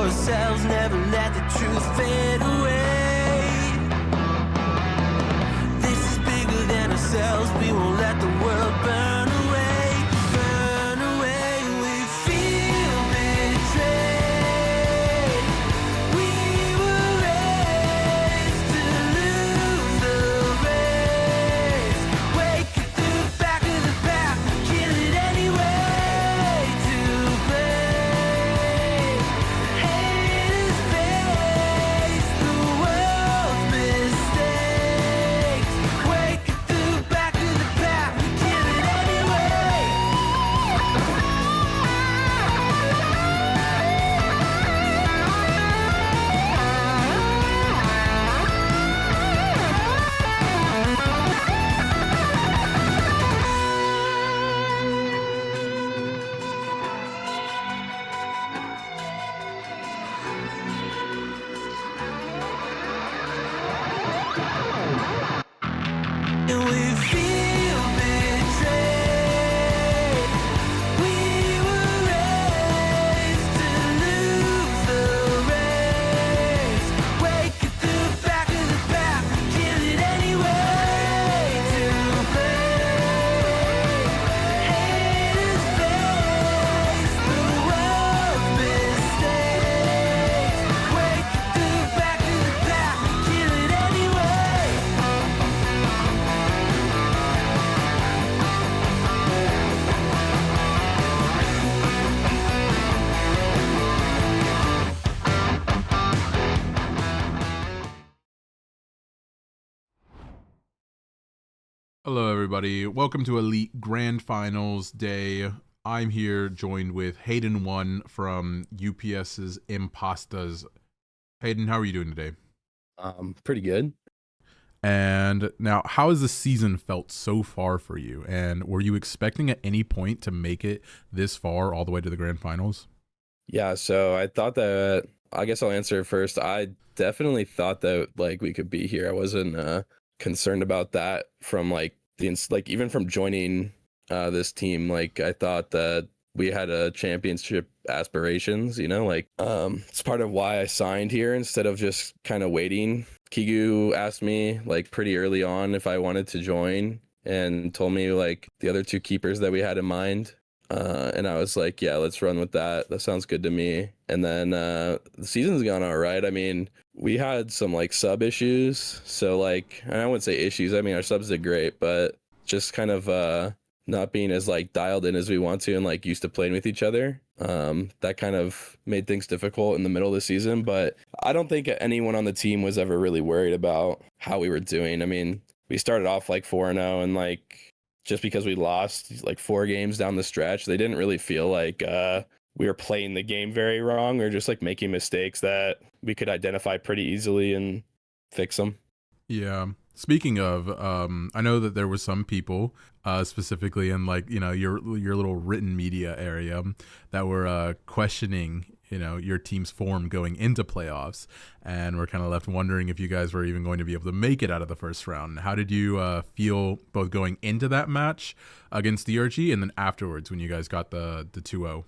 ourselves, never let the truth fade away. This is bigger than ourselves, we won't let the world burn away. Burn away, we feel betrayed. We were raised to lose the race. Wake it through the back of the pack, kill it anyway. To play, haters face the world's mistakes. Wake it through the back of the pack, kill it anyway. And we feel betrayed. We were raised to lose the race. Wake it through the back of the pack, kill it anyway. To play, haters face the world's mistakes. Wake it through the back of the pack, kill it anyway. Hello, everybody. Welcome to Elite Grand Finals Day. I'm here joined with Hayden One from UPS's Impastas. Hayden, how are you doing today? Pretty good. And now, how has the season felt so far for you? And were you expecting at any point to make it this far, all the way to the Grand Finals? Yeah, so I thought that, I guess I'll answer it first. I definitely thought that like we could be here. I wasn't concerned about that from like even from joining this team. Like I thought that we had a championship aspirations, it's part of why I signed here instead of just kind of waiting. Kigu asked me like pretty early on if I wanted to join and told me like the other two keepers that we had in mind. And I was like, yeah, let's run with that. That sounds good to me. And then the season's gone all right. I mean, we had some like sub issues. So like, I wouldn't say issues. I mean, our subs did great, but just kind of not being as like dialed in as we want to and like used to playing with each other. That kind of made things difficult in the middle of the season. But I don't think anyone on the team was ever really worried about how we were doing. I mean, we started off like 4-0 and like, just because we lost like 4 games down the stretch, they didn't really feel like we were playing the game very wrong or just like making mistakes that we could identify pretty easily and fix them. Yeah. Speaking of, I know that there were some people, specifically in like, your little written media area that were questioning, your team's form going into playoffs. And we're kind of left wondering if you guys were even going to be able to make it out of the first round. How did you feel both going into that match against DRG and then afterwards when you guys got the 2-0?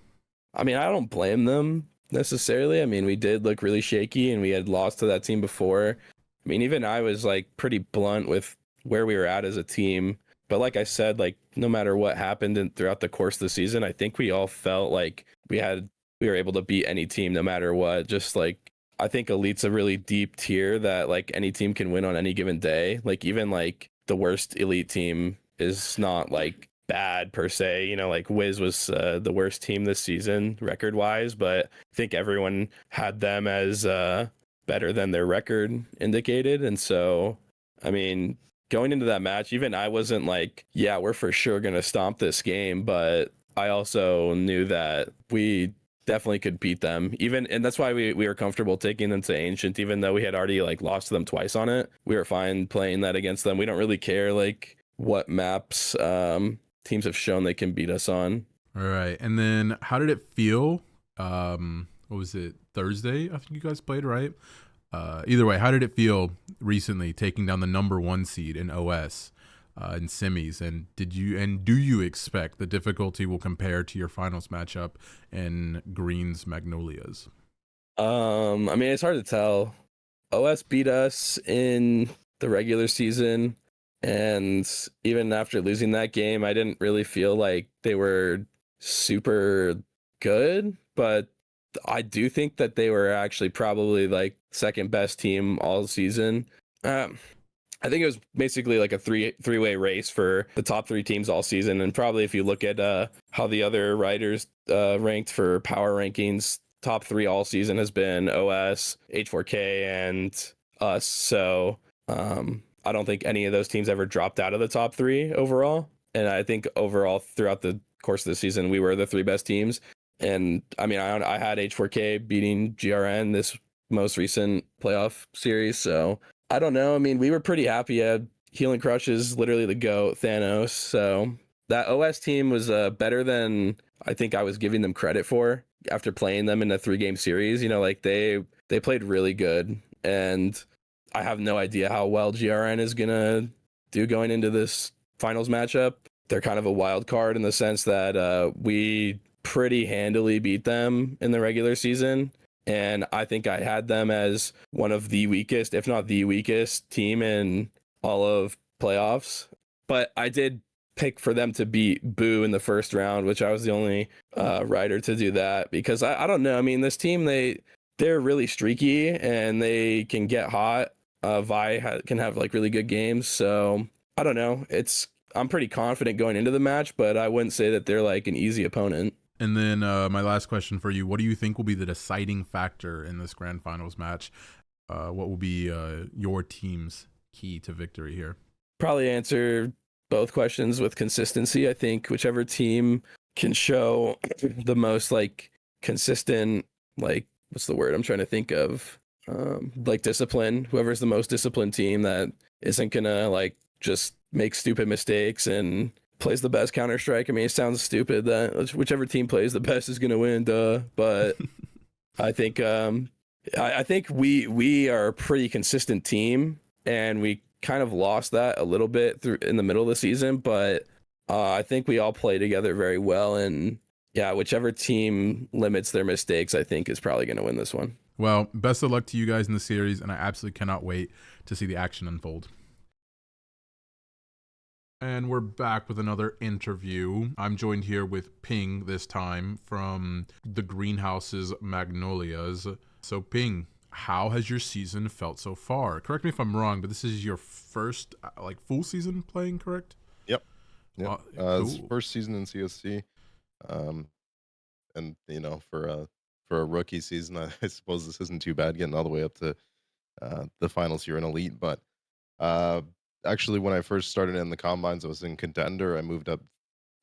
I mean, I don't blame them necessarily. I mean, we did look really shaky and we had lost to that team before. I mean, even I was like pretty blunt with where we were at as a team. But like I said, like no matter what happened throughout the course of the season, I think we all felt like we were able to beat any team no matter what. Just like, I think Elite's a really deep tier that like any team can win on any given day. Like even like the worst Elite team is not like bad per se. Like Wiz was the worst team this season record wise, but I think everyone had them as better than their record indicated. And so, I mean, going into that match, even I wasn't like, yeah, we're for sure going to stomp this game. But I also knew that we definitely could beat them. And that's why we were comfortable taking them to Ancient, even though we had already like lost to them twice on it. We were fine playing that against them. We don't really care like what maps teams have shown they can beat us on. All right. And then how did it feel? What was it? Thursday, I think you guys played, right? Either way, how did it feel recently taking down the #1 seed in OS in semis? And do you expect the difficulty will compare to your finals matchup in Green's Magnolias? I mean, it's hard to tell. OS beat us in the regular season, and even after losing that game, I didn't really feel like they were super good, but I do think that they were actually probably like second best team all season. Um, I think it was basically like a three-way race for the top three teams all season. And probably if you look at how the other writers ranked for power rankings, top three all season has been OS, H4K, and us. So I don't think any of those teams ever dropped out of the top three overall. And I think overall throughout the course of the season, we were the three best teams. And I mean, I had H4K beating GRN this most recent playoff series. So I don't know. I mean, we were pretty happy. Healing Crush is literally the GOAT, Thanos. So that OS team was better than I think I was giving them credit for after playing them in a 3-game series. You know, like they played really good, and I have no idea how well GRN is gonna do going into this finals matchup. They're kind of a wild card in the sense that we pretty handily beat them in the regular season. And I think I had them as one of the weakest, if not the weakest team in all of playoffs. But I did pick for them to beat Boo in the first round, which I was the only writer to do that because I don't know. I mean, this team, they're really streaky and they can get hot. Can have like really good games. So I don't know. I'm pretty confident going into the match, but I wouldn't say that they're like an easy opponent. And then my last question for you: what do you think will be the deciding factor in this grand finals match? What will be your team's key to victory here? Probably answer both questions with consistency. I think whichever team can show the most like consistent, like what's the word I'm trying to think of, like discipline. Whoever's the most disciplined team that isn't gonna like just make stupid mistakes and plays the best Counter Strike. I mean, it sounds stupid that whichever team plays the best is gonna win, duh. But I think I think we are a pretty consistent team, and we kind of lost that a little bit through in the middle of the season. But I think we all play together very well, and yeah, whichever team limits their mistakes, I think is probably going to win this one. Well, best of luck to you guys in the series, and I absolutely cannot wait to see the action unfold. And we're back with another interview. I'm joined here with Ping this time from the Greenhouse's Magnolias. So Ping, how has your season felt so far? Correct me if I'm wrong, but this is your first like full season playing, correct? Yep. Yep. It's Cool. first season in CSC. And you know, for a rookie season, I suppose this isn't too bad getting all the way up to the finals here in Elite. But uh, actually, when I first started in the combines, I was in contender. I moved up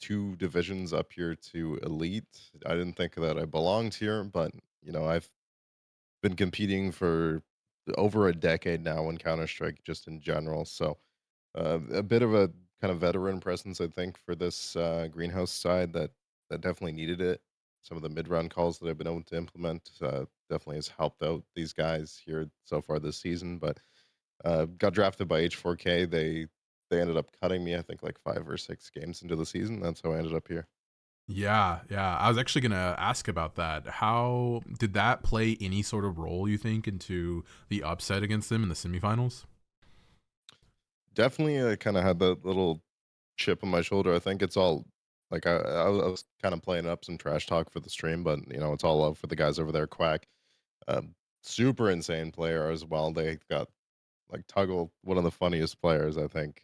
2 divisions up here to Elite. I didn't think that I belonged here, but you know, I've been competing for over a decade now in Counter Strike, just in general. So a bit of a kind of veteran presence, I think, for this greenhouse side that definitely needed it. Some of the mid-round calls that I've been able to implement definitely has helped out these guys here so far this season. But got drafted by H4K. They ended up cutting me, I think, like 5 or 6 games into the season. That's how I ended up here. Yeah. I was actually gonna ask about that. How did that play any sort of role, you think, into the upset against them in the semifinals? Definitely, I kind of had that little chip on my shoulder. I think it's all like I was kind of playing up some trash talk for the stream, but you know, it's all love for the guys over there. Quack, super insane player as well. They got like Tuggle, one of the funniest players. I think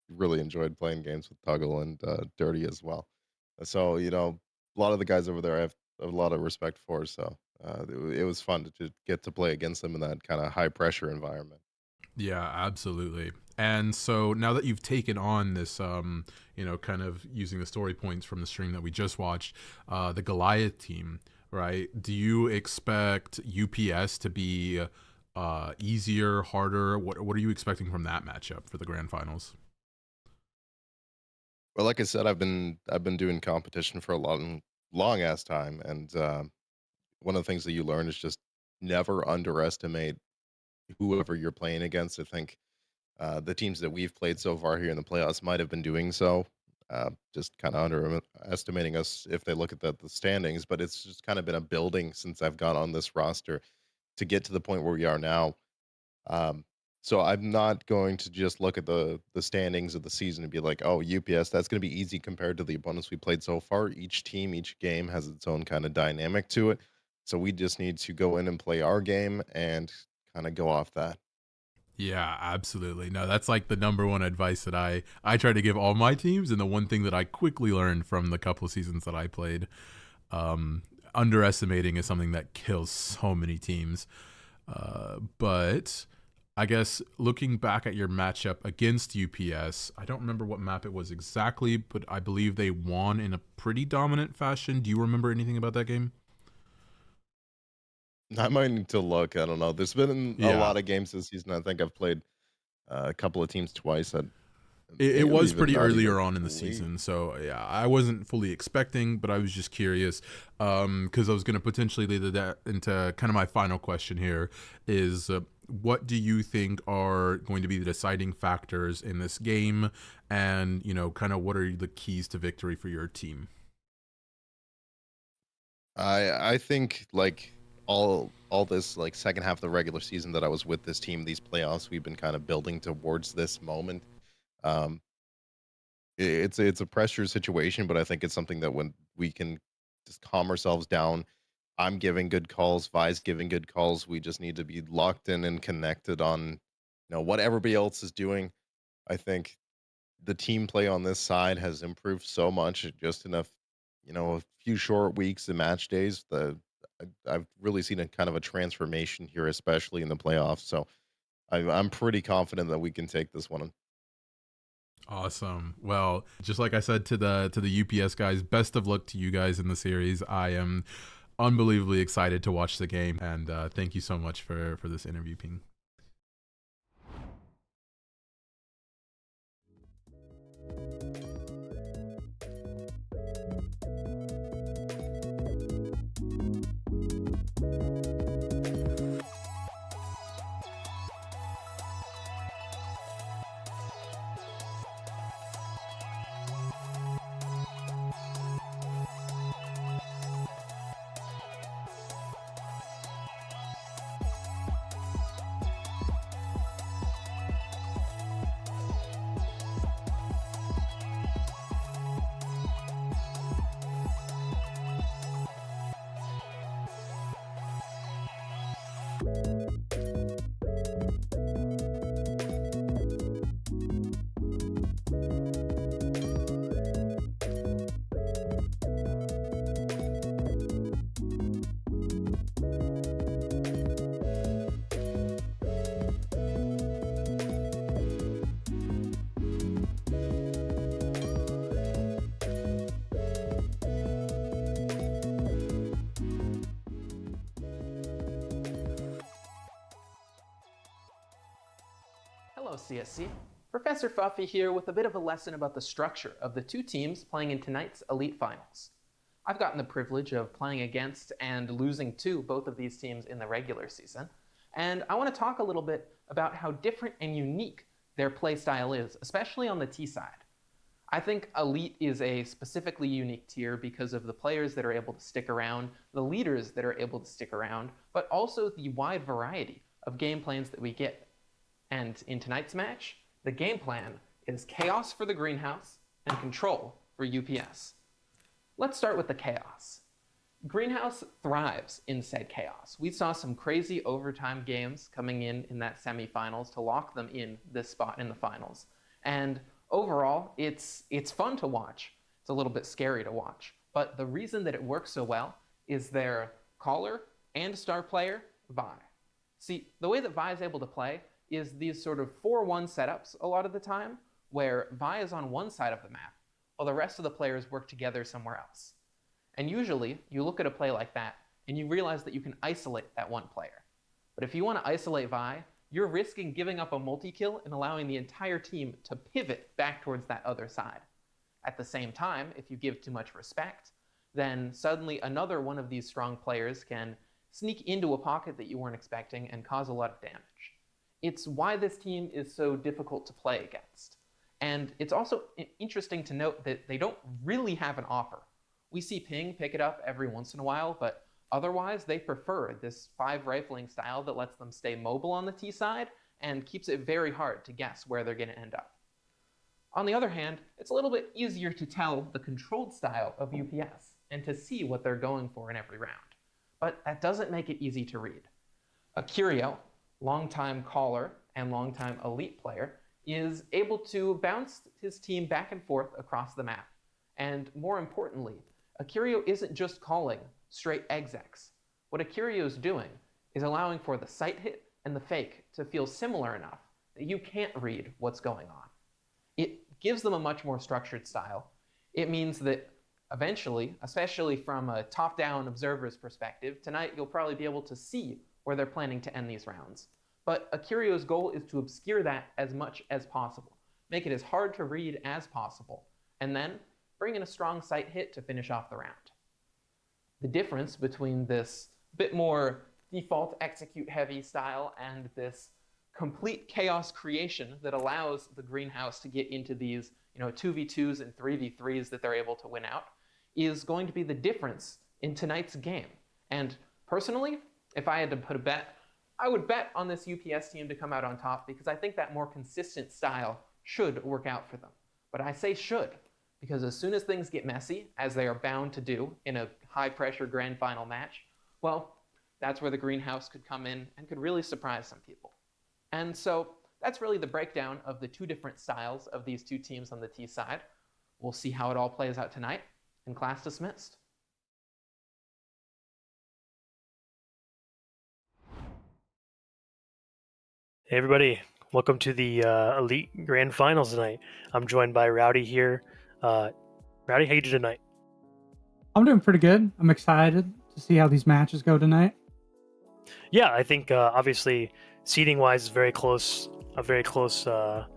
really enjoyed playing games with Tuggle and Dirty as well. So you know, a lot of the guys over there I have a lot of respect for. So it was fun to get to play against them in that kind of high pressure environment. Yeah, absolutely. And so now that you've taken on this, kind of using the story points from the stream that we just watched, the Goliath team, right? Do you expect UPS to be easier, harder? What are you expecting from that matchup for the grand finals? Well, like I said, I've been doing competition for a long ass time, and one of the things that you learn is just never underestimate whoever you're playing against. I think the teams that we've played so far here in the playoffs might have been doing so. just kind of underestimating us if they look at the standings. But it's just kind of been a building since I've got on this roster to get to the point where we are now. Um, so I'm not going to just look at the standings of the season and be like, oh, UPS, that's going to be easy compared to the opponents we played so far. Each team, each game has its own kind of dynamic to it. So we just need to go in and play our game and kind of go off that. Yeah, absolutely. No, that's like the number one advice that I try to give all my teams, and the one thing that I quickly learned from the couple of seasons that I played. Um, Underestimating is something that kills so many teams. But I guess looking back at your matchup against UPS, I don't remember what map it was exactly, but I believe they won in a pretty dominant fashion. Do you remember anything about that game? I might need to look. I don't know. There's been a Yeah, lot of games this season. I think I've played a couple of teams twice that it maybe was even pretty not even earlier on in the complete. season, so yeah, I wasn't fully expecting, but I was just curious, because I was going to potentially lead that into kind of my final question here is, what do you think are going to be the deciding factors in this game, and kind of what are the keys to victory for your team? I think like all this like second half of the regular season that I was with this team, these playoffs, we've been kind of building towards this moment. Um, it's a pressure situation, but I think it's something that when we can just calm ourselves down, I'm giving good calls, Vi's giving good calls. We just need to be locked in and connected on what everybody else is doing. I think the team play on this side has improved so much just in a few short weeks and match days. I've really seen a kind of a transformation here, especially in the playoffs. So I'm pretty confident that we can take this one. Awesome. Well, just like I said to the UPS guys, best of luck to you guys in the series. I am unbelievably excited to watch the game, and thank you so much for this interview, Ping. Hello, CSC. Professor Fuffy here with a bit of a lesson about the structure of the two teams playing in tonight's Elite Finals. I've gotten the privilege of playing against and losing to both of these teams in the regular season, and I want to talk a little bit about how different and unique their play style is, especially on the T side. I think Elite is a specifically unique tier because of the players that are able to stick around, the leaders that are able to stick around, but also the wide variety of game plans that we get. And in tonight's match, the game plan is chaos for the greenhouse and control for UPS. Let's start with the chaos. Greenhouse thrives in said chaos. We saw some crazy overtime games coming in that semifinals to lock them in this spot in the finals. And overall, it's fun to watch. It's a little bit scary to watch. But the reason that it works so well is their caller and star player, Vi. See, the way that Vi is able to play is these sort of 4-1 setups a lot of the time, where Vi is on one side of the map, while the rest of the players work together somewhere else. And usually, you look at a play like that, and you realize that you can isolate that one player. But if you want to isolate Vi, you're risking giving up a multi-kill and allowing the entire team to pivot back towards that other side. At the same time, if you give too much respect, then suddenly another one of these strong players can sneak into a pocket that you weren't expecting and cause a lot of damage. It's why this team is so difficult to play against. And it's also interesting to note that they don't really have an offer. We see Ping pick it up every once in a while, but otherwise they prefer this 5 rifling style that lets them stay mobile on the T side and keeps it very hard to guess where they're going to end up. On the other hand, it's a little bit easier to tell the controlled style of UPS and to see what they're going for in every round. But that doesn't make it easy to read. Akirio, longtime caller and longtime elite player, is able to bounce his team back and forth across the map. And more importantly, Akirio isn't just calling straight execs. What Akirio is doing is allowing for the sight hit and the fake to feel similar enough that you can't read what's going on. It gives them a much more structured style. It means that eventually, especially from a top-down observer's perspective, tonight you'll probably be able to see where they're planning to end these rounds. But Akirio's goal is to obscure that as much as possible, make it as hard to read as possible, and then bring in a strong sight hit to finish off the round. The difference between this bit more default execute heavy style and this complete chaos creation that allows the greenhouse to get into these 2v2s and 3v3s that they're able to win out is going to be the difference in tonight's game. And personally, if I had to put a bet, I would bet on this UPS team to come out on top because I think that more consistent style should work out for them. But I say should, because as soon as things get messy, as they are bound to do in a high-pressure grand final match, well, that's where the greenhouse could come in and could really surprise some people. And so that's really the breakdown of the 2 different styles of these 2 teams on the T side. We'll see how it all plays out tonight, and class dismissed. Hey everybody, welcome to the Elite Grand Finals tonight. I'm joined by Rowdy here. Rowdy, how you doing tonight? I'm doing pretty good. I'm excited to see how these matches go tonight. Yeah, I think obviously seeding-wise is a very close matchup.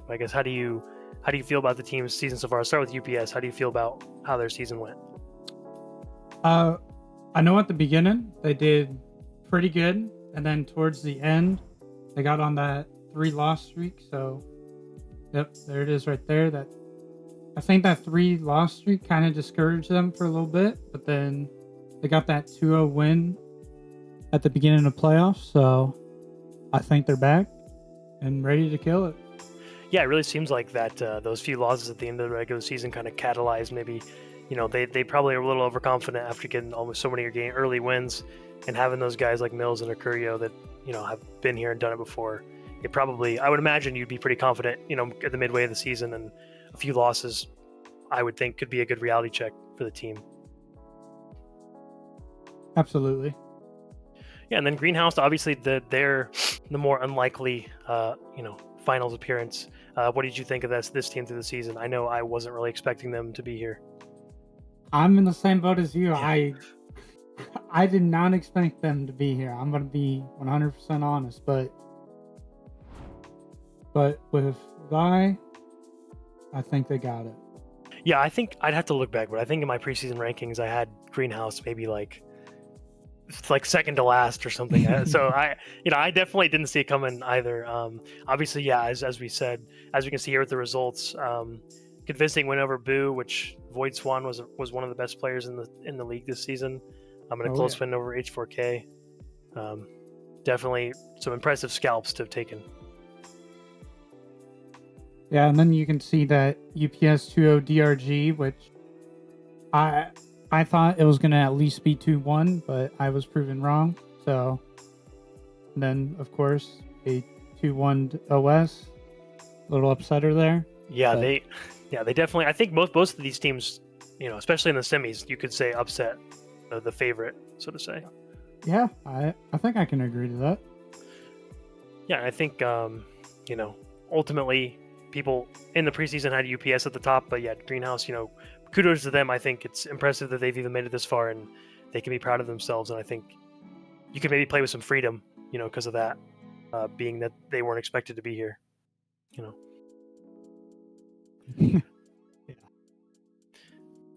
I guess how do you feel about the team's season so far? I'll start with UPS. How do you feel about how their season went? I know at the beginning they did pretty good, and then towards the end they got on that 3-loss streak. So, yep, there it is right there. That I think that 3-loss streak kind of discouraged them for a little bit, but then they got that 2-0 win at the beginning of playoffs. So I think they're back and ready to kill it. Yeah, it really seems like that those few losses at the end of the regular season kind of catalyzed maybe, they probably are a little overconfident after getting almost so many early wins and having those guys like Mills and Akurio that, have been here and done it before. It probably, I would imagine you'd be pretty confident, at the midway of the season, and a few losses, I would think, could be a good reality check for the team. Absolutely. Yeah, and then Greenhouse, obviously they're the more unlikely, finals appearance. What did you think of this team through the season? I know I wasn't really expecting them to be here. I'm in the same boat as you. Yeah. I did not expect them to be here. I'm going to be 100% honest, but with Vi, I think they got it. Yeah, I think I'd have to look back, but I think in my preseason rankings, I had Greenhouse maybe like second to last or something. So I definitely didn't see it coming either. Obviously, yeah, as we said, as we can see here with the results, convincing win over Boo, which Void Swan was one of the best players in the league this season. And a close win over H4K. Definitely some impressive scalps to have taken. Yeah, and then you can see that UPS 2-0 DRG, which I thought it was going to at least be 2-1, but I was proven wrong. So then, of course, a 2-1 OS, little upsetter there. Yeah, but they definitely. I think both of these teams, especially in the semis, you could say upset the favorite, so to say. Yeah, I think I can agree to that. Yeah, I think ultimately people in the preseason had UPS at the top, but yeah, Greenhouse, kudos to them. I think it's impressive that they've even made it this far, and they can be proud of themselves. And I think you can maybe play with some freedom, because of that, being that they weren't expected to be here.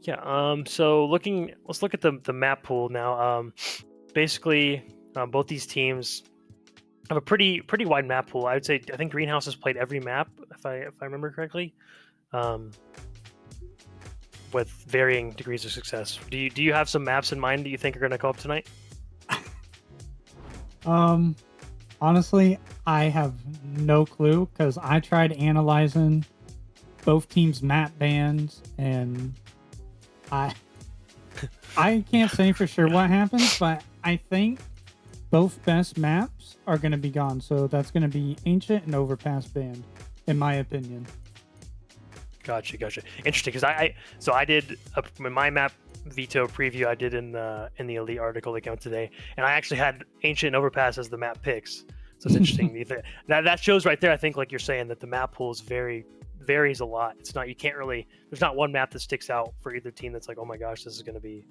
Yeah. So let's look at the map pool now. Basically, both these teams have a pretty wide map pool. I would say I think Greenhouse has played every map. if I remember correctly, with varying degrees of success. Do you have some maps in mind that you think are going to go up tonight? Honestly, I have no clue because I tried analyzing both teams' map bans, and I can't say for sure what happens, but I think both best maps are going to be gone. So that's going to be Ancient and Overpass banned, in my opinion. Gotcha. Interesting, because I did my map veto preview I did in the Elite article that came out today, and I actually had Ancient and Overpass as the map picks. So it's interesting. that shows right there. I think, like you're saying, that the map pool varies a lot. It's not, you can't really, there's not one map that sticks out for either team that's like, oh my gosh, this is going to be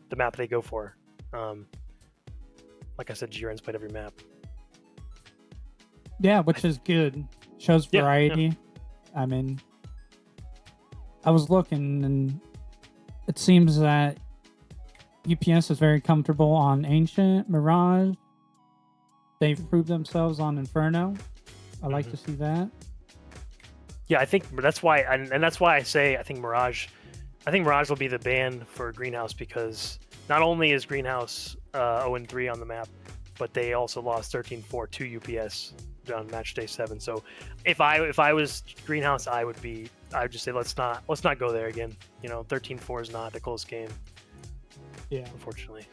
the map they go for. Like I said, GRN's played every map. Yeah, which is good. Shows variety. Yeah. I mean, I was looking, and it seems that UPS is very comfortable on Ancient, Mirage. They've proved themselves on Inferno. I like to see that. Yeah, I think that's why, and that's why I say I think Mirage will be the ban for Greenhouse, because not only is Greenhouse 0-3 on the map, but they also lost 13-4 to UPS on match day 7. So if I was Greenhouse, I would just say let's not go there again. 13-4 is not a close game. Yeah, unfortunately.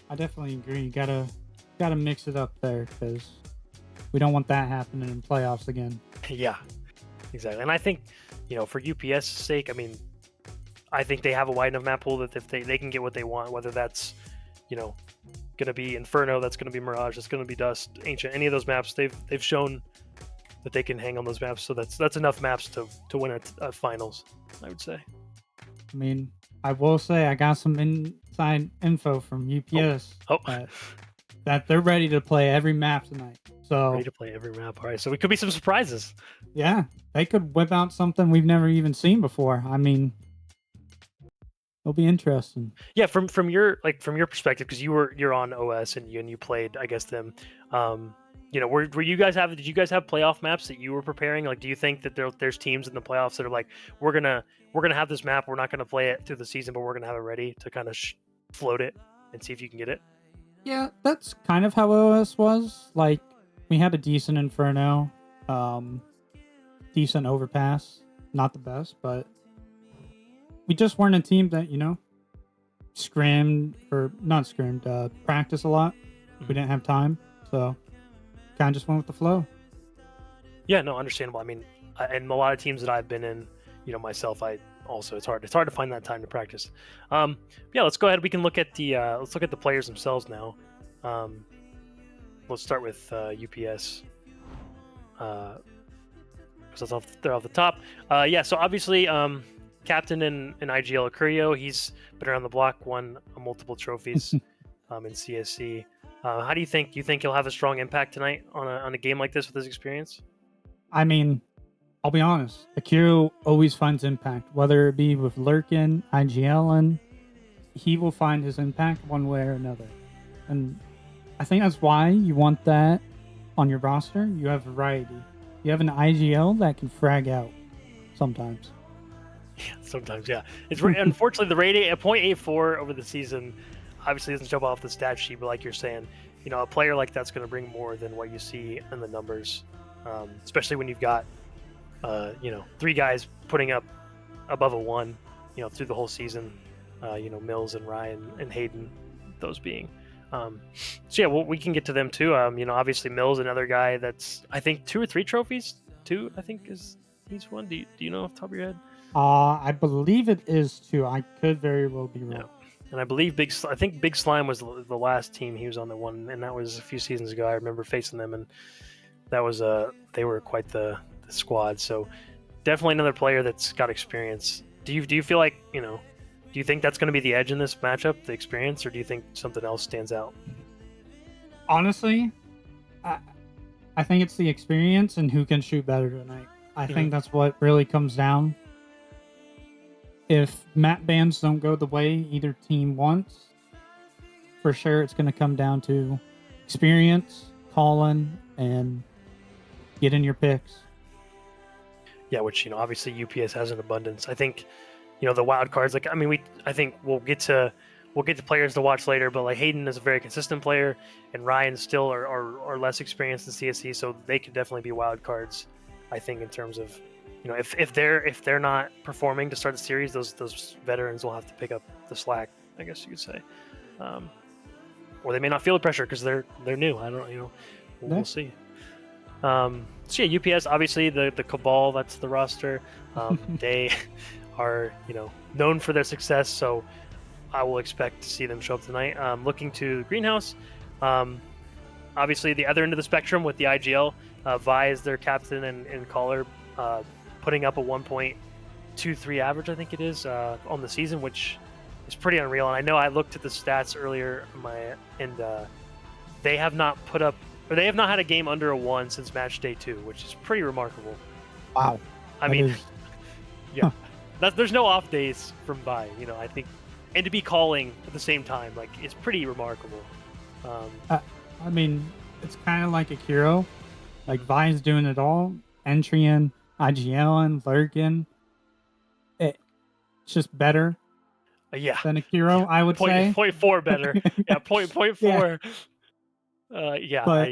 I definitely agree. You gotta mix it up there, because we don't want that happening in playoffs again. Yeah, exactly. And I think, for UPS's sake, I mean, I think they have a wide enough map pool that if they can get what they want, whether that's, going to be Inferno, that's going to be Mirage, that's going to be Dust, Ancient, any of those maps, they've shown that they can hang on those maps. So that's enough maps to win a finals, I would say. I mean, I will say I got some inside info from UPS that they're ready to play every map tonight. So ready to play every map. All right, so we could be some surprises. Yeah, they could whip out something we've never even seen before. I mean, it'll be interesting. Yeah, from your perspective, because you're on OS and you played, I guess, them. Were you guys did you guys have playoff maps that you were preparing? Like, do you think that there's teams in the playoffs that are like, we're gonna have this map, we're not gonna play it through the season, but we're gonna have it ready to kind of float it and see if you can get it? Yeah, that's kind of how OS was. Like, we had a decent Inferno, decent Overpass, not the best, but we just weren't a team that, practice a lot. We didn't have time, so kind of just went with the flow. Yeah, no, understandable. I mean, and a lot of teams that I've been in, myself, it's hard to find that time to practice. Yeah, let's go ahead. We can look at the players themselves now. Let's start with UPS. Because they're off the top. So obviously, captain in IGL Acurio, he's been around the block, won multiple trophies in CSC. How do you think? Do you think he'll have a strong impact tonight on a game like this with his experience? I mean, I'll be honest. Acurio always finds impact, whether it be with Lurkin, IGL, and he will find his impact one way or another. And I think that's why you want that on your roster. You have variety. You have an IGL that can frag out sometimes. Yeah, sometimes, yeah. It's unfortunately the rating at 0.84 over the season obviously doesn't jump off the stat sheet, but like you're saying, a player like that's going to bring more than what you see in the numbers, especially when you've got 3 guys putting up above a 1, through the whole season. Mills and Ryan and Hayden, those being. We can get to them too. Obviously Mills, another guy that's, I think, 2 or 3 trophies. 2, I think, he's won. Do you know off the top of your head? I believe it is 2. I could very well be wrong. Yeah. And I believe Big Slime was the last team he was on that one, and that was a few seasons ago. I remember facing them, and that was they were quite the squad. So definitely another player that's got experience. Do you feel like, do you think that's going to be the edge in this matchup, the experience, or do you think something else stands out? Honestly, I think it's the experience and who can shoot better tonight. I think that's what really comes down. If map bans don't go the way either team wants, for sure it's going to come down to experience, calling, and getting your picks. Yeah, which obviously UPS has an abundance. I think the wild cards. Like I think we'll get to players to watch later, but like Hayden is a very consistent player, and Ryan still are less experienced in CSC, so they could definitely be wild cards. I think in terms of if they're not performing to start the series, those veterans will have to pick up the slack, I guess you could say, or they may not feel the pressure because they're new. I don't we'll see. So yeah, UPS obviously the Cabal, that's the roster. They are known for their success, so I will expect to see them show up tonight. Looking to Greenhouse, obviously the other end of the spectrum with the IGL. Vi is their captain and caller, putting up a 1.23 average, I think it is, on the season, which is pretty unreal. And I know I looked at the stats earlier, and they have not had a game under a 1 since match day 2, which is pretty remarkable. Wow. I mean, yeah, there's no off days from Vi, I think, and to be calling at the same time, like, it's pretty remarkable. I mean, it's kind of like Akiro. Like, Vi's doing it all. Entry in, IGL in, Lurkin. It's just better Yeah. than Akiro, I would say. 0.4 better. Yeah, 0.4. Yeah. But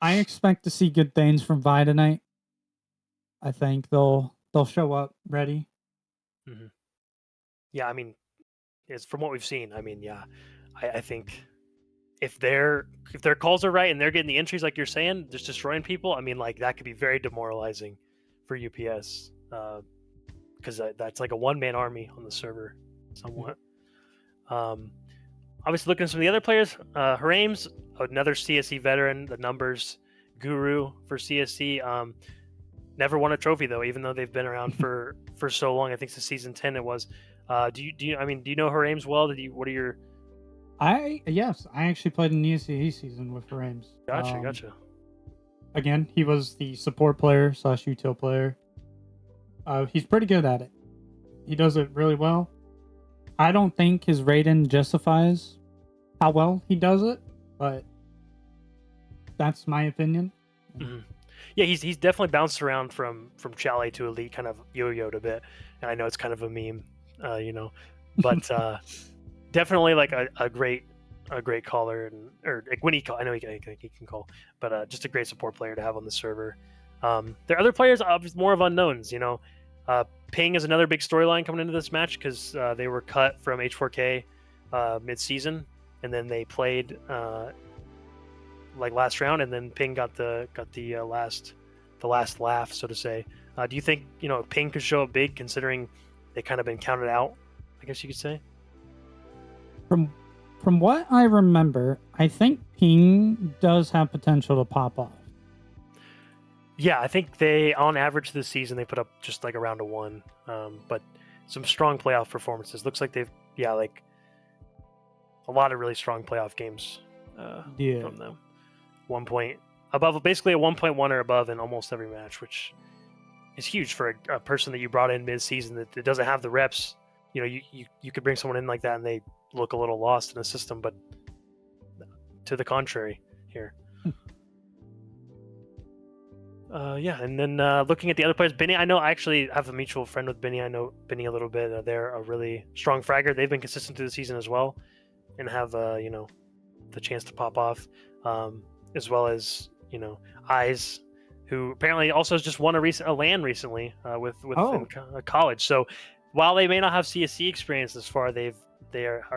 I expect to see good things from Vi tonight. I think they'll show up ready. Mm-hmm. Yeah, I mean, it's from what we've seen. I mean, yeah, I think if their calls are right and they're getting the entries like you're saying, just destroying people, I mean, like, that could be very demoralizing for UPS, because that's like a one-man army on the server somewhat. Obviously, looking at some of the other players, Harame's another CSC veteran, the numbers guru for CSC. Never won a trophy though, even though they've been around for so long. I think it's season 10 it was. Do you know Harame's well? What are your... Yes, I actually played in the ESCE season with Rames. Gotcha. Again, he was the support player / util player. He's pretty good at it. He does it really well. I don't think his rating justifies how well he does it, but that's my opinion. Mm-hmm. Yeah, he's definitely bounced around from Chalet to Elite, kind of yo-yoed a bit, and I know it's kind of a meme, but definitely like a great caller, or like when I know he can call, but just a great support player to have on the server. There are other players, more of unknowns. Ping is another big storyline coming into this match because they were cut from H4K mid-season, and then they played like last round, and then Ping got the last laugh, so to say. Do you think Ping could show up big, considering they kind of been counted out, I guess you could say? From what I remember, I think Ping does have potential to pop off. Yeah, I think they, on average this season, they put up just like around a 1, but some strong playoff performances. Looks like they've like a lot of really strong playoff games from them. 1 point above, basically a 1.1 or above in almost every match, which is huge for a person that you brought in mid-season that doesn't have the reps. You could bring someone in like that and they look a little lost in the system, but to the contrary here. And then looking at the other players, Benny, I actually have a mutual friend with Benny. I know Benny a little bit. They're a really strong fragger. They've been consistent through the season as well, and have the chance to pop off, as well as Eyes, who apparently also has just won a LAN recently with college. So while they may not have CSC experience this far, they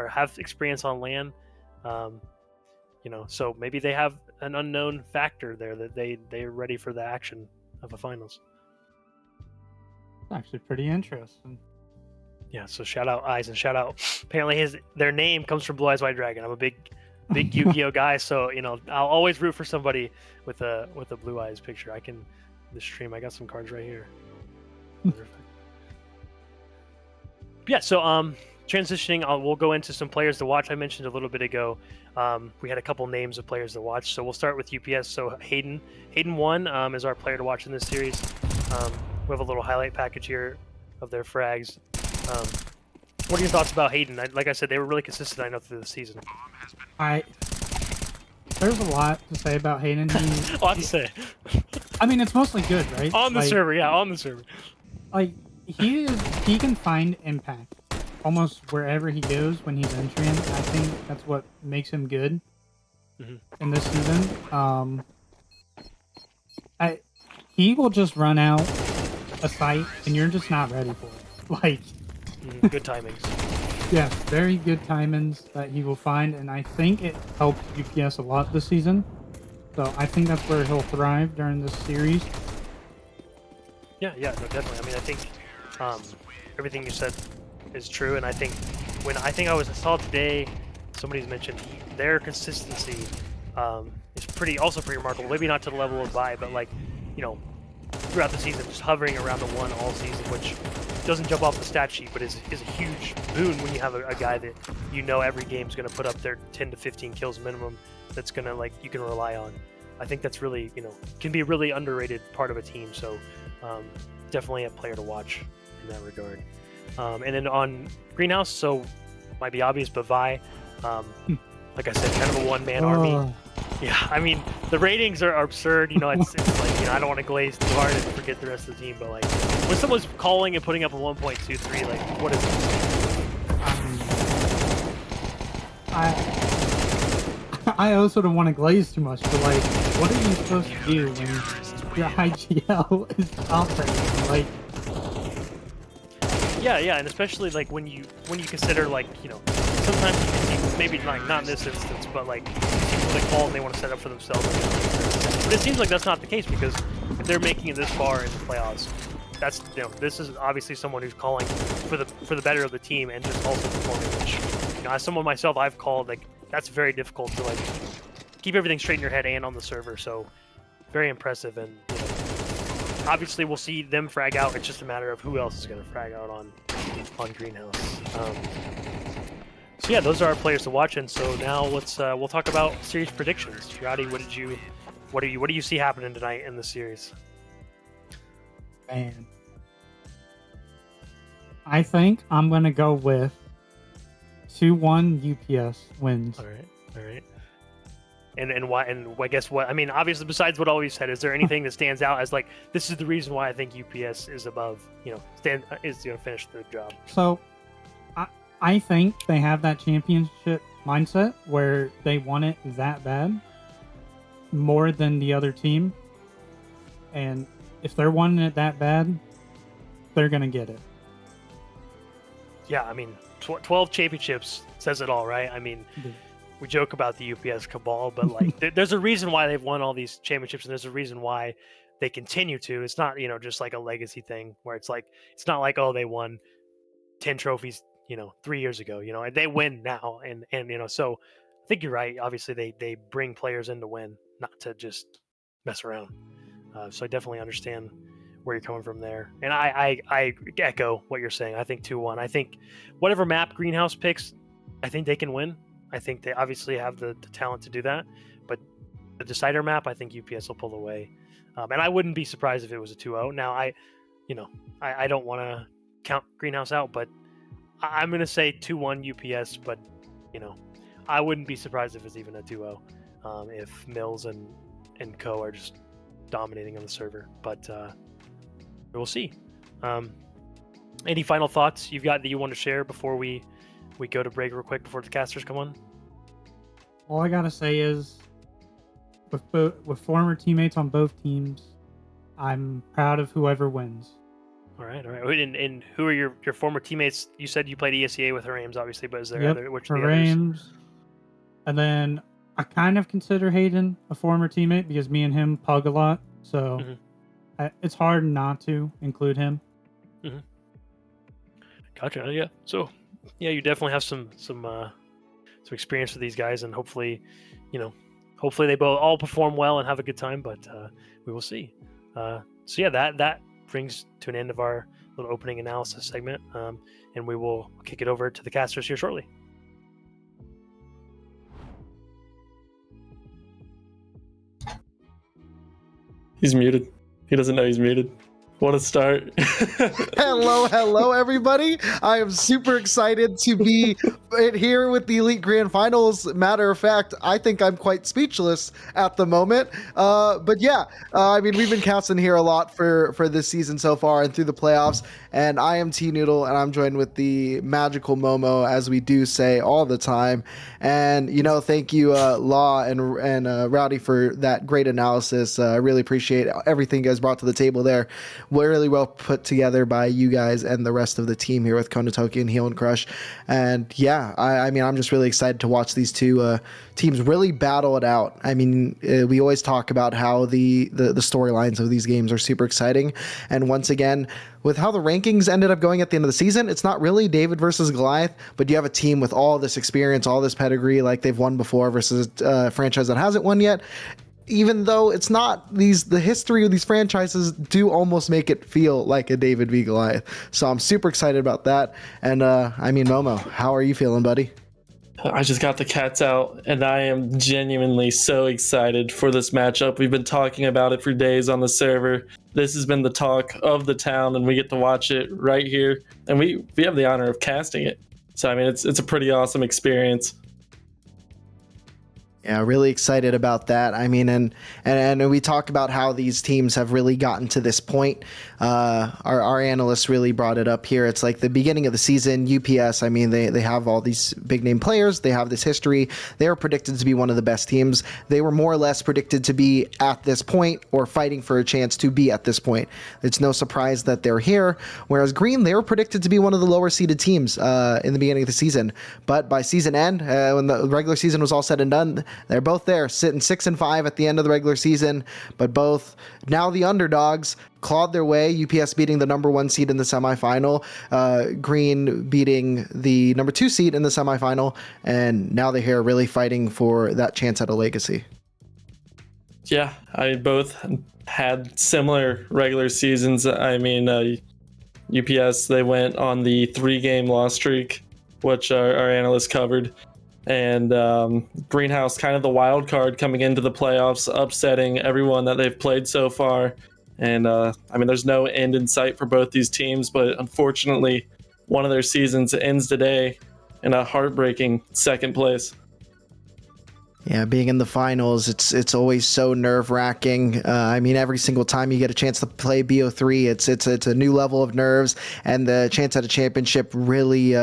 have experience on LAN. So maybe they have an unknown factor there that they're ready for the action of a finals. It's actually pretty interesting. Yeah, so shout out Eyes, and shout out, apparently their name comes from Blue Eyes White Dragon. I'm a big Yu-Gi-Oh guy, so I'll always root for somebody with a Blue Eyes picture. This stream, I got some cards right here. Yeah, so transitioning, we'll go into some players to watch. I mentioned a little bit ago, we had a couple names of players to watch, so we'll start with UPS. So Hayden 1 is our player to watch in this series. We have a little highlight package here of their frags. What are your thoughts about Hayden? Like I said, they were really consistent, I know, through the season. There's a lot to say about Hayden. A lot to say. I mean, it's mostly good, right? On the Like, server, yeah, on the server. Like he can find impact almost wherever he goes when he's entering. I think that's what makes him good in this season. He will just run out a site and you're just not ready for it. Like, Good timings. yeah, very good timings that he will find, and I think it helped UPS a lot this season. So I think that's where he'll thrive during this series. Yeah, no, definitely. I mean, I think everything you said is true, and I think I saw today, somebody's mentioned their consistency is pretty remarkable. Maybe not to the level of Vi, but like, throughout the season, just hovering around the 1 all season, which doesn't jump off the stat sheet, but is a huge boon when you have a guy that every game's going to put up their 10 to 15 kills minimum. That's going to you can rely on. I think that's really can be a really underrated part of a team. So definitely a player to watch in that regard. And then on Greenhouse, so might be obvious, but Vi, like I said, kind of a one-man army. Yeah, I mean, the ratings are absurd. It's like, I don't want to glaze too hard and forget the rest of the team, but like, when someone's calling and putting up a 1.23, like, what is it? I also don't want to glaze too much, but like, what are you supposed to do when your IGL is operating? Like, yeah, and especially like when you consider like sometimes you can see, maybe like not in this instance, but like people that call and they want to set up for themselves. But it seems like that's not the case, because if they're making it this far in the playoffs, that's this is obviously someone who's calling for the better of the team and just also performing. Which as someone myself, I've called, like, that's very difficult to like keep everything straight in your head and on the server. So very impressive, and obviously we'll see them frag out. It's just a matter of who else is going to frag out on Greenhouse. So yeah, those are our players to watch. And so now let's we'll talk about series predictions. Roddy, what do you see happening tonight in the series? man, I think I'm gonna go with 2-1 UPS wins. All right. And why? And I guess what? I mean, obviously, besides what always said, is there anything that stands out as like this is the reason why I think UPS is above? Is going to finish the job. So, I think they have that championship mindset where they want it that bad, more than the other team. And if they're wanting it that bad, they're gonna get it. Yeah, I mean, 12 championships says it all, right? I mean, we joke about the UPS cabal, but like, there's a reason why they've won all these championships, and there's a reason why they continue to. It's not, just like a legacy thing where it's like, it's not like, oh, they won 10 trophies, 3 years ago, and they win now. And so I think you're right. Obviously, they bring players in to win, not to just mess around. So I definitely understand where you're coming from there. And I echo what you're saying. I think 2-1. I think whatever map Greenhouse picks, I think they can win. I think they obviously have the talent to do that. But the decider map, I think UPS will pull away. And I wouldn't be surprised if it was a 2-0. Now, I don't want to count Greenhouse out, but I'm going to say 2-1 UPS. But, I wouldn't be surprised if it's even a 2-0 if Mills and Co are just dominating on the server. But we'll see. Any final thoughts you've got that you want to share before we go to break real quick before the casters come on? All I gotta say is, with former teammates on both teams, I'm proud of whoever wins. All right. And who are your former teammates? You said you played ESEA with Harames, obviously, but is there other? Which are the others? Harames, and then I kind of consider Hayden a former teammate because me and him pug a lot, so it's hard not to include him. Gotcha. Yeah. So, yeah, you definitely have some experience with these guys, and hopefully they both all perform well and have a good time. But we will see. So yeah, that brings to an end of our little opening analysis segment, and we will kick it over to the casters here shortly. He's muted. He doesn't know he's muted. What a start. Hello, everybody. I am super excited to be here with the Elite Grand Finals. Matter of fact, I think I'm quite speechless at the moment. But yeah, I mean, we've been casting here a lot for this season so far and through the playoffs. And I am T Noodle, and I'm joined with the magical Momo, as we do say all the time. And thank you, Law and Rowdy, for that great analysis. I really appreciate everything you guys brought to the table there. Really well put together by you guys and the rest of the team here with Konatoki and Heel and Crush. And yeah, I mean, I'm just really excited to watch these two teams really battle it out. I mean, we always talk about how the storylines of these games are super exciting. And once again, with how the rankings ended up going at the end of the season, it's not really David versus Goliath, but you have a team with all this experience, all this pedigree, like they've won before, versus a franchise that hasn't won yet. Even though it's not, the history of these franchises do almost make it feel like a David v Goliath. So I'm super excited about that. And I mean, Momo, how are you feeling, buddy? I just got the cats out, and I am genuinely so excited for this matchup. We've been talking about it for days on the server. This has been the talk of the town, and we get to watch it right here. And we have the honor of casting it. So, I mean, it's a pretty awesome experience. Yeah, really excited about that. I mean, and we talk about how these teams have really gotten to this point. Our analysts really brought it up here. It's like the beginning of the season, UPS, I mean, they have all these big name players. They have this history. They were predicted to be one of the best teams. They were more or less predicted to be at this point or fighting for a chance to be at this point. It's no surprise that they're here. Whereas Green, they were predicted to be one of the lower seeded teams in the beginning of the season. But by season end, when the regular season was all said and done, they're both there, sitting 6-5 at the end of the regular season, but both now the underdogs clawed their way. UPS beating the number 1 seed in the semifinal, Green beating the number 2 seed in the semifinal, and now they're here really fighting for that chance at a legacy. Yeah, I both had similar regular seasons. I mean, UPS, they went on the 3-game loss streak, which our analysts covered. And Greenhouse, kind of the wild card coming into the playoffs, upsetting everyone that they've played so far. And I mean, there's no end in sight for both these teams, but unfortunately, one of their seasons ends today in a heartbreaking second place. Yeah, being in the finals, it's always so nerve-wracking. I mean, every single time you get a chance to play BO3, it's a new level of nerves, and the chance at a championship really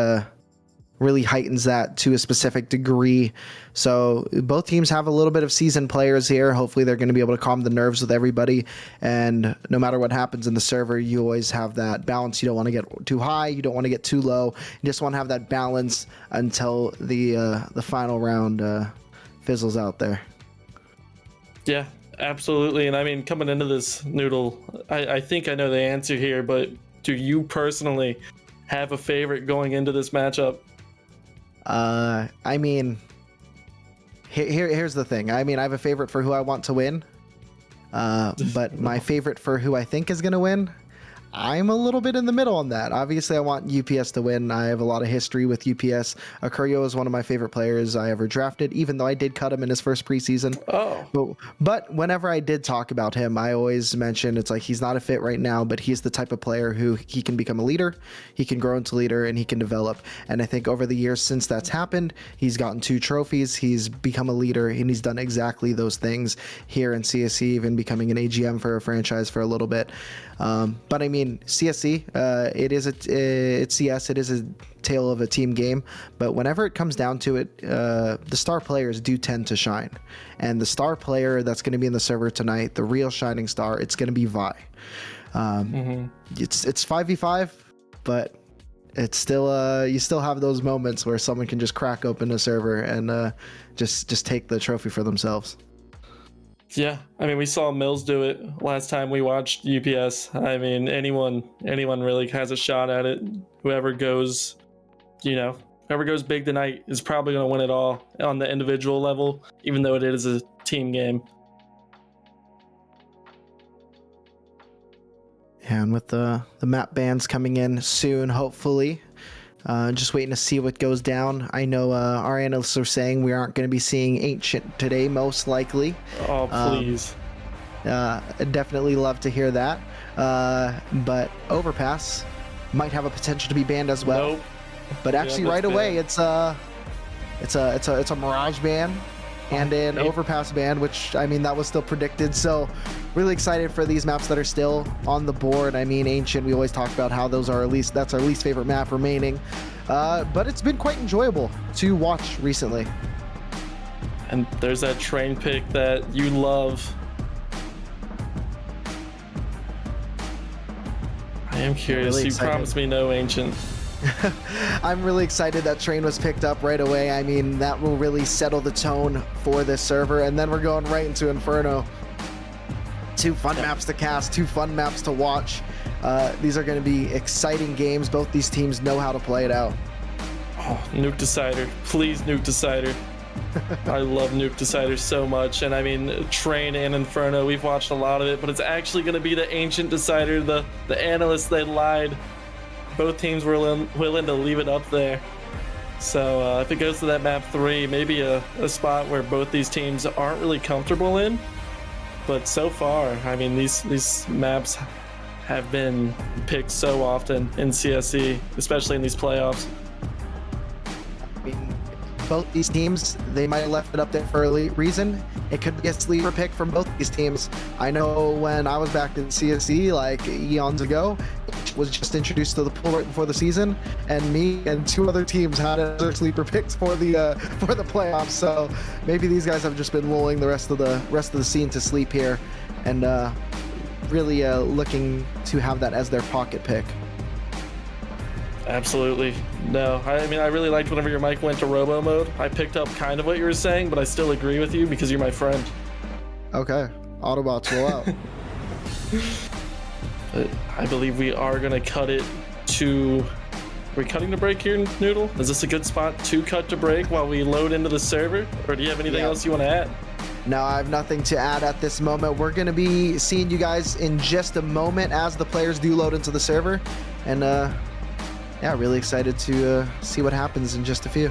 heightens that to a specific degree. So both teams have a little bit of seasoned players here. Hopefully they're going to be able to calm the nerves with everybody. And no matter what happens in the server, you always have that balance. You don't want to get too high. You don't want to get too low. You just want to have that balance until the final round fizzles out there. Yeah, absolutely. And I mean, coming into this, Noodle, I think I know the answer here, but do you personally have a favorite going into this matchup? I mean, here's the thing. I mean, I have a favorite for who I want to win, but my favorite for who I think is going to win, I'm a little bit in the middle on that. Obviously, I want UPS to win. I have a lot of history with UPS. Akurio is one of my favorite players I ever drafted, even though I did cut him in his first preseason. Oh. But whenever I did talk about him, I always mention it's like he's not a fit right now, but he's the type of player who he can become a leader, he can grow into leader, and he can develop. And I think over the years since that's happened, he's gotten 2 trophies, he's become a leader, and he's done exactly those things here in CSC, even becoming an AGM for a franchise for a little bit. But I mean, CSC, it's CS, it is a tale of a team game, but whenever it comes down to it, the star players do tend to shine. And the star player that's going to be in the server tonight, the real shining star, it's going to be Vi. It's 5v5, but it's still you still have those moments where someone can just crack open a server and just take the trophy for themselves. Yeah, I mean, we saw Mills do it last time we watched UPS. I mean, anyone really has a shot at it. Whoever goes big tonight is probably going to win it all on the individual level, even though it is a team game. And with the map bans coming in soon, hopefully. Just waiting to see what goes down. I know our analysts are saying we aren't going to be seeing Ancient today, most likely. Oh, please. Definitely love to hear that. But Overpass might have a potential to be banned as well. Nope. But actually, that's right away, banned. it's a Mirage ban and an Overpass ban, which I mean that was still predicted. So really excited for these maps that are still on the board. I mean, Ancient, we always talk about how that's our least favorite map remaining. But it's been quite enjoyable to watch recently. And there's that train pick that you love. I am curious. really You excited. promised me no Ancient. I'm really excited that Train was picked up right away. I mean, that will really settle the tone for this server. And then we're going right into Inferno. 2 fun maps to cast, 2 fun maps to watch. These are going to be exciting games. Both these teams know how to play it out. Oh, Nuke Decider. Please, Nuke Decider. I love Nuke Decider so much. And I mean, Train and Inferno, we've watched a lot of it, but it's actually going to be the Ancient Decider. The analysts, they lied. Both teams were willing to leave it up there. So if it goes to that map 3, maybe a spot where both these teams aren't really comfortable in. But so far, I mean, these maps have been picked so often in CSC, especially in these playoffs. I mean, both these teams, they might have left it up there for a reason. It could be a sleeper pick from both these teams. I know when I was back in CSC like eons ago, was just introduced to the pool right before the season, and me and 2 other teams had other sleeper picks for the playoffs. So maybe these guys have just been lulling the rest of the scene to sleep here, and really looking to have that as their pocket pick. Absolutely. No, I mean, I really liked whenever your mic went to robo mode. I picked up kind of what you were saying, but I still agree with you because you're my friend. Okay, Autobots roll out. But I believe we are going to cut it to... Are we cutting to break here, Noodle? Is this a good spot to cut to break while we load into the server? Or do you have anything Yeah. else you want to add? No, I have nothing to add at this moment. We're going to be seeing you guys in just a moment as the players do load into the server. And yeah, really excited to see what happens in just a few.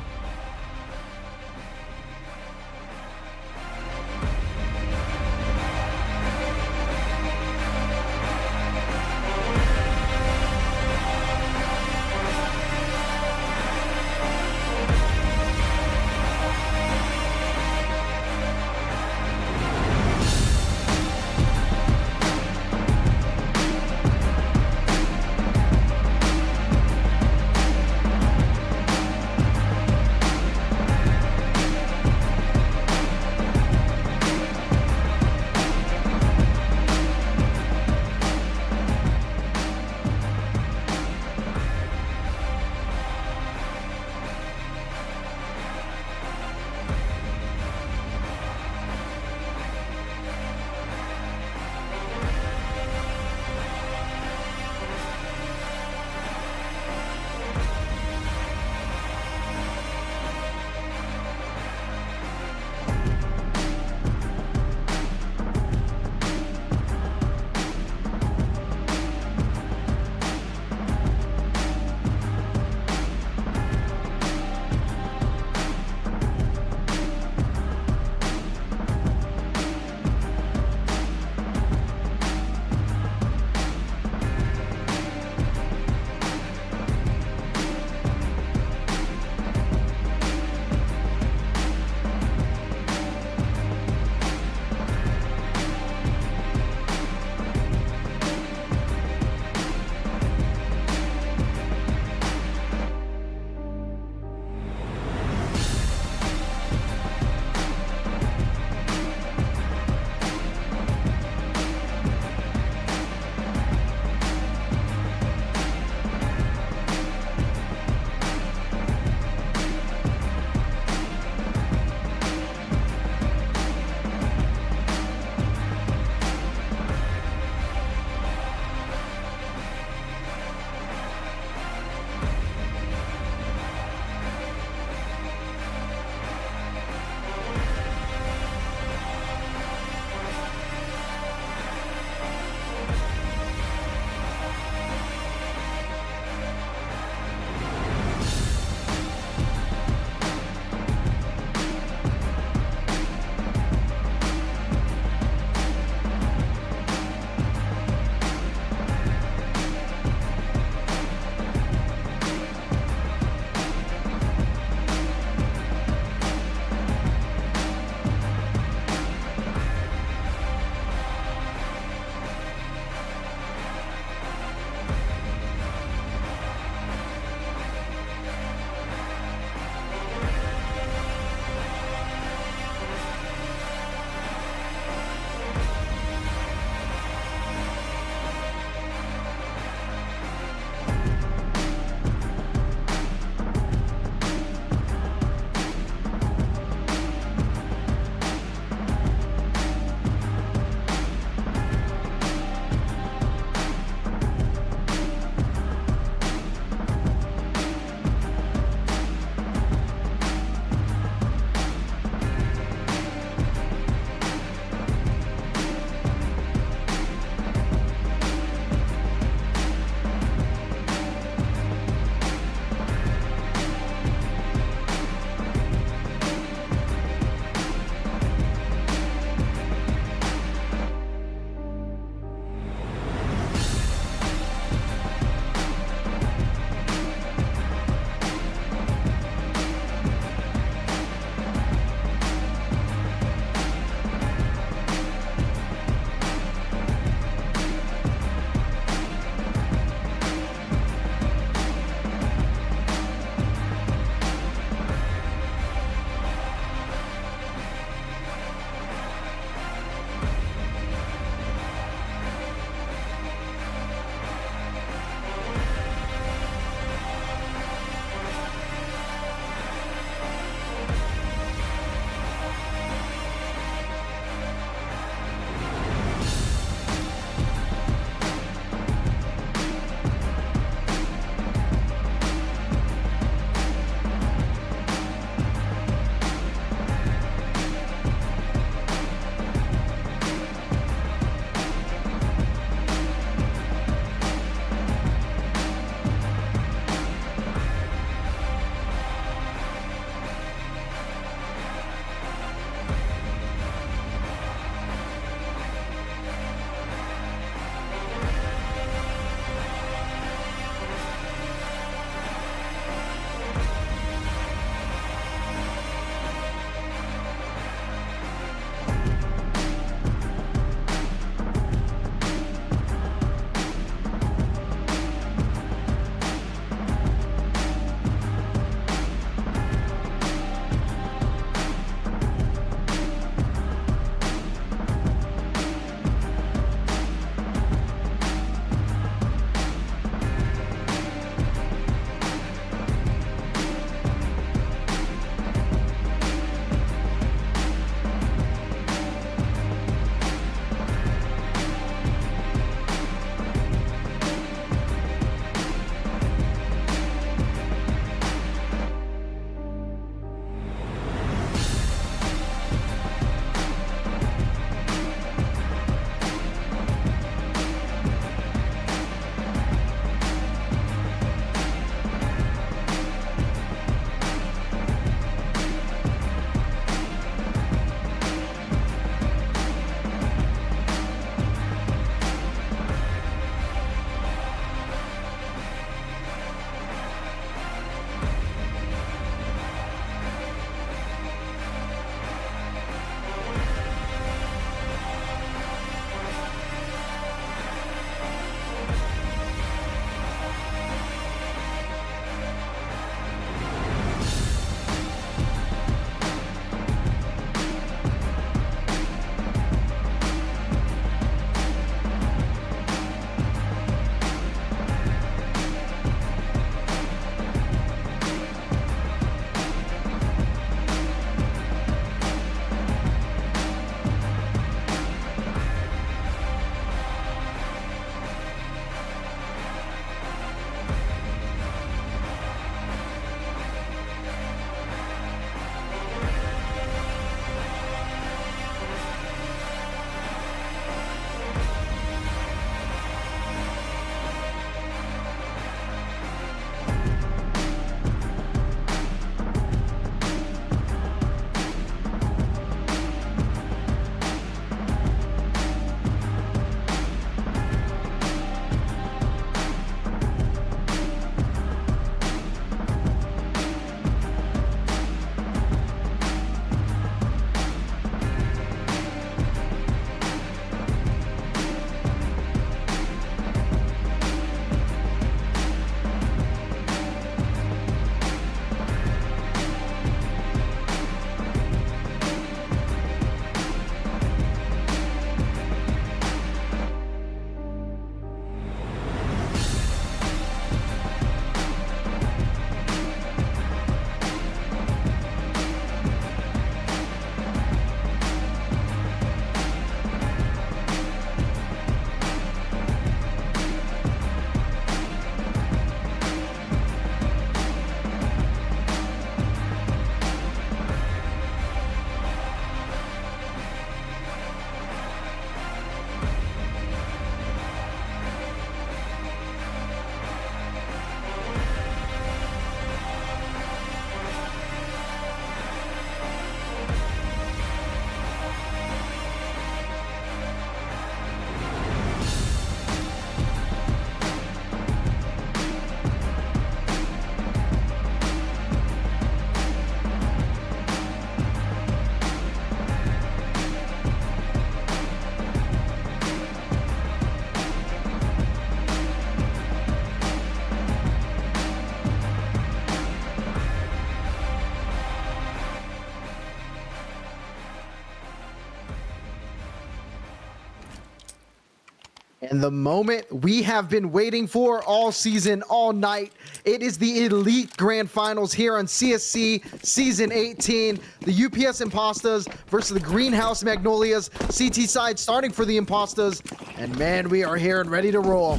And the moment we have been waiting for all season, all night. It is the Elite Grand Finals here on CSC Season 18. The UPS Impastas versus the Greenhouse Magnolias. CT side starting for the Impastas. And man, we are here and ready to roll.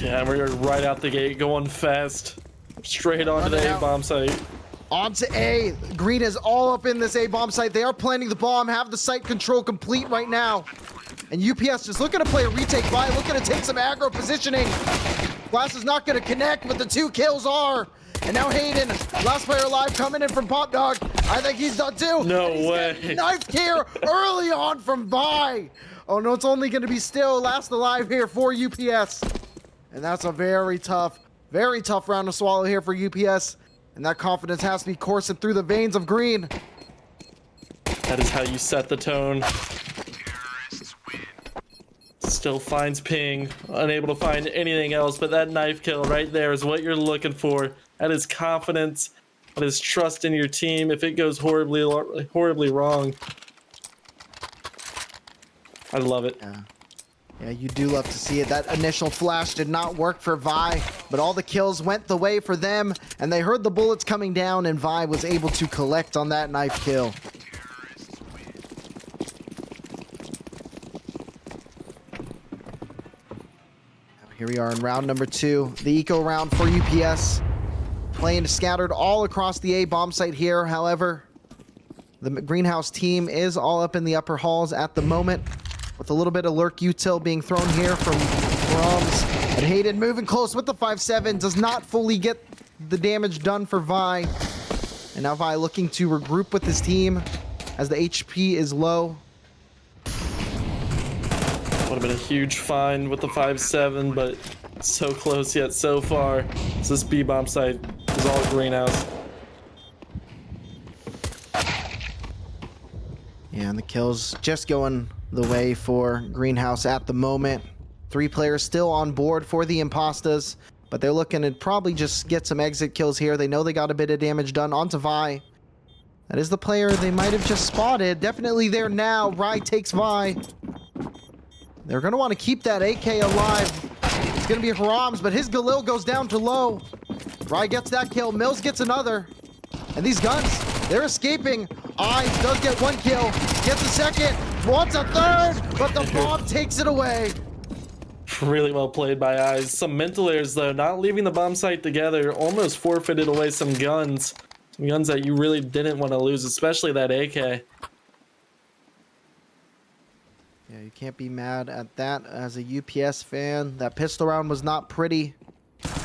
Yeah, we're right out the gate, going fast. Straight onto the A-bomb site. Onto A. Green is all up in this A-bomb site. They are planting the bomb, have the site control complete right now. And UPS just looking to play a retake by, looking to take some aggro positioning. Glass is not going to connect, but the 2 kills are. And now Hayden, last player alive, coming in from Pop Dog. I think he's done too. No And he's way. getting knifed here early on from Vi. Oh no, it's only going to be still last alive here for UPS. And that's a very tough round to swallow here for UPS. And that confidence has to be coursing through the veins of Green. That is how you set the tone. Still finds ping, unable to find anything else, but that knife kill right there is what you're looking for. That is confidence, that is trust in your team if it goes horribly wrong. I love it. Yeah, you do love to see it. That initial flash did not work for Vi, but all the kills went the way for them, and they heard the bullets coming down, and Vi was able to collect on that knife kill. Here we are in round number 2, the eco round for UPS. Playing scattered all across the A bomb site here. However, the Greenhouse team is all up in the upper halls at the moment, with a little bit of lurk util being thrown here from Brahms. And Hayden moving close with the 5-7, does not fully get the damage done for Vi. And now Vi looking to regroup with his team as the HP is low. Would have been a huge find with the 5-7, but so close yet so far. This B-bomb site is all Greenhouse. Yeah, and the kills just going the way for Greenhouse at the moment. 3 players still on board for the Impastas, but they're looking to probably just get some exit kills here. They know they got a bit of damage done onto Vi. That is the player they might have just spotted. Definitely there now. Rye takes Vi. They're going to want to keep that AK alive. It's going to be Haram's, but his Galil goes down to low. Rye gets that kill. Mills gets another. And these guns, they're escaping. Eyes does get 1 kill. Gets a second. Wants a third, but the bomb takes it away. Really well played by Eyes. Some mental errors though, not leaving the bomb site together. Almost forfeited away some guns. Some guns that you really didn't want to lose, especially that AK. Yeah, you can't be mad at that as a UPS fan. That pistol round was not pretty,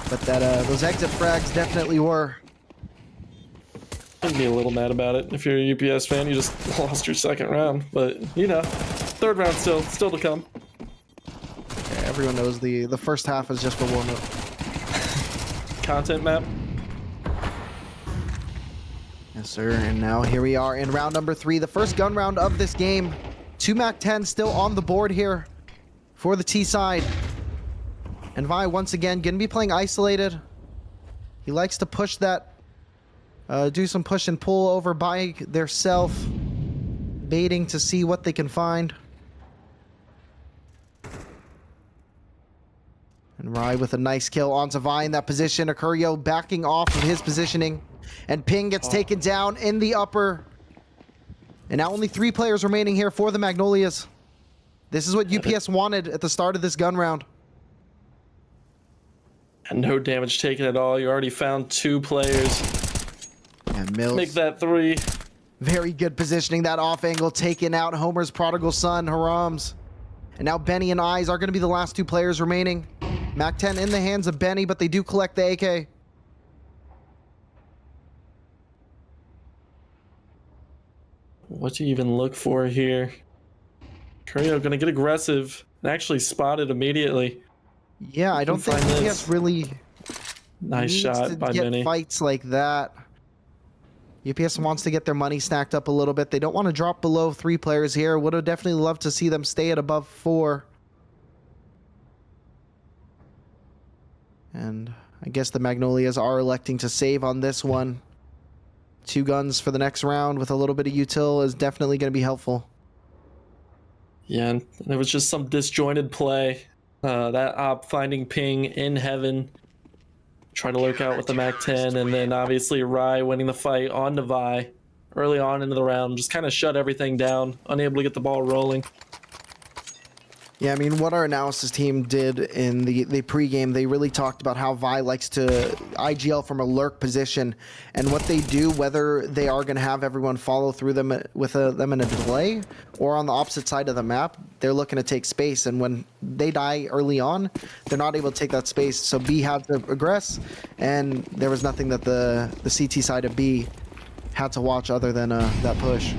but that those exit frags definitely were. I'd be a little mad about it if you're a UPS fan. You just lost your 2nd round, but you know, 3rd round still to come. Yeah, everyone knows the first half is just for warm up. Content map. Yes, sir. And now here we are in round number 3, the first gun round of this game. 2 MAC-10 still on the board here for the T side. And Vi once again going to be playing isolated. He likes to push that, do some push and pull over by their self, baiting to see what they can find. And Rye with a nice kill onto Vi in that position. Akurio backing off of his positioning. And Ping gets taken down in the upper. And now only 3 players remaining here for the Magnolias. This is what UPS wanted at the start of this gun round. And no damage taken at all. You already found 2 players. And Mills, Make that 3. very good positioning. That off angle taken out. Homer's prodigal son, Harams. And now Benny and Eyes are going to be the last 2 players remaining. MAC-10 in the hands of Benny, but they do collect the AK. What do you even look for here? Curio gonna get aggressive and actually spotted immediately. Yeah, I don't think find UPS this. really Nice needs shot to by get Benny. fights like that. UPS wants to get their money stacked up a little bit. They don't want to drop below 3 players here. Would have definitely loved to see them stay at above 4. And I guess the Magnolias are electing to save on this one. 2 guns for the next round with a little bit of util is definitely going to be helpful. Yeah, and there was just some disjointed play. That op finding ping in heaven, trying to lurk out with the MAC-10, and then obviously Rai winning the fight on Nevi early on into the round, just kind of shut everything down, unable to get the ball rolling. Yeah, I mean, what our analysis team did in the pregame, they really talked about how Vi likes to IGL from a lurk position, and what they do, whether they are going to have everyone follow through them with them in a delay, or on the opposite side of the map, they're looking to take space, and when they die early on, they're not able to take that space, so B had to progress, and there was nothing that the CT side of B had to watch other than that push.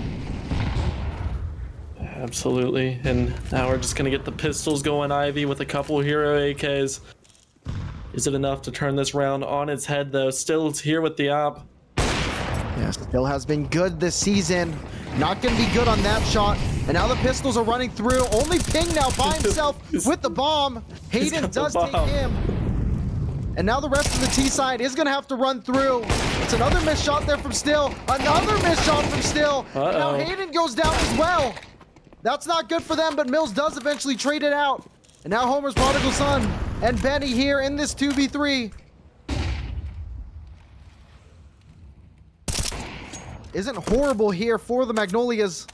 Absolutely, and now we're just gonna get the pistols going, Ivy, with a couple hero AKs. Is it enough to turn this round on its head, though? Still, it's here with the op. Yeah, still has been good this season. Not going to be good on that shot. And now the pistols are running through. Only Ping now by himself with the bomb. Hayden does take him. And now the rest of the T side is going to have to run through. It's another missed shot there from Still. Another missed shot from Still. And now Hayden goes down as well. That's not good for them, but Mills does eventually trade it out. And now Homer's prodigal son and Benny here in this 2v3. Isn't horrible here for the Magnolias.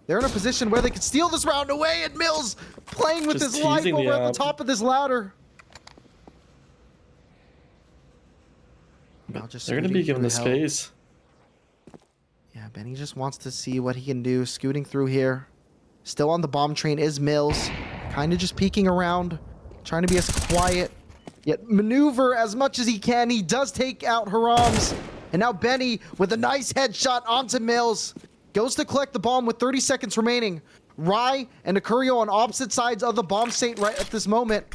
They're in a position where they could steal this round away, and Mills playing with Just his life teasing over the at the op. top of this ladder. Now just They're gonna scooting be given through the hell. space. Yeah, Benny just wants to see what he can do, scooting through here. Still on the bomb train is Mills, kind of just peeking around, trying to be as quiet, yet maneuver as much as he can. He does take out Harams. And now Benny with a nice headshot onto Mills. Goes to collect the bomb with 30 seconds remaining. Rai and Akurio on opposite sides of the bomb state right at this moment.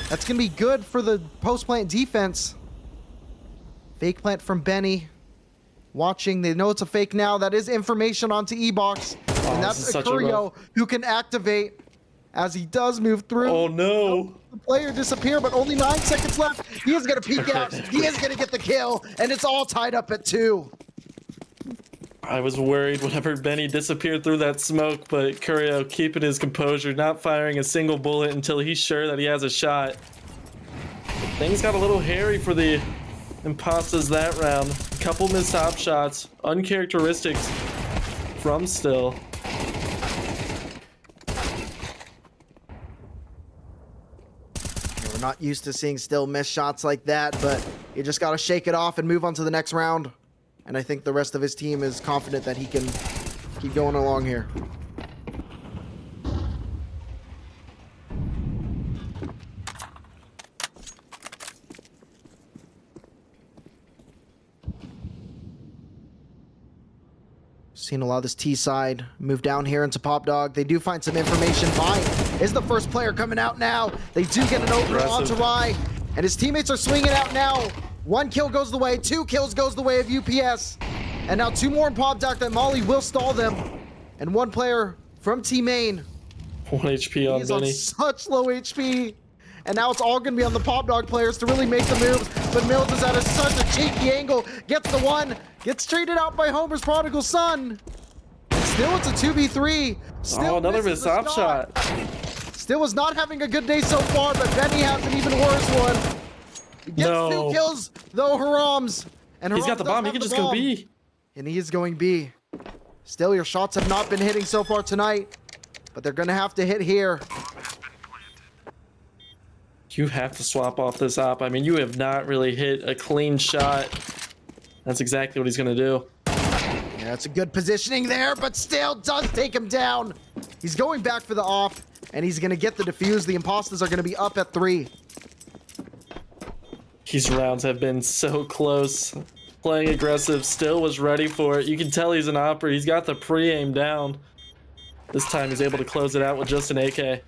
That's going to be good for the post-plant defense. Fake plant from Benny. Watching, they know it's a fake now. That is information onto E-Box. And this that's is such a Akurio who can activate as he does move through. Oh no! The player disappear, but only 9 seconds left. He is going to peek out. He is going to get the kill, and it's all tied up at 2. I was worried whenever Benny disappeared through that smoke, but Curio keeping his composure, not firing a single bullet until he's sure that he has a shot. Things got a little hairy for the Impastas that round. A couple missed top shots, uncharacteristics from Still. We're not used to seeing Still miss shots like that, but you just got to shake it off and move on to the next round. And I think the rest of his team is confident that he can keep going along here. Seen a lot of this T side move down here into Pop Dog. They do find some information. Vi is the first player coming out now. They do get an opener onto Rai, and his teammates are swinging out now. 1 kill goes the way, 2 kills goes the way of UPS. And now 2 more in Pop Dog that Molly will stall them. And 1 player from Team Main. 1 HP on He's on Benny. such low HP. And now it's all going to be on the Pop Dog players to really make the moves. But Mills is at such a cheeky angle. Gets the 1. Gets traded out by Homer's prodigal son. And still it's a 2v3. Still Another misses missed the op shot. Still is not having a good day so far, but Benny has an even worse one. He gets 2 kills, though, Harams. And He's got Harams the does bomb. He have can the just go bomb. B. And he is going B. Still, your shots have not been hitting so far tonight, but they're going to have to hit here. You have to swap off this op. I mean, you have not really hit a clean shot. That's exactly what he's going to do. Yeah, it's a good positioning there, but still does take him down. He's going back for the off, and he's going to get the defuse. The Impastas are going to be up at 3. These rounds have been so close. Playing aggressive, Still was ready for it. You can tell he's an opera. He's got the pre-aim down. This time he's able to close it out with just an AK.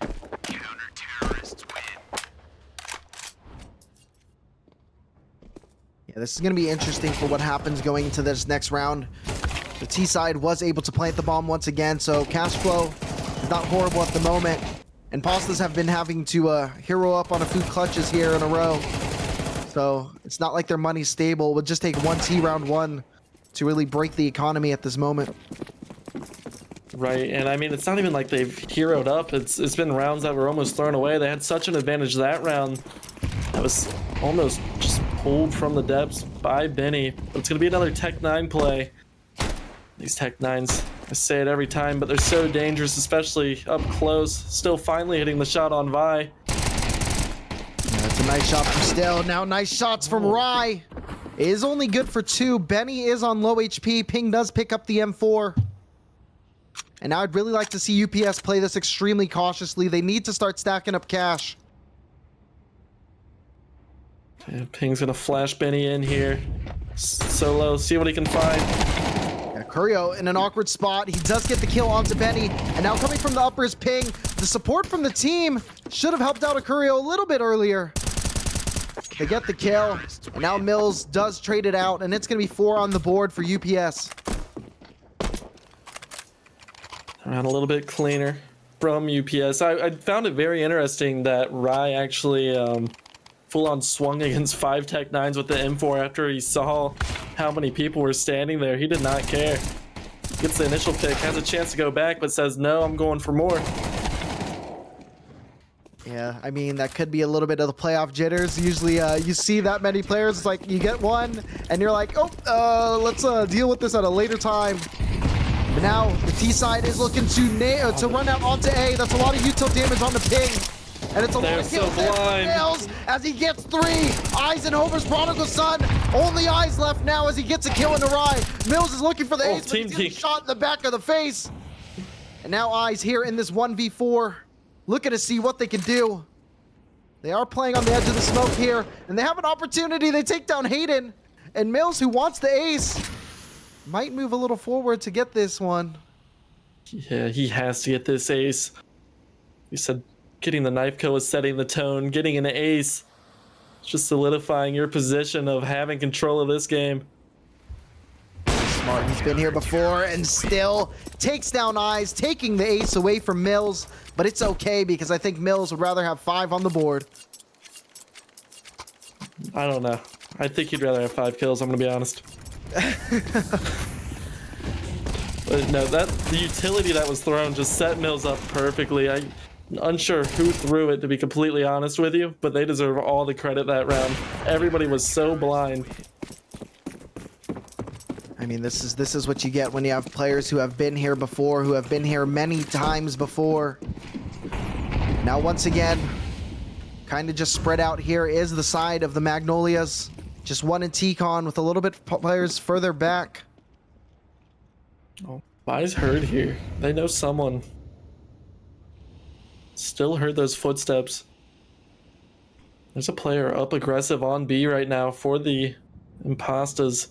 Yeah, this is going to be interesting for what happens going into this next round. The T side was able to plant the bomb once again, so cash flow is not horrible at the moment. And Impastas have been having to hero up on a few clutches here in a row. So it's not like their money's stable. It would just take 1 T round 1 to really break the economy at this moment. Right, and I mean, it's not even like they've heroed up. It's been rounds that were almost thrown away. They had such an advantage that round that was almost just pulled from the depths by Benny. But it's gonna be another Tech 9 play. These Tech 9s, I say it every time, but they're so dangerous, especially up close. Still finally hitting the shot on Vi. That's a nice shot from Still. Now nice shots from Rye. It is only good for 2. Benny is on low HP. Ping does pick up the M4. And now I'd really like to see UPS play this extremely cautiously. They need to start stacking up cash. Yeah, Ping's gonna flash Benny in here. Solo, see what he can find. Yeah, Curio in an awkward spot. He does get the kill onto Benny. And now coming from the upper is Ping. The support from the team should have helped out a Curio a little bit earlier. They get the kill. And now Mills does trade it out. And it's going to be 4 on the board for UPS. Around a little bit cleaner from UPS. I found it very interesting that Rye actually full-on swung against 5 Tech 9s with the M4 after he saw how many people were standing there. He did not care. Gets the initial pick, has a chance to go back, but says, no, I'm going for more. Yeah, I mean, that could be a little bit of the playoff jitters. Usually you see that many players, it's like you get one, and you're like, oh, let's deal with this at a later time. But now the T side is looking to run out onto A. That's a lot of util damage on the Ping. And it's a lot of kills there for Mills as he gets 3. Eyes and Homer's prodigal son. Only Eyes left now as he gets a kill in the Rye. Mills is looking for the ace, but he's getting shot in the back of the face. And now Eyes here in this 1v4, looking to see what they can do. They are playing on the edge of the smoke here, and they have an opportunity. They take down Hayden, and Mills, who wants the ace, might move a little forward to get this one. Yeah, he has to get this ace. He said getting the knife kill is setting the tone. Getting an ace, just solidifying your position of having control of this game. Smart, he's been here before and still takes down Eyes, taking the ace away from Mills. But it's okay because I think Mills would rather have 5 on the board. I don't know. I think he'd rather have 5 kills, I'm going to be honest. But no, the utility that was thrown just set Mills up perfectly. I'm unsure who threw it, to be completely honest with you, but they deserve all the credit that round. Everybody was so blind. I mean, this is what you get when you have players who have been here before, who have been here many times before. Now, once again, kind of just spread out here is the side of the Magnolias. Just one in T-Con with a little bit players further back. Oh, Vi's heard here. They know someone. Still heard those footsteps. There's a player up aggressive on B right now for the Impastas.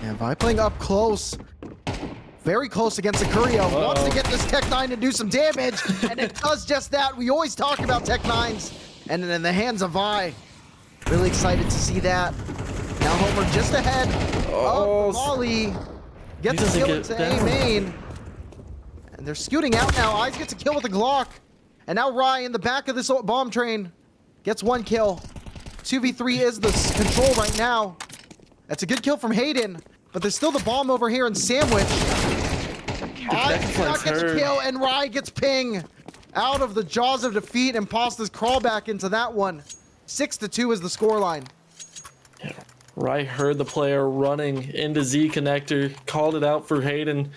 Yeah, Vi playing up close. Very close against a Curio. Wants to get this Tech 9 to do some damage, and it does just that. We always talk about Tech 9s, and in the hands of Vi. Really excited to see that. Now Homer just ahead of Molly. Gets a kill into A main. And they're scooting out now. Eyes gets a kill with a Glock. And now Rye in the back of this bomb train gets 1 kill. 2v3 is the control right now. That's a good kill from Hayden, but there's still the bomb over here in Sandwich. Eyes not gets a kill, and Rye gets Ping out of the jaws of defeat. Impastas crawl back into that one. 6-2 is the scoreline. Rye heard the player running into Z connector, called it out for Hayden,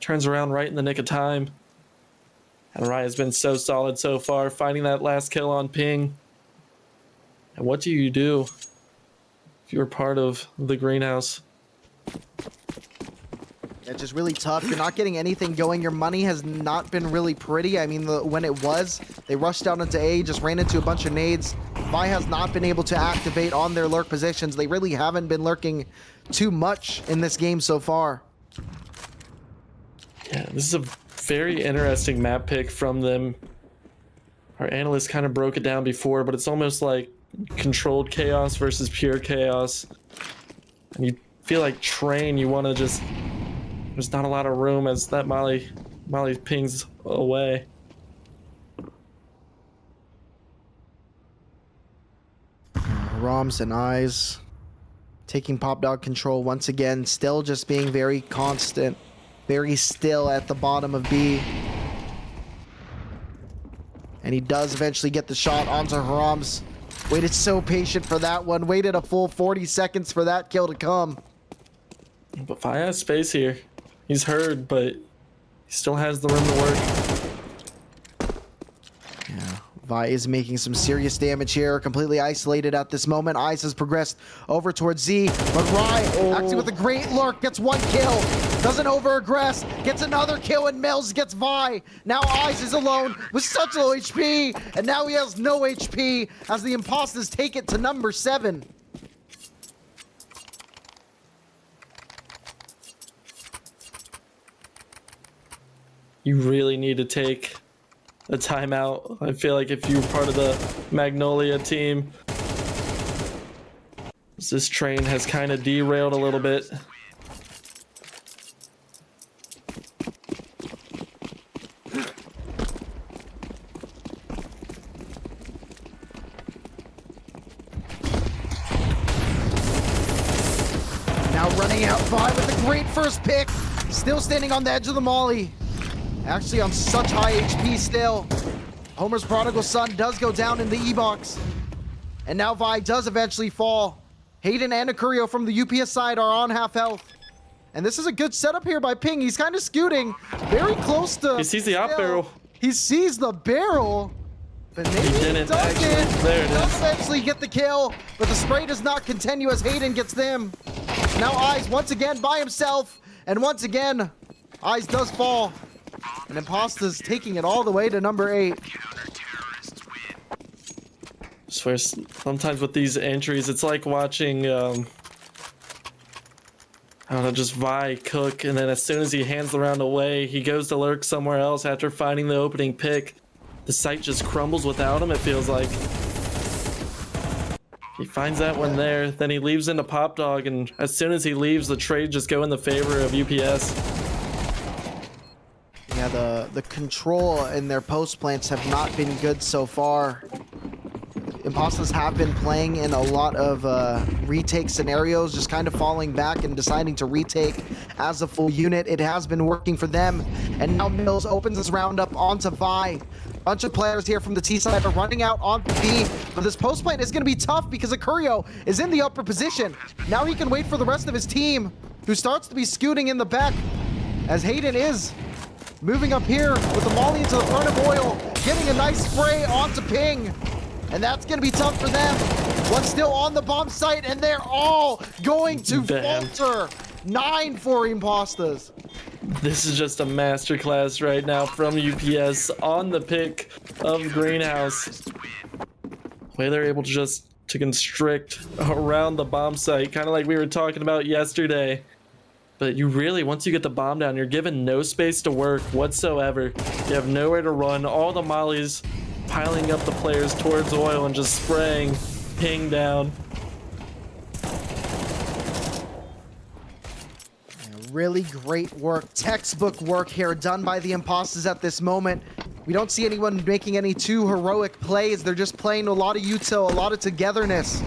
turns around right in the nick of time. And Rye has been so solid so far, finding that last kill on Ping. And what do you do if you're part of the greenhouse? It's just really tough. You're not getting anything going. Your money has not been really pretty. I mean, when it was, they rushed down into A, just ran into a bunch of nades. Vi has not been able to activate on their lurk positions. They really haven't been lurking too much in this game so far. Yeah, this is a very interesting map pick from them. Our analyst kind of broke it down before, but it's almost like controlled chaos versus pure chaos. And you feel like Train, you want to just... There's not a lot of room as that Molly pings away. Roms and Eyes taking Pop Dog control once again, still just being very constant, very still at the bottom of B. And he does eventually get the shot onto Harams. Waited so patient for that one, waited a full 40 seconds for that kill to come. But Vi has space here. He's heard, but he still has the room to work. Yeah, Vi is making some serious damage here, completely isolated at this moment. Ice has progressed over towards Z, but Rai, actually with a great lurk, gets one kill, doesn't over-aggress, gets another kill, and Mills gets Vi. Now Ice is alone with such low HP, and now he has no HP as the Impastas take it to number 7. You really need to take a timeout. I feel like if you're part of the Magnolia team, this train has kind of derailed a little bit. Now running out Vi with a great first pick, still standing on the edge of the molly. Actually on such high HP still. Homer's prodigal son does go down in the E-box. And now Vi does eventually fall. Hayden and Akurio from the UPS side are on half health. And this is a good setup here by Ping. He's kind of scooting very close to... He sees the op barrel. He sees the barrel. But maybe he didn't doesn't. actually. There it Does is. eventually get the kill, but the spray does not continue as Hayden gets them. Now Eyes once again by himself. And once again, Eyes does fall. And Impastas taking it all the way to number 8. I swear, sometimes with these entries, it's like watching, I don't know, just Vi cook, and then as soon as he hands the round away, he goes to lurk somewhere else after finding the opening pick. The site just crumbles without him, it feels like. He finds that one there, then he leaves into Pop Dog, and as soon as he leaves, the trade just go in the favor of UPS. Yeah, the control in their post plants have not been good so far. Impastas have been playing in a lot of retake scenarios, just kind of falling back and deciding to retake as a full unit. It has been working for them. And now Mills opens this round up onto Vi. Bunch of players here from the T side are running out onto B, but this post plant is going to be tough because Akurio is in the upper position. Now he can wait for the rest of his team, who starts to be scooting in the back, as Hayden is moving up here with the molly into the front of Oil, getting a nice spray onto Ping. And that's going to be tough for them. One's still on the bomb site, and they're all going to falter. 9 for Impastas. This is just a masterclass right now from UPS on the pick of Greenhouse. The way they're able to just to constrict around the bomb site, kind of like we were talking about yesterday. But you really, once you get the bomb down, you're given no space to work whatsoever. You have nowhere to run. All the mollies piling up the players towards Oil and just spraying Ping down. Really great work, textbook work here done by the Impastas at this moment. We don't see anyone making any too heroic plays. They're just playing a lot of util, a lot of togetherness.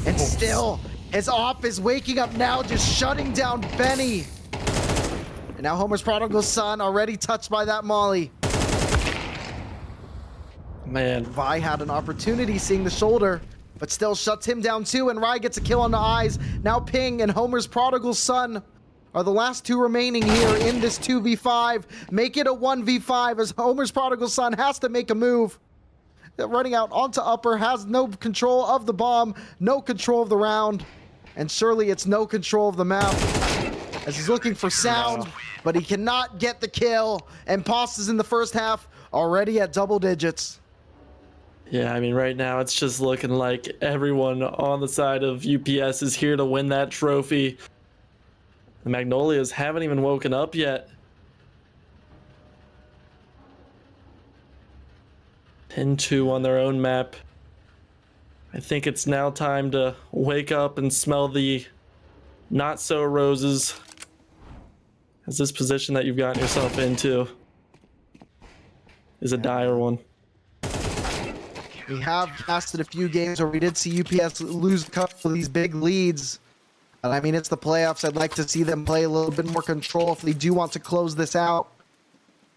And still, his op is waking up now, just shutting down Benny. And now Homer's prodigal son already touched by that molly. Man, Vi had an opportunity seeing the shoulder, but still shuts him down too, and Rai gets a kill on the eyes. Now Ping and Homer's prodigal son are the last two remaining here in this 2v5. Make it a 1v5 as Homer's prodigal son has to make a move. Running out onto upper, has no control of the bomb, no control of the round, and surely it's no control of the map as he's looking for sound, but he cannot get the kill. And Impastas in the first half already at double digits. yeah, I mean, right now it's just looking like everyone on the side of UPS is here to win that trophy. The Magnolias haven't even woken up yet. 10-2 on their own map. I think it's now time to wake up and smell the not-so roses, as this position that you've gotten yourself into is a dire one. We have casted a few games where we did see UPS lose a couple of these big leads. And I mean, it's the playoffs. I'd like to see them play a little bit more control if they do want to close this out.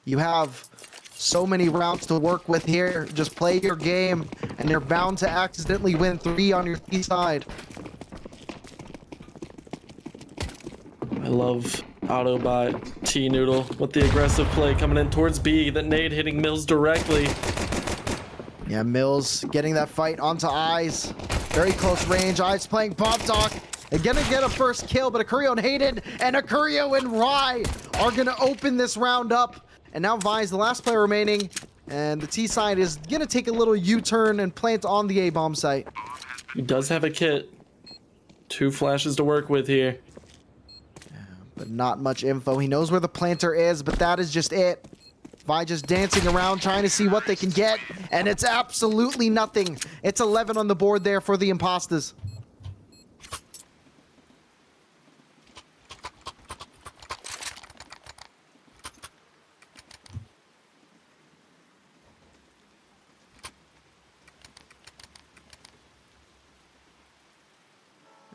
You have so many rounds to work with here. Just play your game, and you're bound to accidentally win 3 on your T side. I love Autobot T-Noodle with the aggressive play coming in towards B. That nade hitting Mills directly. Yeah, Mills getting that fight onto Eyes. Very close range. Eyes playing Bob Talk. They're gonna get a first kill, but Akurio and Hayden and Akurio and Rye are gonna open this round up. And now Vi's the last player remaining, and the T side is gonna take a little U-turn and plant on the A-bomb site. He does have a kit. 2 flashes to work with here. But not much info. He knows where the planter is, but that is just it. Vi just dancing around, trying to see what they can get, and it's absolutely nothing. It's 11 on the board there for the Impastas.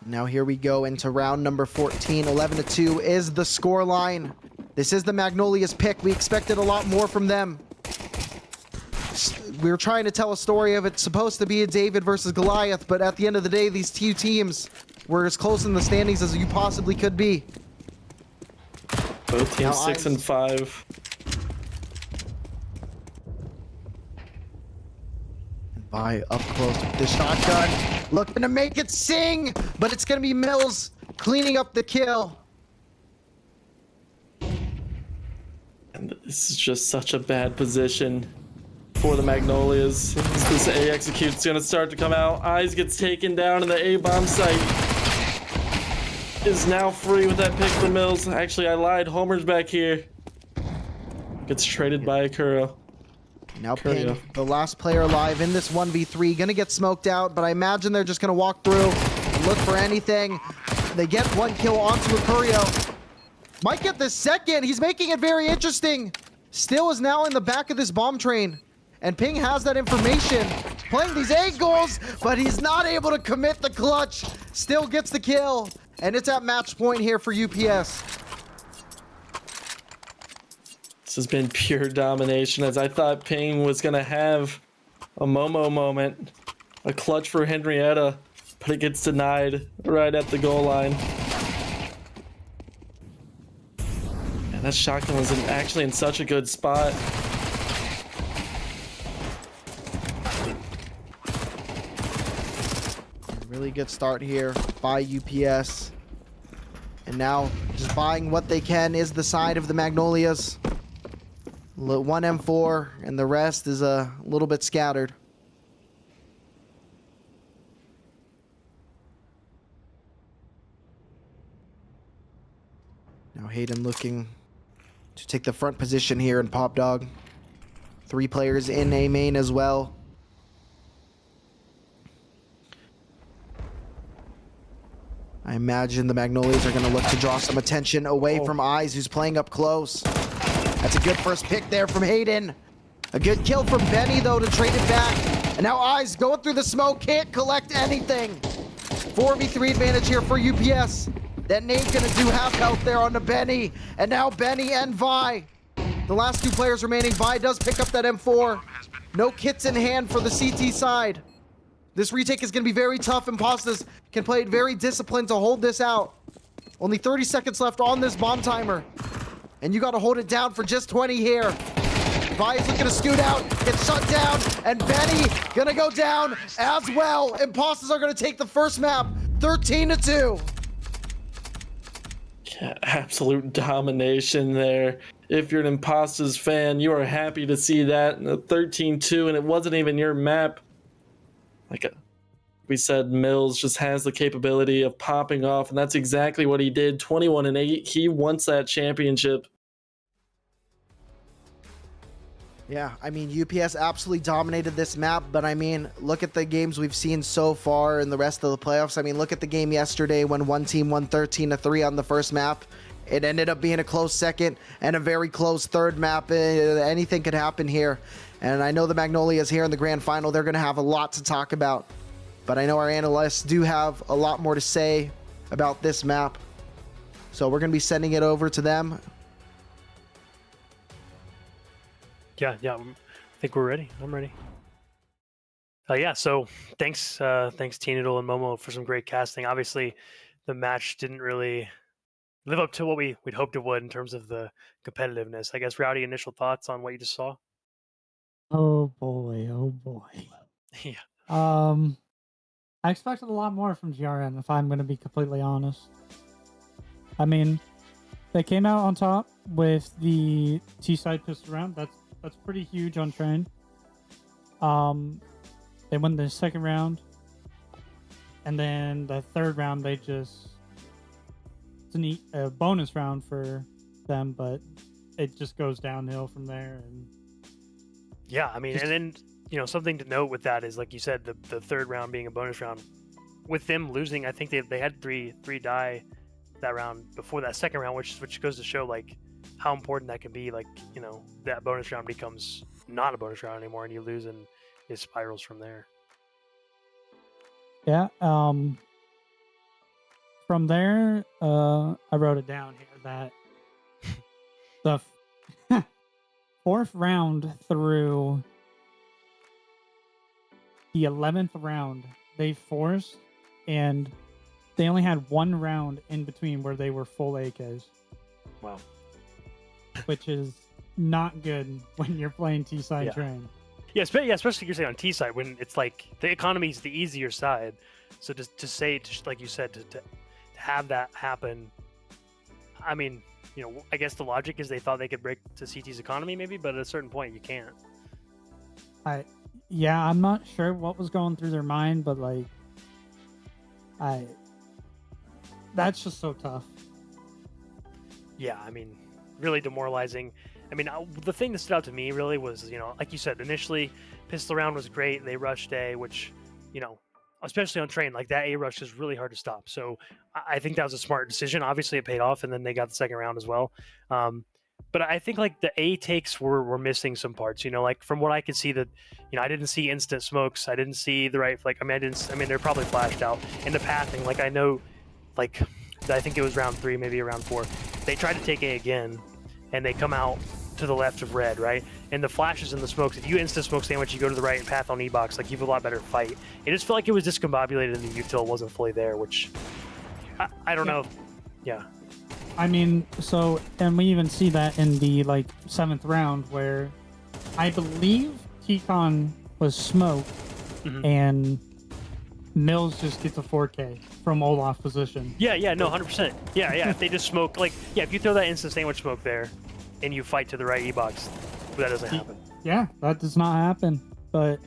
Now here we go into round number 14. 11-2 is the score line. This is the Magnolias pick. We expected a lot more from them. We were trying to tell a story of it's supposed to be a David versus Goliath, but at the end of the day, these 2 teams were as close in the standings as you possibly could be. Both teams 6 and 5. Vi up close with the shotgun. Looking to make it sing, but it's going to be Mills cleaning up the kill. And this is just such a bad position for the Magnolias. As this A execute's gonna start to come out. Eyes gets taken down, and the A-bomb site is now free with that pick from Mills. Actually, I lied. Homer's back here. Gets traded by Akuro. Now Ping, the last player alive in this 1v3, gonna get smoked out, but I imagine they're just gonna walk through and look for anything. They get 1 kill onto Akurio. Might get the second. He's making it very interesting. Still is now in the back of this bomb train. And Ping has that information. Playing these 8 goals, but he's not able to commit the clutch. Still gets the kill. And it's at match point here for UPS. This has been pure domination, as I thought Ping was going to have a Momo moment. A clutch for Henrietta, but it gets denied right at the goal line. And that shotgun was actually in such a good spot. Really good start here by UPS. And now just buying what they can is the side of the Magnolias. 1 M4 and the rest is a little bit scattered. Now Hayden looking to take the front position here in Pop Dog. 3 players in A main as well. I imagine the Magnolias are going to look to draw some attention away from Eyes, who's playing up close. That's a good first pick there from Hayden. A good kill from Benny, though, to trade it back. And now Eyes going through the smoke, can't collect anything. 4v3 advantage here for UPS. That nade's going to do half health there on the Benny. And now Benny and Vi. The last 2 players remaining. Vi does pick up that M4. No kits in hand for the CT side. This retake is going to be very tough. Impastas can play it very disciplined to hold this out. Only 30 seconds left on this bomb timer. And you got to hold it down for just 20 here. Vi is looking to scoot out, gets shut down, and Benny going to go down as well. Impastas are going to take the first map, 13-2. Yeah, absolute domination there. If you're an Impastas fan, you are happy to see that in a 13-2, and it wasn't even your map. Like we said, Mills just has the capability of popping off, and that's exactly what he did. 21-8. He wants that championship. Yeah, I mean, UPS absolutely dominated this map, but I mean, look at the games we've seen so far in the rest of the playoffs. I mean, look at the game yesterday when one team won 13-3 on the first map. It ended up being a close second and a very close third map. Anything could happen here. And I know the Magnolias here in the grand final, they're going to have a lot to talk about. But I know our analysts do have a lot more to say about this map. So we're going to be sending it over to them. Yeah, I think we're ready. I'm ready. So thanks T-Noodle and Momo for some great casting. Obviously, the match didn't really live up to what we'd hoped it would in terms of the competitiveness. I guess, Rowdy, initial thoughts on what you just saw? Oh boy. Yeah. I expected a lot more from GRN, if I'm going to be completely honest. I mean, they came out on top with the T-side pistol round. That's pretty huge on Train. They won the second round, and then the third round it's a bonus round for them, but it just goes downhill from there. And yeah, I mean, and then something to note with that is, like you said, the third round being a bonus round. With them losing, I think they had three die that round before that second round, which goes to show like how important that can be. Like, that bonus round becomes not a bonus round anymore, and you lose, and it spirals from there. Yeah. From there, I wrote it down here that the fourth round through the 11th round, they forced, and they only had one round in between where they were full AKs. Wow. Which is not good when you're playing T-side Train. Yeah, especially you're saying on T-side when it's like the economy is the easier side. So like you said, to have that happen, I mean, I guess the logic is they thought they could break to CT's economy maybe, but at a certain point you can't. I'm not sure what was going through their mind, but that's just so tough. Yeah, I mean, really demoralizing. I mean, the thing that stood out to me really was, like you said, initially, pistol round was great. They rushed A, which, especially on Train, like that A rush is really hard to stop. So I think that was a smart decision. Obviously, it paid off, and then they got the second round as well. But I think like the A takes were missing some parts. Like from what I could see, that I didn't see instant smokes. I didn't see the right. Like they're probably flashed out. And the pathing, like I know, like I think it was round 3, maybe around 4. They tried to take A again, and they come out to the left of red, right? And the flashes and the smokes, if you instant smoke sandwich, you go to the right and path on E-box, like you have a lot better fight. It just felt like it was discombobulated and the util wasn't fully there, which I don't know. Yeah. I mean, and we even see that in the 7th round where I believe T-Con was smoked and Mills just gets a 4K from Olaf position. Yeah, no, 100%. Yeah. If they just smoke, if you throw that instant sandwich smoke there and you fight to the right E-box, that doesn't happen. Yeah, that does not happen. But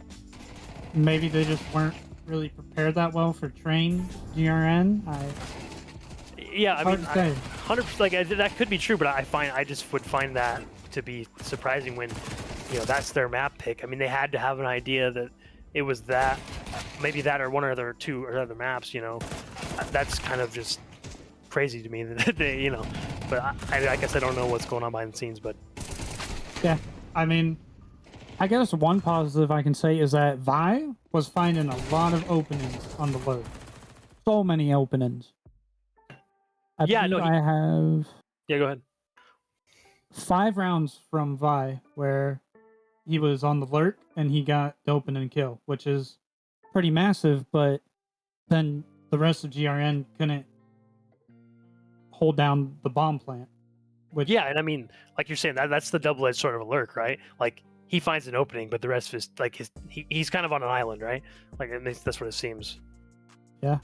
maybe they just weren't really prepared that well for Train GRN. I mean, 100%. That could be true, but I just would find that to be surprising when, that's their map pick. I mean, they had to have an idea that it was that, maybe that or one or other two or other maps. That's kind of just crazy to me that they, But I guess I don't know what's going on behind the scenes. But yeah, I mean, I guess one positive I can say is that Vi was finding a lot of openings on the load. So many openings. I have go ahead. 5 rounds from Vi where he was on the lurk and he got the opening kill, which is pretty massive, but then the rest of GRN couldn't hold down the bomb plant. Yeah, and I mean, like you're saying, that's the double-edged sort of a lurk, right? Like, he finds an opening, but the rest of his, he's kind of on an island, right? Like, that's what it seems. Yeah.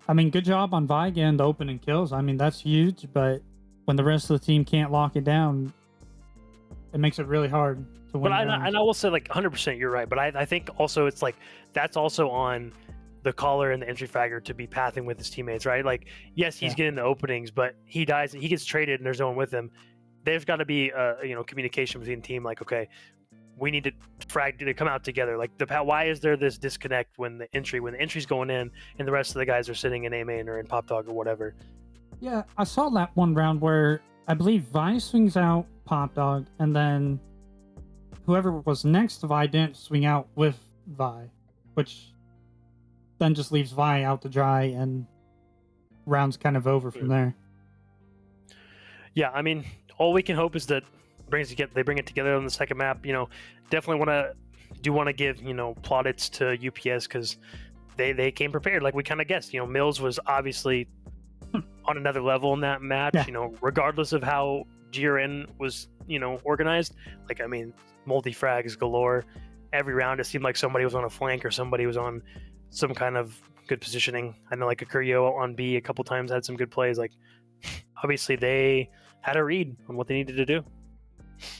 I mean, good job on Vi getting the opening kills. I mean, that's huge, but when the rest of the team can't lock it down, it makes it really hard to win. But I will say, 100% you're right. But I think also it's that's also on the caller and the entry fragger to be pathing with his teammates, right? Like, yes, he's getting the openings, but he dies, he gets traded, and there's no one with him. There's got to be communication between the team. Like, okay, we need to come out together. Like, why is there this disconnect when the entry's going in and the rest of the guys are sitting in A main or in Pop Dog or whatever? Yeah, I saw that one round where I believe Vi swings out Pop Dog, and then whoever was next to Vi didn't swing out with Vi, which then just leaves Vi out to dry, and round's kind of over from there. Yeah, I mean, all we can hope is that they bring it together on the second map. Definitely want to give plaudits to UPS because they came prepared, like we kind of guessed. Mills was obviously on another level in that match. Yeah. Regardless of how GRN was organized. Like, I mean, multi-frags galore. Every round it seemed like somebody was on a flank or somebody was on some kind of good positioning. I know like Akurio on B a couple times had some good plays. Like, obviously they had a read on what they needed to do.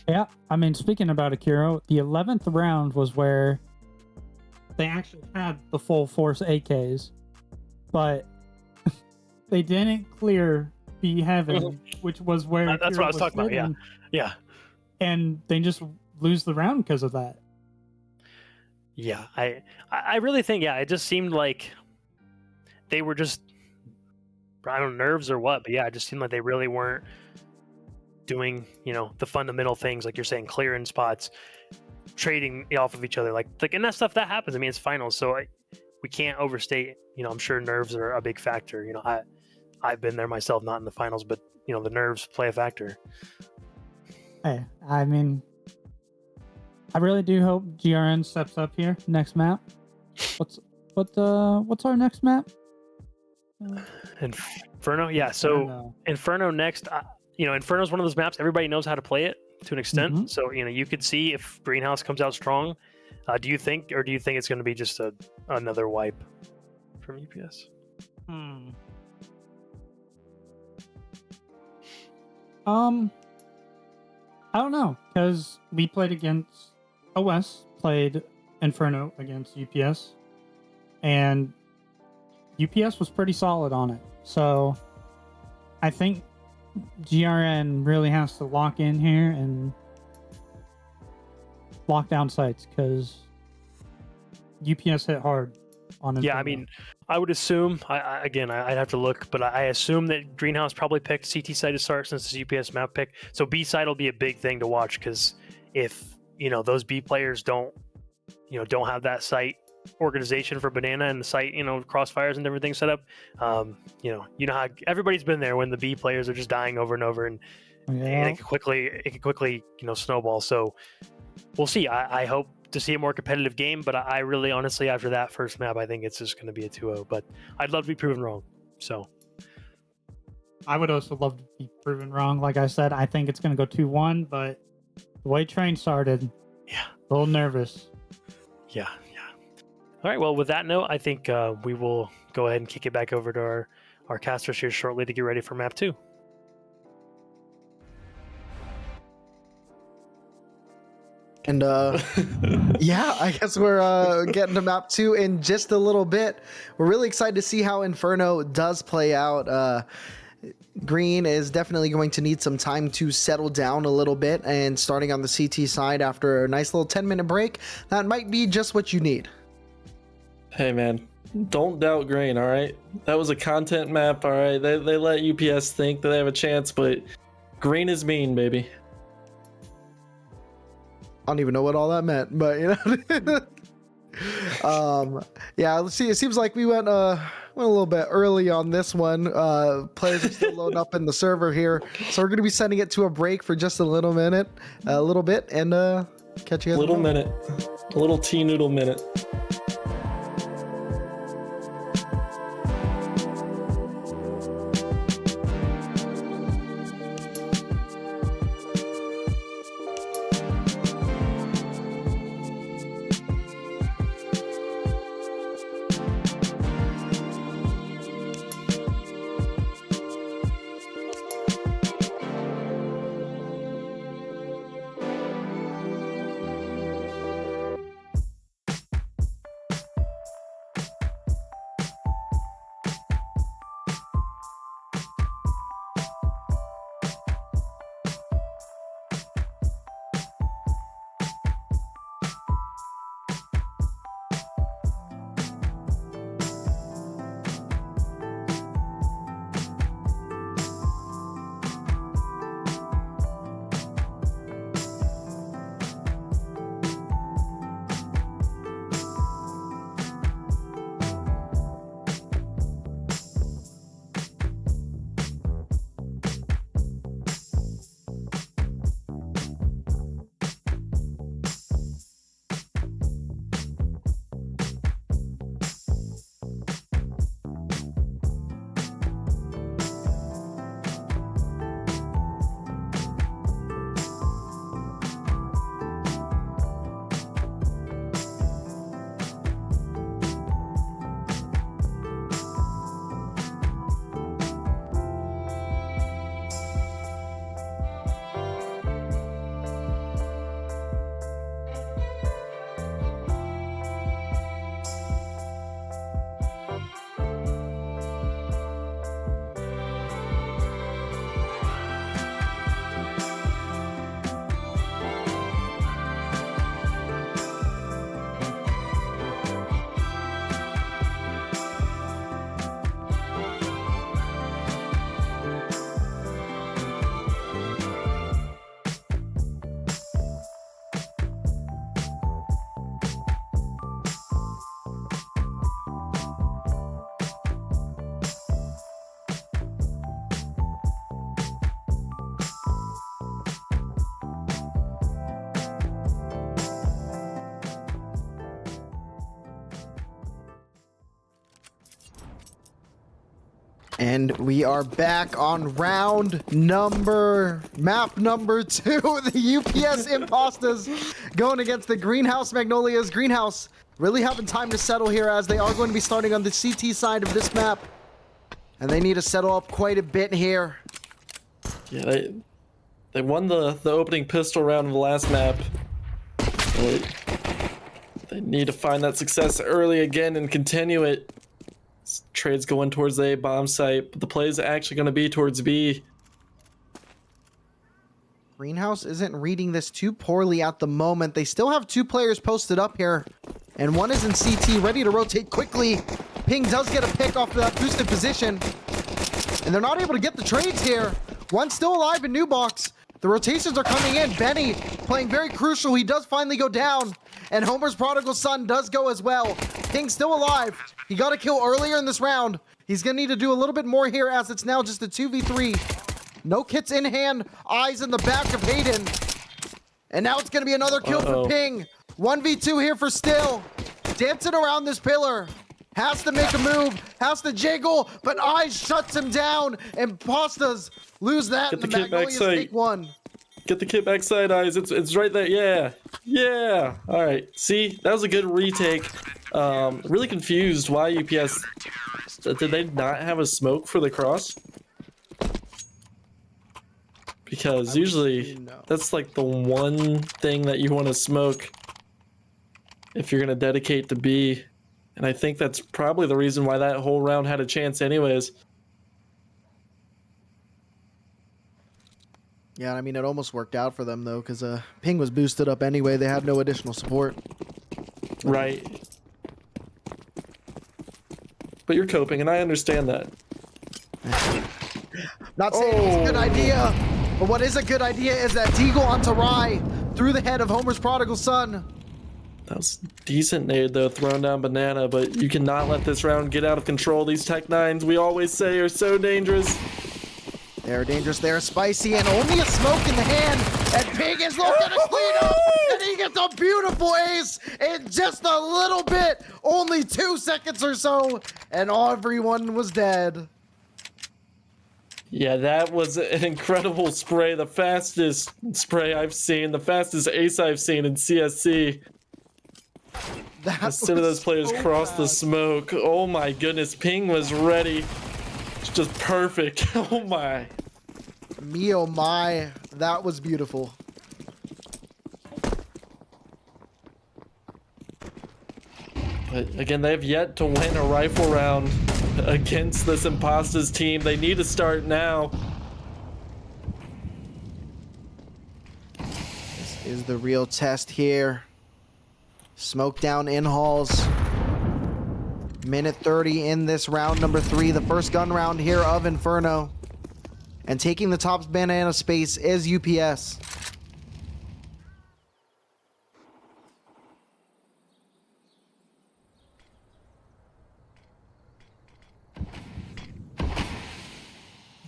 Yeah, I mean, speaking about Akiro, the 11th round was where they actually had the full force AKs, but they didn't clear B Heaven, which was where that's Akiro what I was talking about. sitting, Yeah. and they just lose the round because of that. Yeah, I really think, it just seemed like they were just, I don't know, nerves or what, but it just seemed like they really weren't doing, the fundamental things, like you're saying, clearing spots, trading off of each other, like and that stuff that happens. I mean, it's finals, so we can't overstate. I'm sure nerves are a big factor. I've been there myself, not in the finals, but the nerves play a factor. Hey, I mean, I really do hope GRN steps up here next map. What's our next map? Inferno, yeah. So Inferno next. Inferno's one of those maps everybody knows how to play it to an extent. Mhm. So you could see if Greenhouse comes out strong. Do you think it's going to be just another wipe from UPS? I don't know, because we played against OS, played Inferno against UPS, and UPS was pretty solid on it. So I think GRN really has to lock in here and lock down sites, because UPS hit hard on Inferno. Yeah, I mean, I would assume, I'd have to look, but I assume that Greenhouse probably picked CT side to start since it's UPS map pick. So B side will be a big thing to watch, because if, those B players don't have that site organization for Banana and the site, crossfires and everything set up, how everybody's been there when the B players are just dying over and over, and it could quickly, snowball. So we'll see. I hope to see a more competitive game, but I really, honestly, after that first map, I think it's just going to be a 2-0, but I'd love to be proven wrong. So I would also love to be proven wrong. Like I said, I think it's going to go 2-1, but the way train started, a little nervous. Yeah. All right, well, with that note, I think we will go ahead and kick it back over to our casters here shortly to get ready for map 2. And I guess we're getting to map 2 in just a little bit. We're really excited to see how Inferno does play out. Green is definitely going to need some time to settle down a little bit, and starting on the CT side after a nice little 10-minute break, that might be just what you need. Hey man, don't doubt Green, all right? That was a content map, all right? They let UPS think that they have a chance, but Green is mean, baby. I don't even know what all that meant, but let's see. It seems like we went a little bit early on this one. Players are still loading up in the server here, so we're going to be sending it to a break for just a little bit, and catch you guys. A little T-noodle minute. And we are back on map number 2. The UPS Impastas going against the Greenhouse Magnolias. Greenhouse really having time to settle here as they are going to be starting on the CT side of this map. And they need to settle up quite a bit here. Yeah, they won the opening pistol round of the last map. They need to find that success early again and continue it. This trade's going towards the A bomb site, but the play is actually going to be towards B. Greenhouse isn't reading this too poorly at the moment. They still have 2 players posted up here, and one is in CT, ready to rotate quickly. Ping does get a pick off that boosted position, and they're not able to get the trades here. One's still alive in new box. The rotations are coming in. Benny playing very crucial. He does finally go down, and Homer's prodigal son does go as well. Ping's still alive. He got a kill earlier in this round. He's gonna need to do a little bit more here as it's now just a 2v3. No kits in hand, eyes in the back of Hayden. And now it's gonna be another kill for Ping. 1v2 here for Still. Dancing around this pillar. Has to make a move, has to jiggle, but Eyes shuts him down. And Pastas lose that, and the Magnolias take one. Get the kit backside, Eyes. It's right there. Yeah. Yeah. All right. See, that was a good retake. Really confused why UPS. Did they not have a smoke for the cross? Because usually that's like the one thing that you want to smoke if you're going to dedicate to B. And I think that's probably the reason why that whole round had a chance anyways. Yeah, I mean, it almost worked out for them, though, because Ping was boosted up anyway. They had no additional support. Right. But you're coping, and I understand that. Not saying it's a good idea, but what is a good idea is that Deagle onto Rye through the head of Homer's prodigal son. That was decent nade, though, thrown down Banana, but you cannot let this round get out of control. These Tech 9s, we always say, are so dangerous. They're dangerous, they're spicy, and only a smoke in the hand, and Ping is looking to clean up, and he gets a beautiful ace in just a little bit, only 2 seconds or so, and everyone was dead. Yeah, that was an incredible spray, the fastest spray I've seen, the fastest ace I've seen in CSC. As soon as those players crossed the smoke, oh my goodness, Ping was ready. It's just perfect. Oh my. Me oh my, that was beautiful. But again, they have yet to win a rifle round against this Impastas team. They need to start now. This is the real test here. Smoke down in halls. Minute 30 in this round number 3, the first gun round here of Inferno. And taking the top banana space is UPS.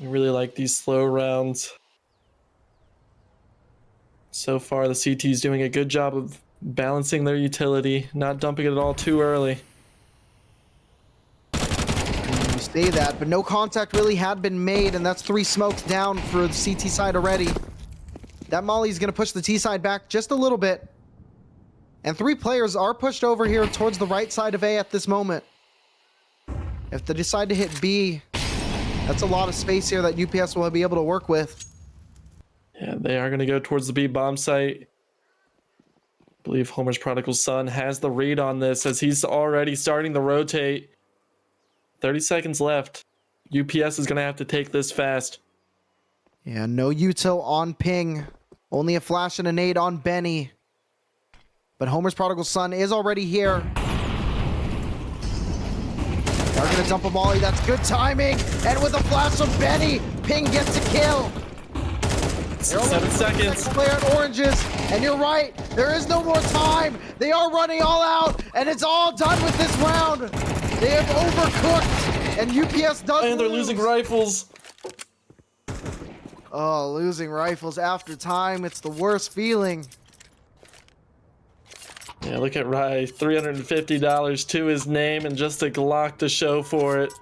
I really like these slow rounds. So far, the CT is doing a good job of balancing their utility, not dumping it all too early. You say that, but no contact really had been made, and that's 3 smokes down for the CT side already. That Molly's going to push the T side back just a little bit. And 3 players are pushed over here towards the right side of A at this moment. If they decide to hit B, that's a lot of space here that UPS will be able to work with. Yeah, they are going to go towards the B bomb site. I believe Homer's prodigal son has the read on this as he's already starting to rotate. 30 seconds left. UPS is going to have to take this fast. Yeah, no util on Ping. Only a flash and a nade on Benny. But Homer's prodigal son is already here. They're going to dump a molly. That's good timing. And with a flash from Benny, Ping gets a kill. 7 seconds. Player at oranges, and you're right. There is no more time. They are running all out, and it's all done with this round. They have overcooked, and UPS does. And they're losing rifles. Oh, losing rifles after time. It's the worst feeling. Yeah, look at Rye. $350 to his name and just a Glock to show for it.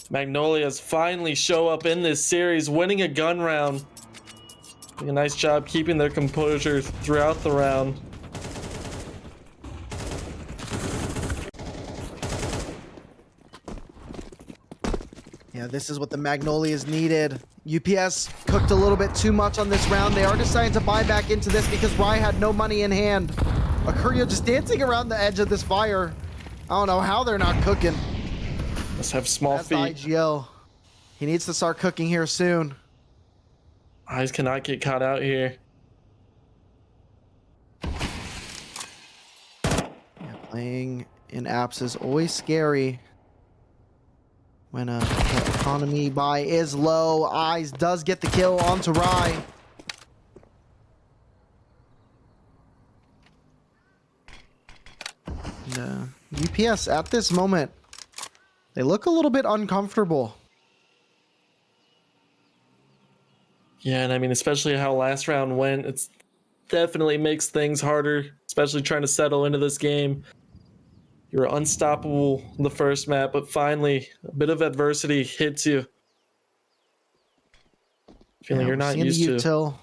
Magnolias finally show up in this series, winning a gun round. Doing a nice job keeping their composure throughout the round. Yeah, this is what the Magnolias needed. UPS cooked a little bit too much on this round. They are deciding to buy back into this because Rye had no money in hand. Akurio just dancing around the edge of this fire. I don't know how they're not cooking. Must have small That's the feet. IGL. He needs to start cooking here soon. Eyes cannot get caught out here. Yeah, playing in apps is always scary. When the economy buy is low, Eyes does get the kill onto Rye. And, UPS at this moment, they look a little bit uncomfortable. Yeah, and I mean, especially how last round went, it's definitely makes things harder, especially trying to settle into this game. You were unstoppable the first map, but finally, a bit of adversity hits you. Feeling you're we're not seeing used the to. util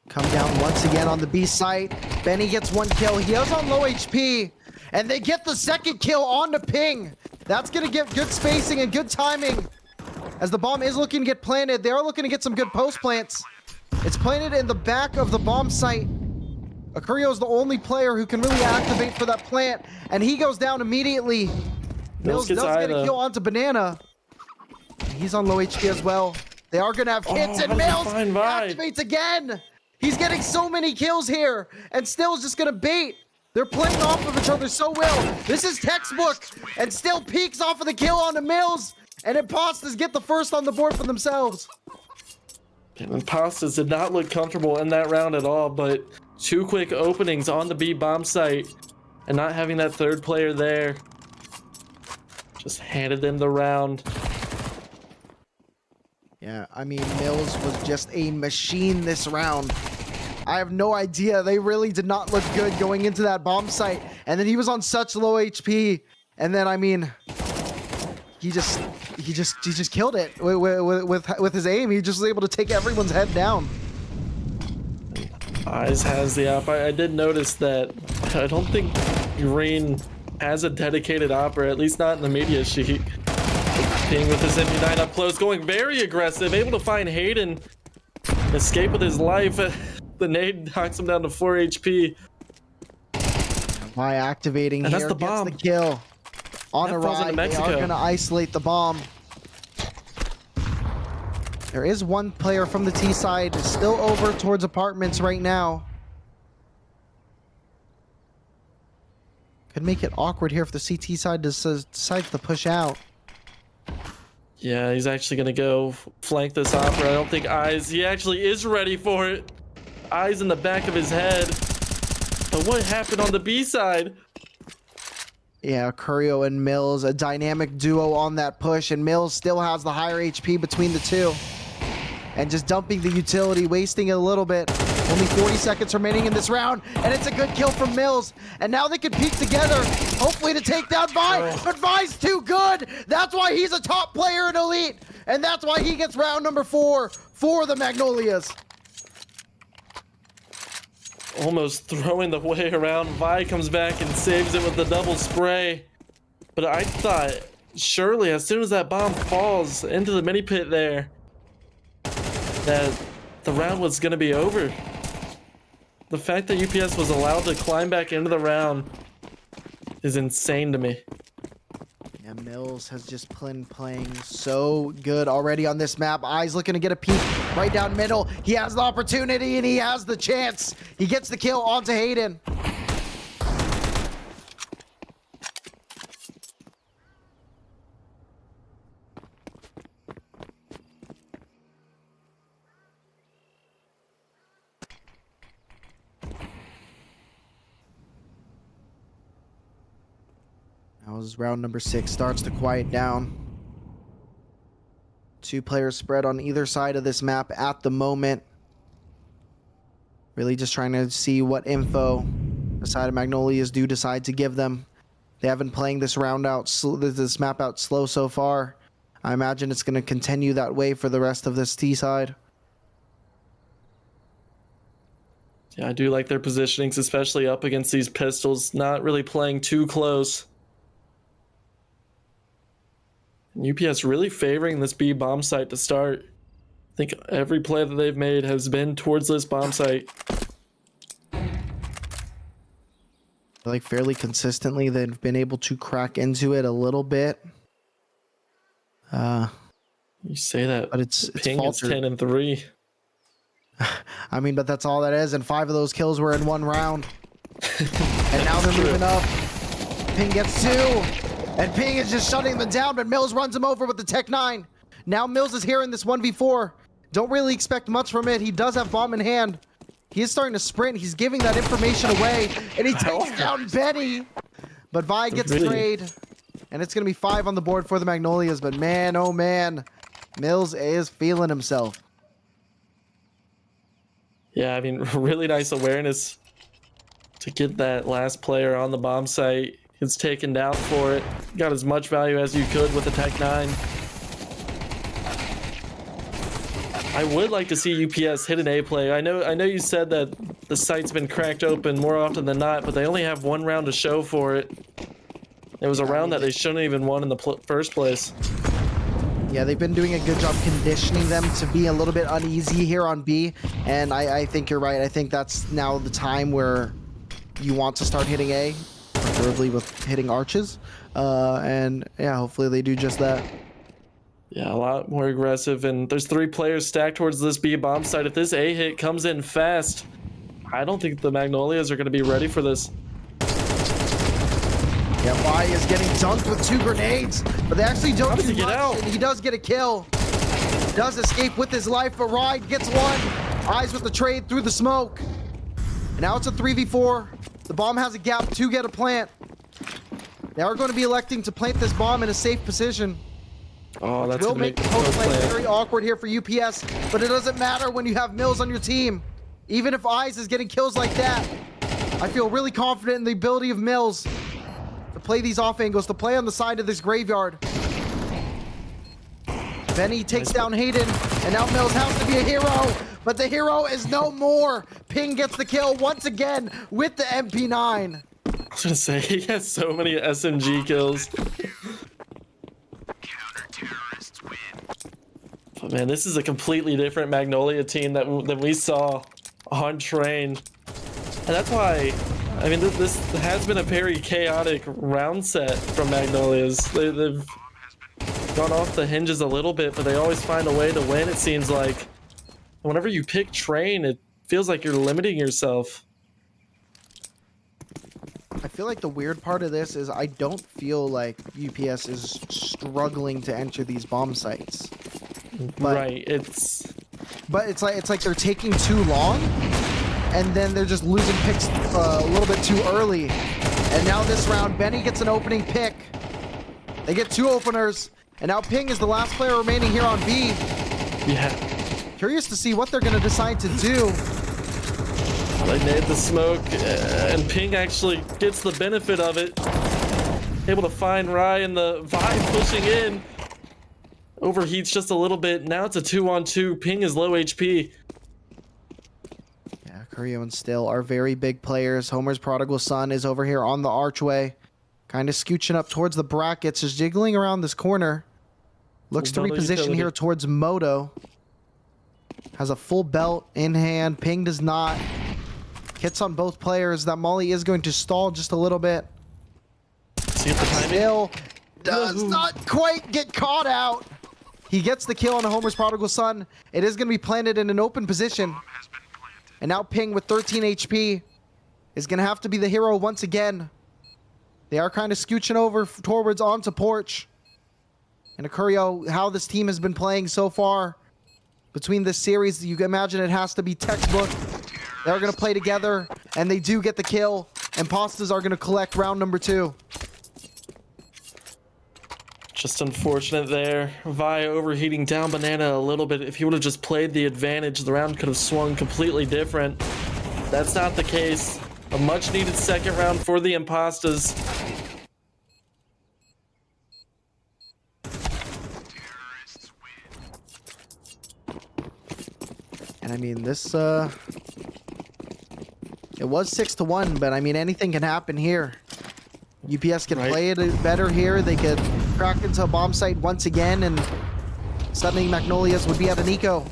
come down once again on the B site. Benny gets one kill. He is on low HP, and they get the second kill on the ping. That's gonna give good spacing and good timing. As the bomb is looking to get planted, they are looking to get some good post plants. It's planted in the back of the bomb site. Akurio is the only player who can really activate for that plant, and he goes down immediately. Mills does get a kill onto Banana. He's on low HP as well. They are gonna have hits, and Mills activates again. He's getting so many kills here, and Still's just gonna bait. They're playing off of each other so well. This is textbook, and Still peeks off of the kill onto Mills, and Impastas get the first on the board for themselves. And Impastas did not look comfortable in that round at all, but two quick openings on the B bomb site, and not having that third player there just handed them the round. Yeah, I mean, Mills was just a machine this round. I have no idea. They really did not look good going into that bomb site. And then he was on such low HP. And then, I mean, he just killed it with his aim. He just was able to take everyone's head down. Eyes has the op. I did notice that. I don't think Green has a dedicated opera, at least not in the media sheet. Ping with his MP9 up close, going very aggressive, able to find Hayden, escape with his life. The nade knocks him down to 4 HP. By activating And here, that's the bomb. gets the kill. On a ride, they are going to isolate the bomb. There is one player from the T side still over towards apartments right now. Could make it awkward here if the CT side decides to push out. Yeah, he's actually gonna go flank this opera. I don't think Eyes, he actually is ready for it. Eyes in the back of his head. But what happened on the B side? Yeah, Curio and Mills, a dynamic duo on that push, and Mills still has the higher HP between the two. And just dumping the utility, wasting a little bit. Only 40 seconds remaining in this round, and it's a good kill from Mills. And now they can peek together, hopefully to take down Vi, but Vi's too good. That's why he's a top player in Elite, and that's why he gets round number 4 for the Magnolias. Almost throwing the way around. Vi comes back and saves it with the double spray. But I thought, surely as soon as that bomb falls into the mini pit there, that the round was going to be over. The fact that UPS was allowed to climb back into the round is insane to me. Yeah, Mills has just been playing so good already on this map. Eyes looking to get a peek right down middle. He has the opportunity and he has the chance. He gets the kill onto Hayden. Now as round number 6 starts to quiet down. 2 players spread on either side of this map at the moment. Really just trying to see what info the side of Magnolias do decide to give them. They have been playing this round out, this map out slow so far. I imagine it's going to continue that way for the rest of this T side. Yeah, I do like their positionings, especially up against these pistols, not really playing too close. And UPS really favoring this B bomb site to start. I think every play that they've made has been towards this bomb site. Like fairly consistently, they've been able to crack into it a little bit. You say that, But it's ping is faltered. 10 and 3. I mean, but that's all that is, and 5 of those kills were in one round. And now they're moving up. Ping gets 2, and Ping is just shutting them down, but Mills runs him over with the Tech 9. Now Mills is here in this 1v4. Don't really expect much from it. He does have bomb in hand. He is starting to sprint. He's giving that information away, and he takes down Benny. But Vi gets trade, and it's going to be 5 on the board for the Magnolias. But man, oh man, Mills is feeling himself. Yeah, I mean, really nice awareness to get that last player on the bomb site. Gets taken down for it. Got as much value as you could with the Tech 9. I would like to see UPS hit an A play. I know you said that the site's been cracked open more often than not, but they only have 1 round to show for it. It was a round that they shouldn't even won in the first place. Yeah, they've been doing a good job conditioning them to be a little bit uneasy here on B, and I think you're right. I think that's now the time where you want to start hitting A, preferably with hitting arches, and yeah, hopefully they do just that. Yeah, a lot more aggressive, and there's 3 players stacked towards this B bomb site. If this A hit comes in fast, I don't think the Magnolias are going to be ready for this. Yeah, Vi is getting dunked with 2 grenades, but they actually don't How does do he get much, out? and he does get a kill. Does escape with his life, but Ride gets 1. Eyes with the trade through the smoke. And now it's a 3v4. The bomb has a gap to get a plant. They are going to be electing to plant this bomb in a safe position. Oh, that's Will going to make make the the post post play play. very awkward here for UPS, but it doesn't matter when you have Mills on your team. Even if Eyes is getting kills like that, I feel really confident in the ability of Mills to play these off angles, to play on the side of this graveyard. Benny takes down Hayden, and now Mills has to be a hero, but the hero is no more. Ping gets the kill once again with the MP9. I was going to say, he has so many SMG kills. But man, this is a completely different Magnolia team than we saw on Train. And that's why, I mean, this has been a very chaotic round set from Magnolias. They've gone off the hinges a little bit, but they always find a way to win, it seems like. Whenever you pick Train, it feels like you're limiting yourself. I feel like the weird part of this is I don't feel like UPS is struggling to enter these bomb sites. But, Right, it's... But it's like they're taking too long, and then they're just losing picks a little bit too early. And now this round, Benny gets an opening pick. They get 2 openers, and now Ping is the last player remaining here on B. Yeah. Curious to see what they're going to decide to do. They made the smoke, and Ping actually gets the benefit of it. Able to find Rye, and the Vibe pushing in. Overheats just a little bit. Now it's a 2-on-2. Ping is low HP. Yeah, Curio and Still are very big players. Homer's prodigal son is over here on the archway. Kind of scooching up towards the brackets, just jiggling around this corner. Looks to Double reposition utility. here towards Moto. Has a full belt in hand. Ping does not. Hits on both players. That Molly is going to stall just a little bit. See if the timing. Still does not quite get caught out. He gets the kill on the Homer's prodigal son. It is going to be planted in an open position. And now Ping with 13 HP is going to have to be the hero once again. They are kind of scooching over towards onto Porch. And Acurio, how this team has been playing so far between this series, you can imagine it has to be textbook. They're going to play together, and they do get the kill. Impastas are going to collect round number 2. Just unfortunate there. Vi overheating down Banana a little bit. If he would have just played the advantage, the round could have swung completely different. That's not the case. A much needed second round for the Impastas. And I mean, this, it was 6-1, but I mean, anything can happen here. UPS can Right. play it better here. They could crack into a bomb site once again, and suddenly Magnolias would be at an eco.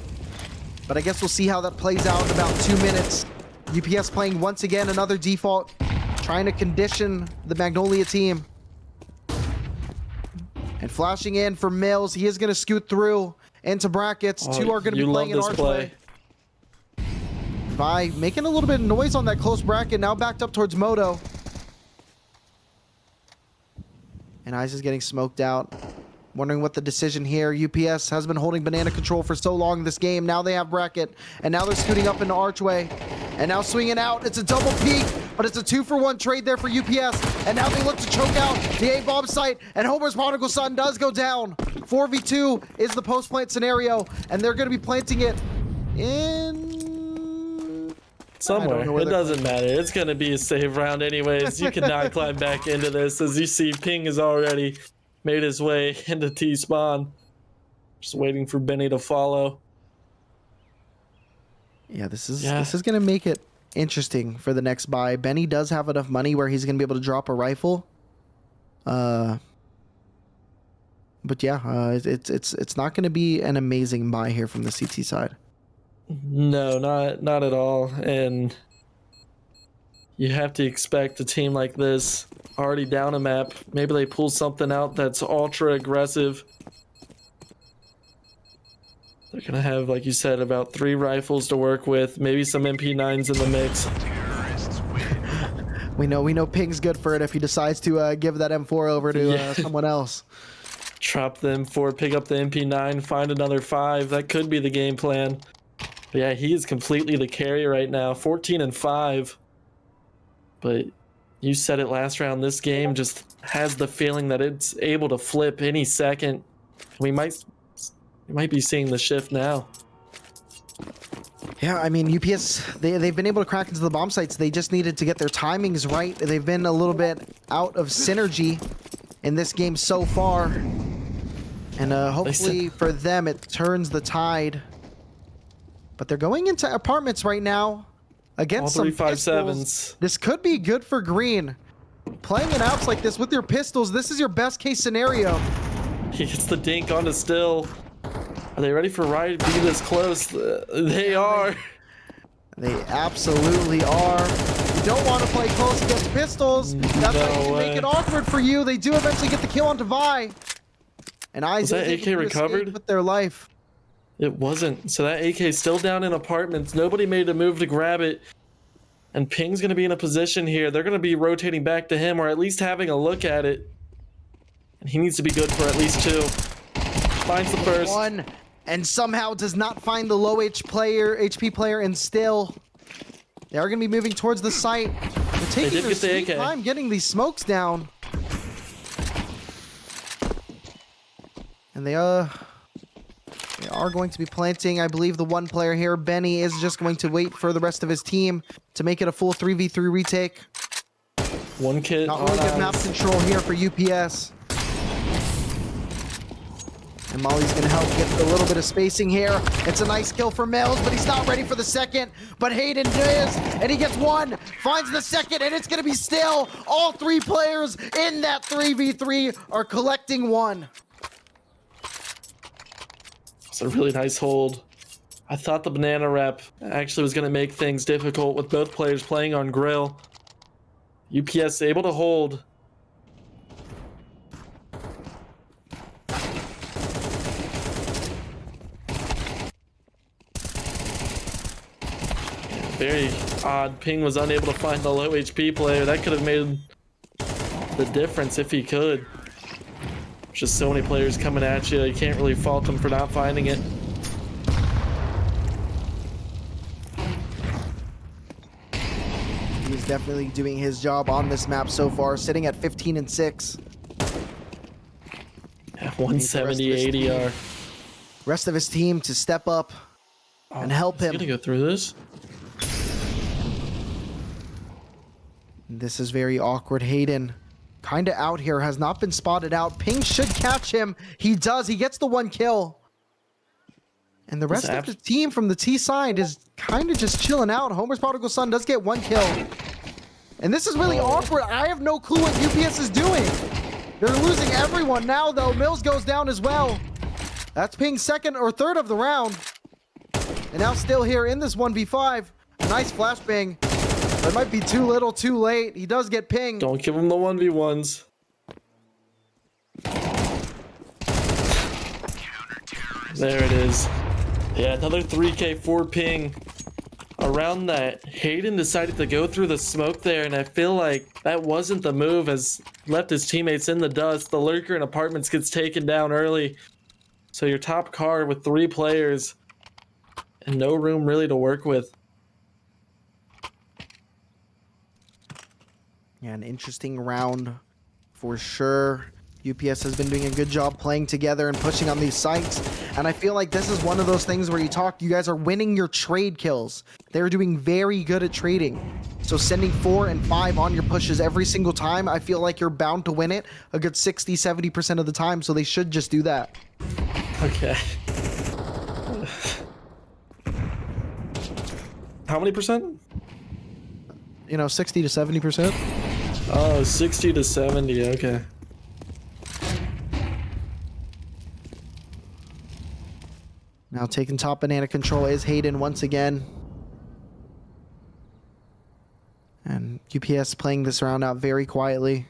But I guess we'll see how that plays out in about 2 minutes. UPS playing once again another default, trying to condition the Magnolia team. And flashing in for Mills. He is going to scoot through into brackets. Two are going to be playing in archway. By making a little bit of noise on that close bracket, now backed up towards Moto. And Ice is getting smoked out. Wondering what the decision here. UPS has been holding banana control for so long this game. Now they have bracket. And now they're scooting up into archway. And now swinging out. It's a double peak, but it's a 2-for-1 trade there for UPS. And now they look to choke out the A-bomb site. And Homer's prodigal son does go down. 4v2 is the post-plant scenario. And they're going to be planting it in... Somewhere. I don't know where It they're doesn't matter. It's going to be a save round anyways. You cannot climb back into this. As you see, Ping has already made his way into T-spawn. Just waiting for Benny to follow. Yeah, this is going to make it interesting for the next buy. Benny does have enough money where he's going to be able to drop a rifle. But yeah, it's not going to be an amazing buy here from the CT side. No, not at all. And you have to expect a team like this already down a map. Maybe they pull something out that's ultra aggressive. They're gonna have, like you said, about 3 rifles to work with, maybe some MP9s in the mix. We know Ping's good for it if he decides to give that M4 over to someone else. Drop the M4, pick up the MP9, find another 5. That could be the game plan. But yeah, he is completely the carry right now, 14-5. But you said it last round, this game just has the feeling that it's able to flip any second. We might be seeing the shift now. Yeah, I mean, UPS, they've been able to crack into the bomb sites. They just needed to get their timings right. They've been a little bit out of synergy in this game so far. And hopefully for them, it turns the tide. But they're going into apartments right now against All some 357s. pistols. This could be good for Green. Playing in apps like this with your pistols, this is your best case scenario. He gets the dink onto Still. Are they ready for Riot to be this close? They are. They absolutely are. You don't want to play close against pistols. That's how you can make it awkward for you. They do eventually get the kill on Vi. And Isaac that AK recovered? with their life. It wasn't. So that AK is still down in apartments. Nobody made a move to grab it. And Ping's going to be in a position here. They're going to be rotating back to him, or at least having a look at it. And he needs to be good for at least 2. Finds the first. 1, and somehow does not find the low HP player, and still they are going to be moving towards the site. They're taking their sweet time getting these smokes down. And they are going to be planting. I believe the one player here, Benny, is just going to wait for the rest of his team to make it a full 3v3 retake. One kid. Not really good map control here for UPS. And Molly's going to help get a little bit of spacing here. It's a nice kill for Mills, but he's not ready for the second. But Hayden is, and he gets 1, finds the second, and it's going to be Still. All 3 players in that 3v3 are collecting 1. It's a really nice hold. I thought the banana rep actually was going to make things difficult with both players playing on grill. UPS able to hold. Very odd. Ping was unable to find the low HP player. That could have made the difference if he could. There's just so many players coming at you. You can't really fault them for not finding it. He's definitely doing his job on this map so far, sitting at 15-6. Yeah, 170 ADR. Rest of his team to step up and help him. He's gonna go through this. This is very awkward. Hayden kind of out here, has not been spotted out. Ping should catch him. He does. He gets the 1 kill. And the rest of the team from the T side is kind of just chilling out. Homer's prodigal son does get 1 kill. And this is really awkward. I have no clue what UPS is doing. They're losing everyone now, though. Mills goes down as well. That's Ping's 2nd or 3rd of the round. And now still here in this 1v5. Nice flashbang. That might be too little, too late. He does get pinged. Don't give him the 1v1s. There it is. Yeah, another 3K 4 ping. Around that, Hayden decided to go through the smoke there, and I feel like that wasn't the move, as left his teammates in the dust. The lurker in apartments gets taken down early. So your top car with 3 players and no room really to work with. Yeah, an interesting round for sure. UPS has been doing a good job playing together and pushing on these sites. And I feel like this is one of those things where you guys are winning your trade kills. They're doing very good at trading. So sending 4 and 5 on your pushes every single time, I feel like you're bound to win it a good 60, 70% of the time. So they should just do that. Okay. How many percent? 60 to 70%. Oh, 60 to 70, okay. Now taking top banana control is Hayden once again. And UPS playing this round out very quietly.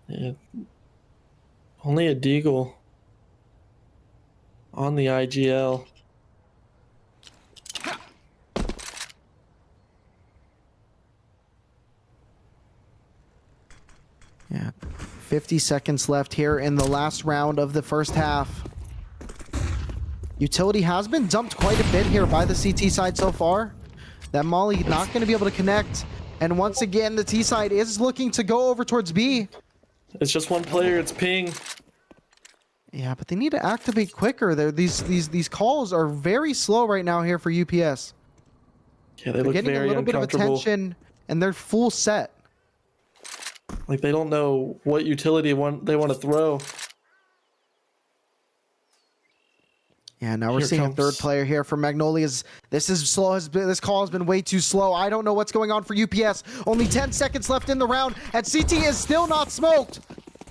Yeah. Only a Deagle on the IGL. Yeah. 50 seconds left here in the last round of the first half. Utility has been dumped quite a bit here by the CT side so far. That Molly not going to be able to connect. And once again, the T side is looking to go over towards B. It's just one player, it's ping. Yeah, but they need to activate quicker. These calls are very slow right now here for UPS. Yeah, they They're look getting a very little bit of uncomfortable. attention, and they're full set. Like they don't know what utility they want to throw. Yeah, now we're Here seeing comes- a third player here for Magnolias. This is slow. This call has been way too slow. I don't know what's going on for UPS. Only 10 seconds left in the round, and CT is still not smoked.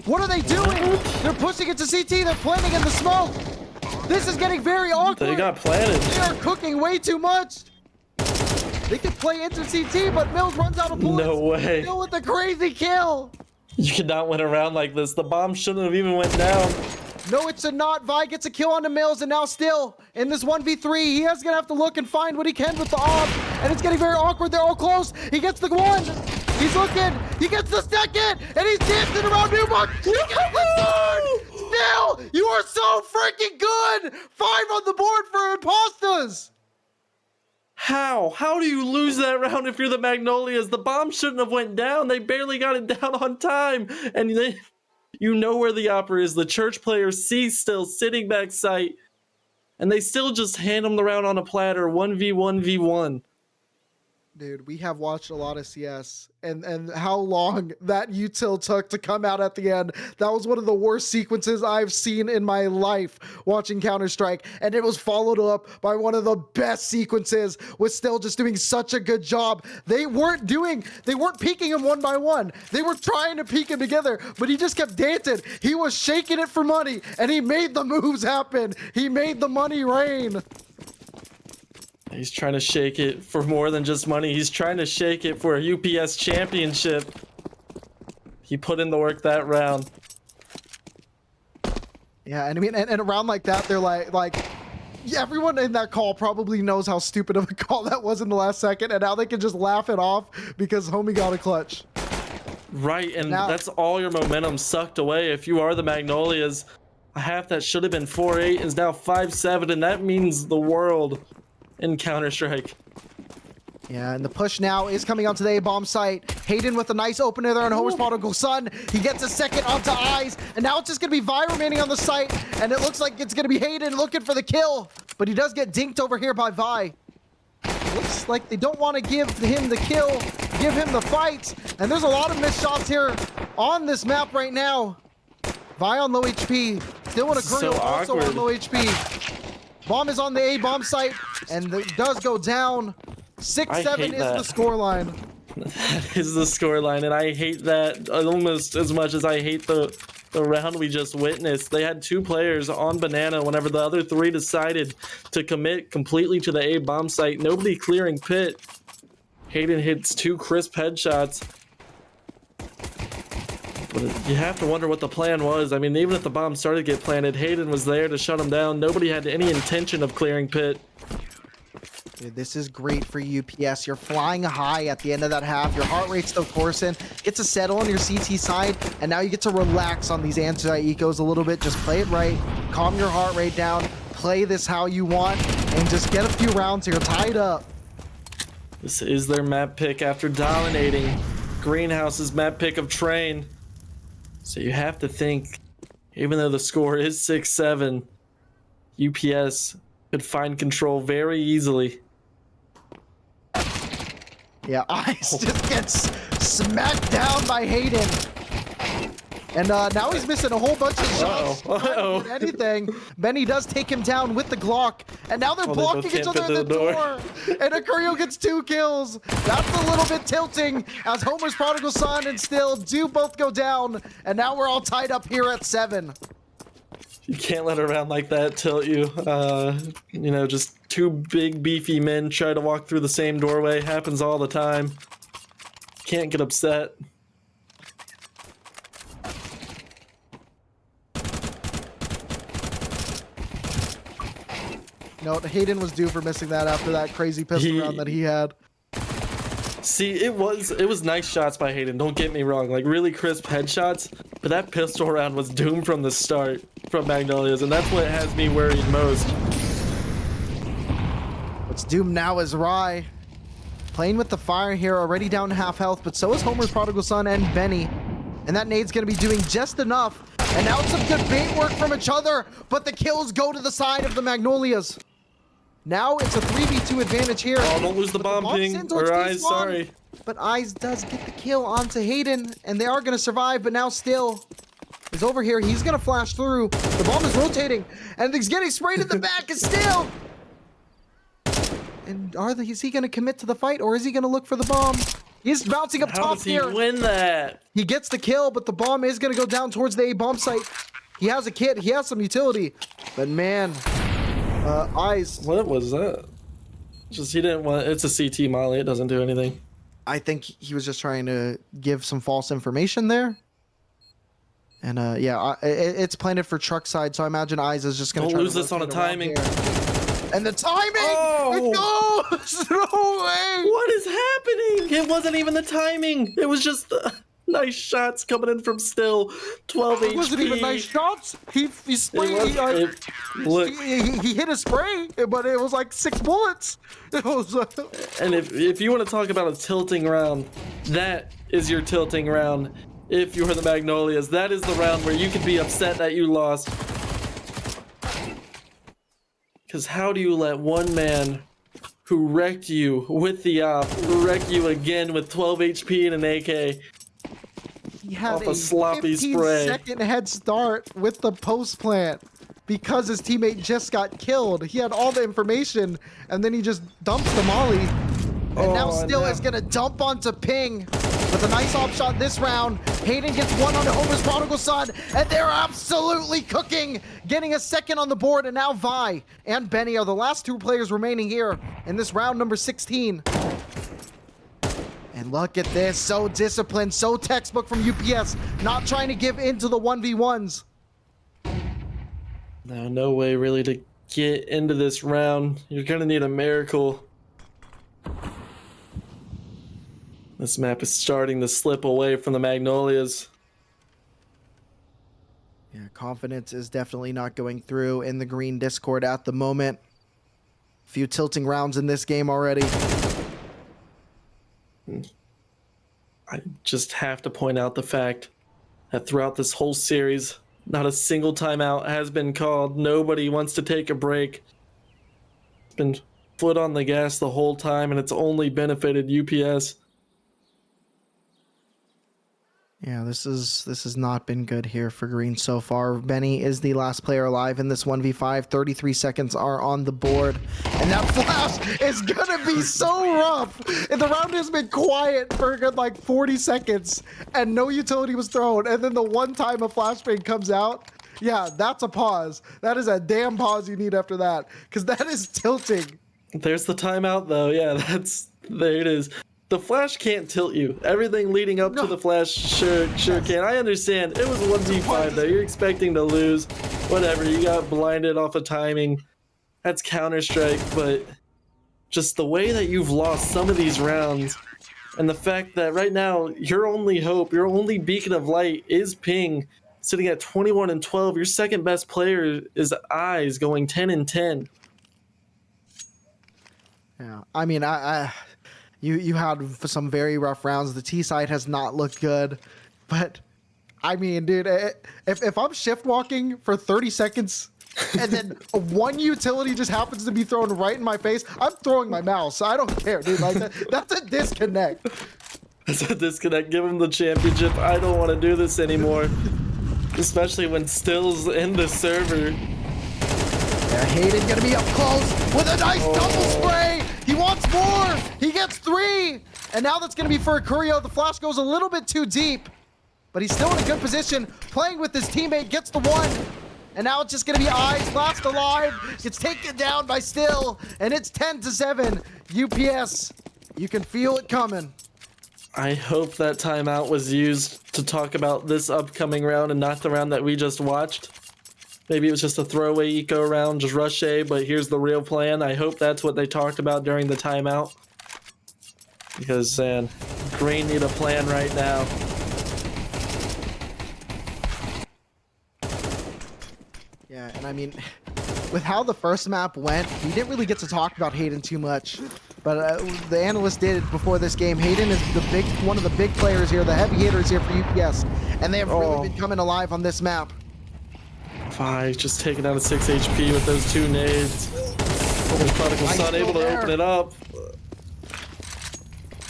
What are they doing? They're pushing it to CT. They're planting in the smoke. This is getting very awkward. They got planted. They are cooking way too much. They can play into CT, but Mills runs out of bullets. No way. Still with the crazy kill. You cannot win a round like this. The bomb shouldn't have even went down. No, it's a not. Vi gets a kill on the Mills, and now still in this 1v3, he is going to have to look and find what he can with the op, and it's getting very awkward. They're all close. He gets the 1. He's looking. He gets the 2nd, and he's dancing around Newmark. He gets the 3rd. Still, you are so freaking good. 5 on the board for Impastas. How? How do you lose that round if you're the Magnolias? The bomb shouldn't have went down. They barely got it down on time. And you know where the opera is. The church player C still sitting back sight. And they still just hand them the round on a platter. 1v1v1. Dude, we have watched a lot of CS, and how long that util took to come out at the end. That was one of the worst sequences I've seen in my life watching Counter-Strike, and it was followed up by one of the best sequences with still just doing such a good job. They weren't peeking him one by one. They were trying to peek him together, but he just kept dancing. He was shaking it for money, and he made the moves happen. He made the money rain. He's trying to shake it for more than just money. He's trying to shake it for a UPS championship. He put in the work that round. Yeah, and I mean, and a round like that, they're like everyone in that call probably knows how stupid of a call that was in the last second, and now they can just laugh it off because homie got a clutch. Right, and Now- that's all your momentum sucked away. If you are the Magnolias, a half that should have been 4-8 is now 5-7, and that means the world in Counter-Strike. Yeah, and the push now is coming onto the A-bomb site. Hayden with a nice opener there on Homer's prodigal son. He gets a 2nd onto Eyes, and now it's just going to be Vi remaining on the site, and it looks like it's going to be Hayden looking for the kill, but he does get dinked over here by Vi. Looks like they don't want to give him the kill, give him the fight, and there's a lot of missed shots here on this map right now. Vi on low HP. Still in a This is Courier, so also on awkward. low HP. Bomb is on the A bomb site, and it does go down. 6-7 I hate is that. the scoreline. That is the scoreline, and I hate that almost as much as I hate the round we just witnessed. They had 2 players on banana whenever the other 3 decided to commit completely to the A bomb site. Nobody clearing pit. Hayden hits 2 crisp headshots. But you have to wonder what the plan was. I mean, even if the bomb started to get planted, Hayden was there to shut him down. Nobody had any intention of clearing pit. Dude, this is great for UPS. You're flying high at the end of that half. Your heart rate's still coursing. Get to settle on your CT side, and now you get to relax on these anti-ecos a little bit. Just play it right. Calm your heart rate down. Play this how you want, and just get a few rounds here. Tie it up. This is their map pick after dominating Greenhouse's map pick of Train. So you have to think, even though the score is 6-7, UPS could find control very easily. Yeah, Ice just gets smacked down by Hayden. And now he's missing a whole bunch of shots. Uh-oh. Uh-oh. Not doing anything. Benny does take him down with the Glock. And now they're Oh, they both blocking each can't other fit in the through the door. And Akurio gets 2 kills. That's a little bit tilting as Homer's prodigal son and Still do both go down. And now we're all tied up here at 7. You can't let a round like that tilt you. You know, just 2 big beefy men try to walk through the same doorway. Happens all the time. Can't get upset. No, Hayden was due for missing that after that crazy pistol round that he had. See, it was nice shots by Hayden, don't get me wrong, like really crisp headshots, but that pistol round was doomed from the start from Magnolias, and that's what has me worried most. What's doomed now is Rye. Playing with the fire here, already down to half health, but so is Homer's prodigal son and Benny. And that nade's gonna be doing just enough. And now it's some good bait work from each other, but the kills go to the side of the Magnolias. Now it's a 3v2 advantage here. Oh, don't lose the But bomb ping, in towards or Eyes, T-spawn. sorry. But Eyes does get the kill onto Hayden, and they are gonna survive, but now Still is over here. He's gonna flash through. The bomb is rotating, and he's getting sprayed in the back, and Still. And is he gonna commit to the fight, or is he gonna look for the bomb? He's bouncing up How top does he here. win that? He gets the kill, but the bomb is gonna go down towards the A bomb site. He has a kit, he has some utility, but man, Eyes, What was that? Just he didn't want. It's a CT molly. It doesn't do anything. I think he was just trying to give some false information there. And yeah, it's planted for truck side, so I imagine Eyes is just gonna Don't try lose to this on a rotate around timing. here. And the timing! Oh! It goes! No way! What is happening? It wasn't even the timing. It was just nice shots coming in from Still. 12 It HP. wasn't even nice shots. He sprayed. Look, He hit a spray, but it was like 6 bullets. It was. and if you want to talk about a tilting round, that is your tilting round. If you were the Magnolias, that is the round where you could be upset that you lost. Because how do you let one man who wrecked you with the op wreck you again with 12 HP and an AK? He had Off a sloppy 15-second head start with the post plant because his teammate just got killed. He had all the information, and then he just dumps the molly. And now Still is gonna dump onto Ping with a nice off shot this round. Hayden gets one on Homer's prodigal son, and they're absolutely cooking, getting a second on the board. And now Vi and Benny are the last 2 players remaining here in this round number 16. And look at this, so disciplined, so textbook from UPS, not trying to give in to the 1v1s. No way really to get into this round. You're gonna need a miracle. This map is starting to slip away from the Magnolias. Yeah, confidence is definitely not going through in the green Discord at the moment. Few tilting rounds in this game already. I just have to point out the fact that throughout this whole series, not a single timeout has been called. Nobody wants to take a break. It's been foot on the gas the whole time, and it's only benefited UPS. Yeah, this has not been good here for Green so far. Benny is the last player alive in this 1v5. 33 seconds are on the board. And that flash is gonna be so rough. And the round has been quiet for a good like 40 seconds and no utility was thrown. And then the one time a flashbang comes out, yeah, that's a pause. That is a damn pause you need after that, because that is tilting. There's the timeout though. Yeah, there it is. The flash can't tilt you. Everything leading up to the flash sure can. I understand. It was a 1v5 though. You're expecting to lose. Whatever. You got blinded off of timing. That's Counter-Strike, but just the way that you've lost some of these rounds and the fact that right now your only hope, your only beacon of light is Ping sitting at 21-12. Your second best player is Eyes going 10-10. Yeah, I mean, you had some very rough rounds. The T side has not looked good, but I mean, dude, if I'm shift walking for 30 seconds and then one utility just happens to be thrown right in my face, I'm throwing my mouse. I don't care, dude. Like that's a disconnect. That's a disconnect. Give him the championship. I don't want to do this anymore, especially when Still's in the server. Yeah, Hayden gonna be up close with a nice double spray. He wants more. He gets 3. And now that's gonna be for Akurio. The flash goes a little bit too deep, but he's still in a good position, playing with his teammate, gets the 1. And now it's just gonna be Eyes, last alive. Gets taken down by Still, and it's 10-7. UPS, you can feel it coming. I hope that timeout was used to talk about this upcoming round and not the round that we just watched. Maybe it was just a throwaway eco round, just rush A, but here's the real plan. I hope that's what they talked about during the timeout. Because, man, Green need a plan right now. Yeah, and I mean, with how the first map went, we didn't really get to talk about Hayden too much. But the analyst did before this game. Hayden is one of the big players here, the heavy hitters here for UPS. And they have really been coming alive on this map. He's just taking out a 6 HP with those 2 nades. Prodigal Son able to open it up.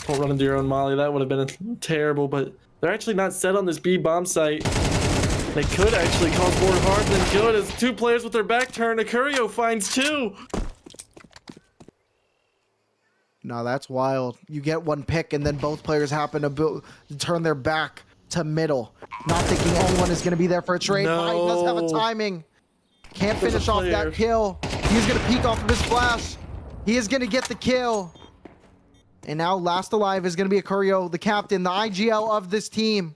Don't run into your own molly. That would have been terrible, but they're actually not set on this B bomb site. They could actually cause more harm than good as 2 players with their back turned. Akurio finds 2. No, that's wild. You get 1 pick and then both players happen to turn their back to middle, not thinking anyone is going to be there for a trade. No. He does have a timing. Can't finish off that kill. He's going to peek off of his flash. He is going to get the kill. And now last alive is going to be Akurio, the captain, the IGL of this team.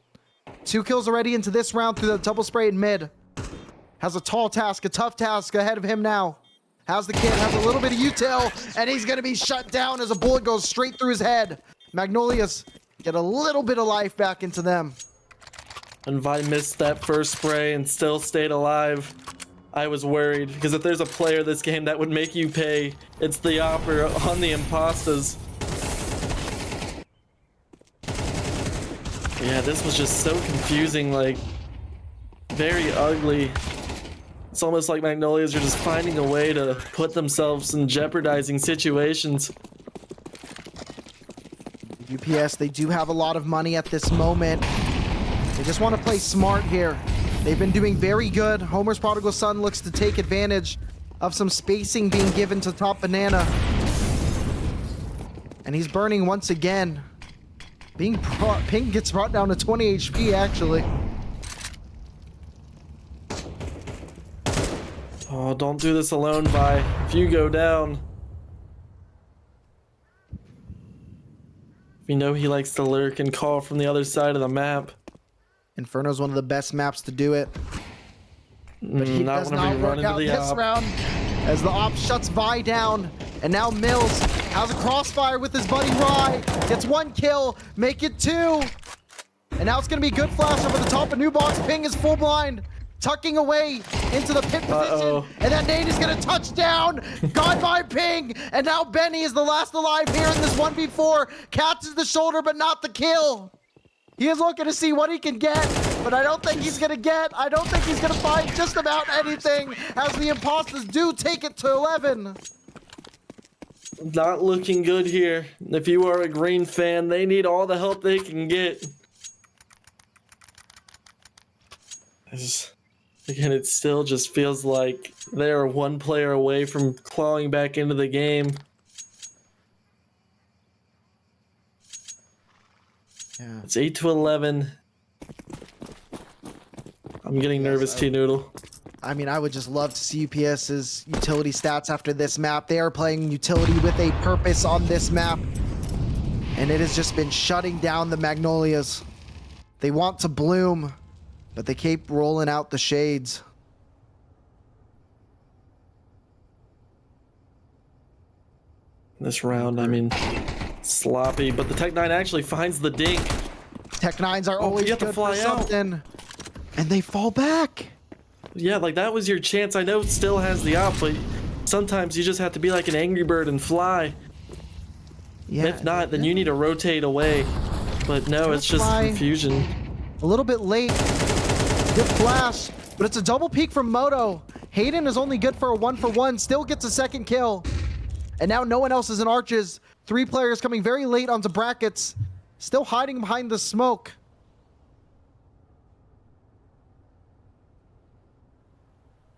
2 kills already into this round through the double spray in mid. Has a tall task, a tough task ahead of him now. Has the kid, has a little bit of util, and he's going to be shut down as a bullet goes straight through his head. Magnolias get a little bit of life back into them. And Vi missed that first spray and still stayed alive. I was worried, because if there's a player this game that would make you pay, it's the Opera on the Impastas. Yeah, this was just so confusing, like, very ugly. It's almost like Magnolias are just finding a way to put themselves in jeopardizing situations. UPS, they do have a lot of money at this moment. They just want to play smart here. They've been doing very good. Homer's Prodigal Son looks to take advantage of some spacing being given to top banana. And he's burning once again. Ping gets brought down to 20 HP actually. Oh, don't do this alone, Vi. If you go down. We know he likes to lurk and call from the other side of the map. Inferno's one of the best maps to do it. But he Not does when not we work run into out the this op. round as the op shuts Vi down. And now Mills has a crossfire with his buddy Rye. Gets 1 kill, make it 2. And now it's going to be good flash over the top of New Box. Ping is full blind, tucking away into the pit position. And that nade is going to touch down. Gone by Ping. And now Benny is the last alive here in this 1v4. Catches the shoulder, but not the kill. He is looking to see what he can get, but I don't think he's going to get. I don't think he's going to find just about anything as the Impastas do take it to 11. Not looking good here. If you are a Green fan, they need all the help they can get. Again, it still just feels like they are one player away from clawing back into the game. Yeah. It's 8-11. I'm getting nervous, T-Noodle. I mean, I would just love to see UPS's utility stats after this map. They are playing utility with a purpose on this map. And it has just been shutting down the Magnolias. They want to bloom, but they keep rolling out the shades. This round, I mean, sloppy, but the Tech-9 actually finds the dink. Tech-9s are Oh, always you have to good fly for out. something. And they fall back. Yeah, like that was your chance. I know it still has the op, but sometimes you just have to be like an Angry Bird and fly. Yeah, If not, then you need to rotate away. But no, it's just fly. confusion. a little bit late. Good flash, but it's a double peek from Moto. Hayden is only good for a 1-for-1, still gets a second kill. And now no one else is in arches. 3 players coming very late onto brackets, still hiding behind the smoke.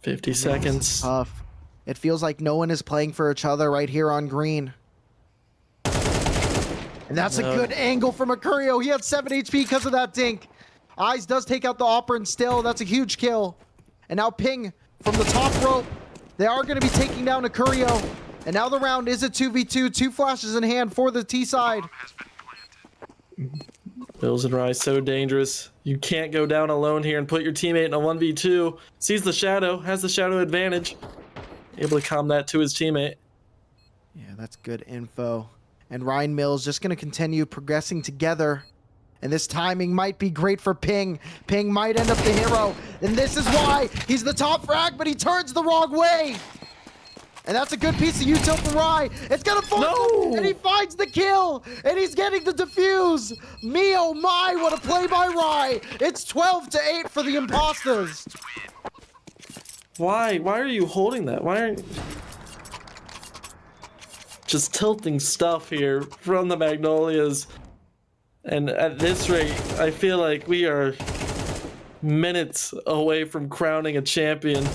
"50 seconds. Tough. It feels like no one is playing for each other right here on green. And that's a good angle from Mercurio. He had 7 HP because of that dink. Eyes does take out the Operant still. That's a huge kill. And now Ping from the top rope. They are going to be taking down Mercurio. And now the round is a 2v2. 2 flashes in hand for the T side. Bills and Rise so dangerous. You can't go down alone here and put your teammate in a 1v2. Sees the shadow, has the shadow advantage. Able to calm that to his teammate. Yeah, that's good info. And Ryan Mills just going to continue progressing together. And this timing might be great for Ping. Ping might end up the hero. And this is why he's the top frag, but he turns the wrong way. And that's a good piece of util for Rye. It's going to fall. And he finds the kill. And he's getting the defuse. Me, oh my, what a play by Rye. It's 12-8 for the Impastas. Why? Why are you holding that? Why aren't... Just tilting stuff here from the Magnolias. And at this rate, I feel like we are minutes away from crowning a champion.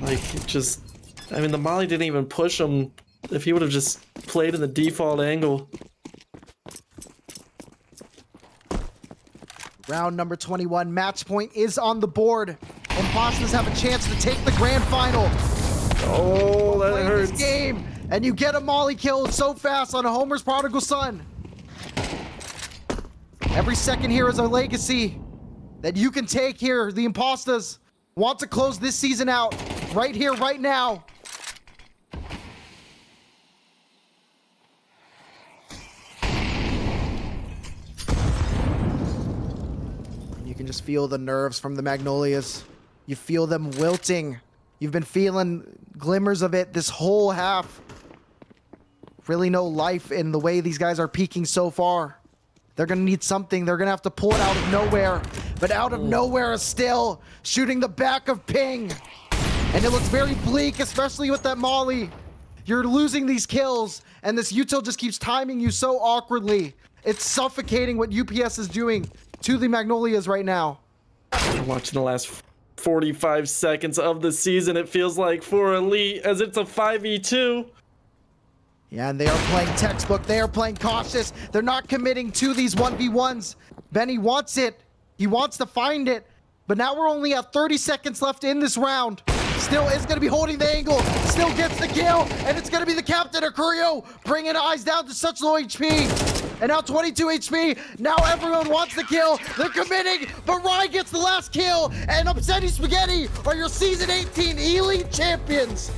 Like, just... I mean, the Molly didn't even push him. If he would have just played in the default angle. Round number 21, match point is on the board. Impastas have a chance to take the grand final. Oh, that Play hurts. this game, and you get a Molly kill so fast on a Homer's prodigal son. Every second here is a legacy that you can take here. The Impastas want to close this season out right here, right now. You can just feel the nerves from the Magnolias. You feel them wilting. You've been feeling glimmers of it this whole half. Really no life in the way these guys are peaking so far. They're going to need something. They're going to have to pull it out of nowhere. But out of nowhere is still shooting the back of Ping. And it looks very bleak, especially with that Molly. You're losing these kills, and this util just keeps timing you so awkwardly. It's suffocating what UPS is doing to the Magnolias right now. We're watching the last 45 seconds of the season, it feels like, for Elite, as it's a 5v2. Yeah, and they are playing textbook. They are playing cautious. They're not committing to these 1v1s. Benny wants it. He wants to find it. But now we're only at 30 seconds left in this round. Still is going to be holding the angle. Still gets the kill. And it's going to be the captain, Mercurio, bringing Eyes down to such low HP. And now 22 HP. Now everyone wants the kill. They're committing, but Rye gets the last kill. And Upsetty Spaghetti are your Season 18 Elite Champions.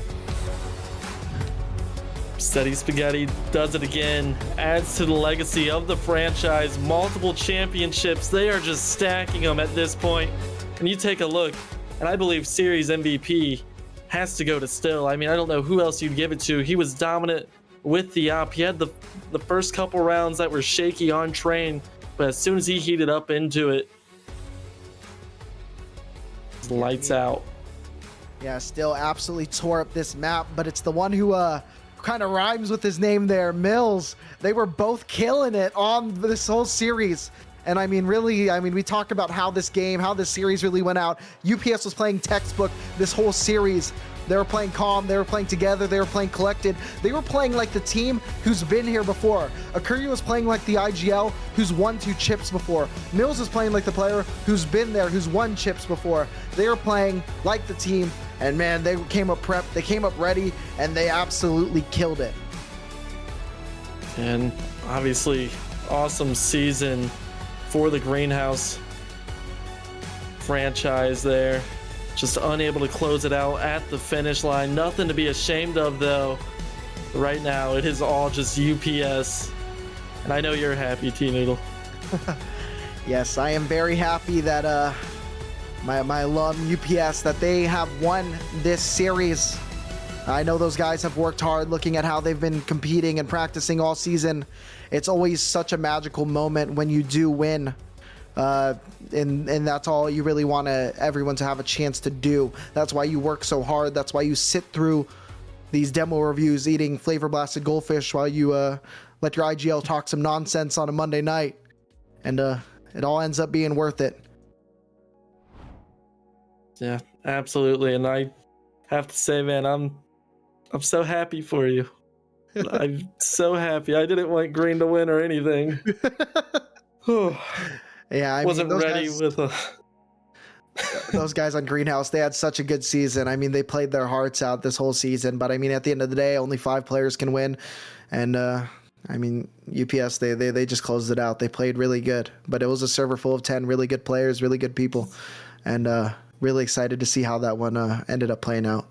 Steady Spaghetti does it again, adds to the legacy of the franchise. Multiple championships, they are just stacking them at this point. And you take a look, and I believe Series MVP has to go to Still. I mean, I don't know who else you'd give it to. He was dominant with the op. He had the first couple rounds that were shaky on train, but as soon as he heated up into it, lights out. Yeah, Still absolutely tore up this map, but it's the one who kind of rhymes with his name there, Mills. They were both killing it on this whole series. And I mean, really, we talk about how this series really went out. UPS was playing textbook this whole series. They were playing calm, they were playing together, they were playing collected. They were playing like the team who's been here before. Akuria was playing like the IGL who's won 2 chips before. Mills is playing like the player who's been there, who's won chips before. They were playing like the team, and man, they came up prepped, they came up ready, and they absolutely killed it. And obviously, awesome season for the Greenhouse franchise there. Just unable to close it out at the finish line. Nothing to be ashamed of, though. Right now, it is all just UPS. And I know you're happy, T-Noodle. Yes, I am very happy that my alum UPS, that they have won this series. I know those guys have worked hard looking at how they've been competing and practicing all season. It's always such a magical moment when you do win. And that's all you really want everyone to have a chance to do. That's why you work so hard. That's why you sit through these demo reviews eating flavor blasted goldfish while you let your IGL talk some nonsense on a Monday night. And it all ends up being worth it. Yeah, absolutely. And I have to say, man, I'm so happy for you. I'm so happy. I didn't want Green to win or anything. Yeah, I wasn't ready with those guys on Greenhouse. They had such a good season. I mean, they played their hearts out this whole season. But I mean, at the end of the day, only 5 players can win. And I mean, UPS, they just closed it out. They played really good. But it was a server full of 10 really good players, really good people, and really excited to see how that one ended up playing out.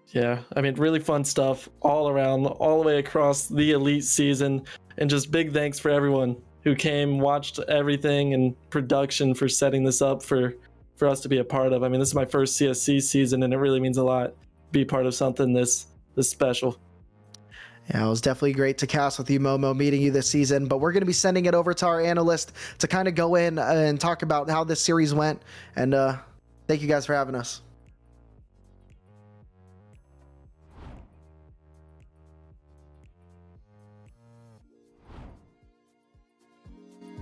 Yeah, I mean, really fun stuff all around, all the way across the Elite season. And just big thanks for everyone who came, watched everything, and production for setting this up for us to be a part of. I mean, this is my first CSC season, and it really means a lot to be part of something this special. Yeah, it was definitely great to cast with you, Momo, meeting you this season. But we're going to be sending it over to our analyst to kind of go in and talk about how this series went. And thank you guys for having us.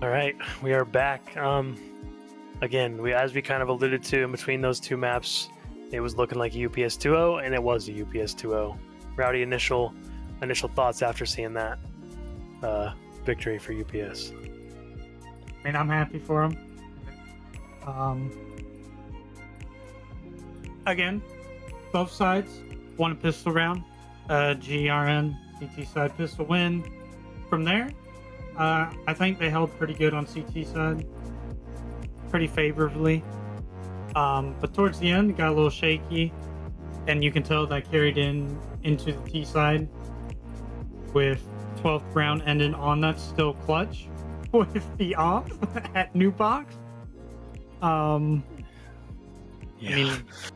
All right, we are back. Again, as we kind of alluded to, in between those 2 maps, it was looking like UPS 2-0, and it was a UPS 2-0. Rowdy, initial thoughts after seeing that victory for UPS? I mean, I'm happy for him. Again, both sides won a pistol round. GRN, CT side pistol win. From there, I think they held pretty good on CT side, pretty favorably. But towards the end, it got a little shaky, and you can tell that carried into the T side, with 12th round ending on that still clutch with the off at New Box. I mean,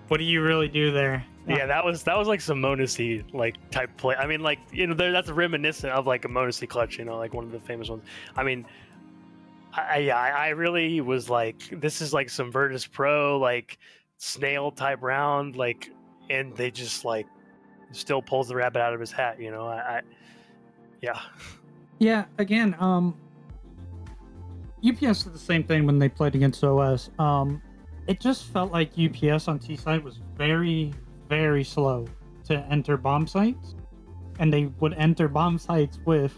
what do you really do there? Yeah, that was like some Monacy like type play. I mean, like, you know, that's reminiscent of like a Monacy clutch, you know, like one of the famous ones. I mean, I really was like, this is like some Virtus Pro like snail type round, like, and they just like still pulls the rabbit out of his hat, you know. Yeah, again, UPS did the same thing when they played against OS. It just felt like UPS on T side was very, very slow to enter bomb sites, and they would enter bomb sites with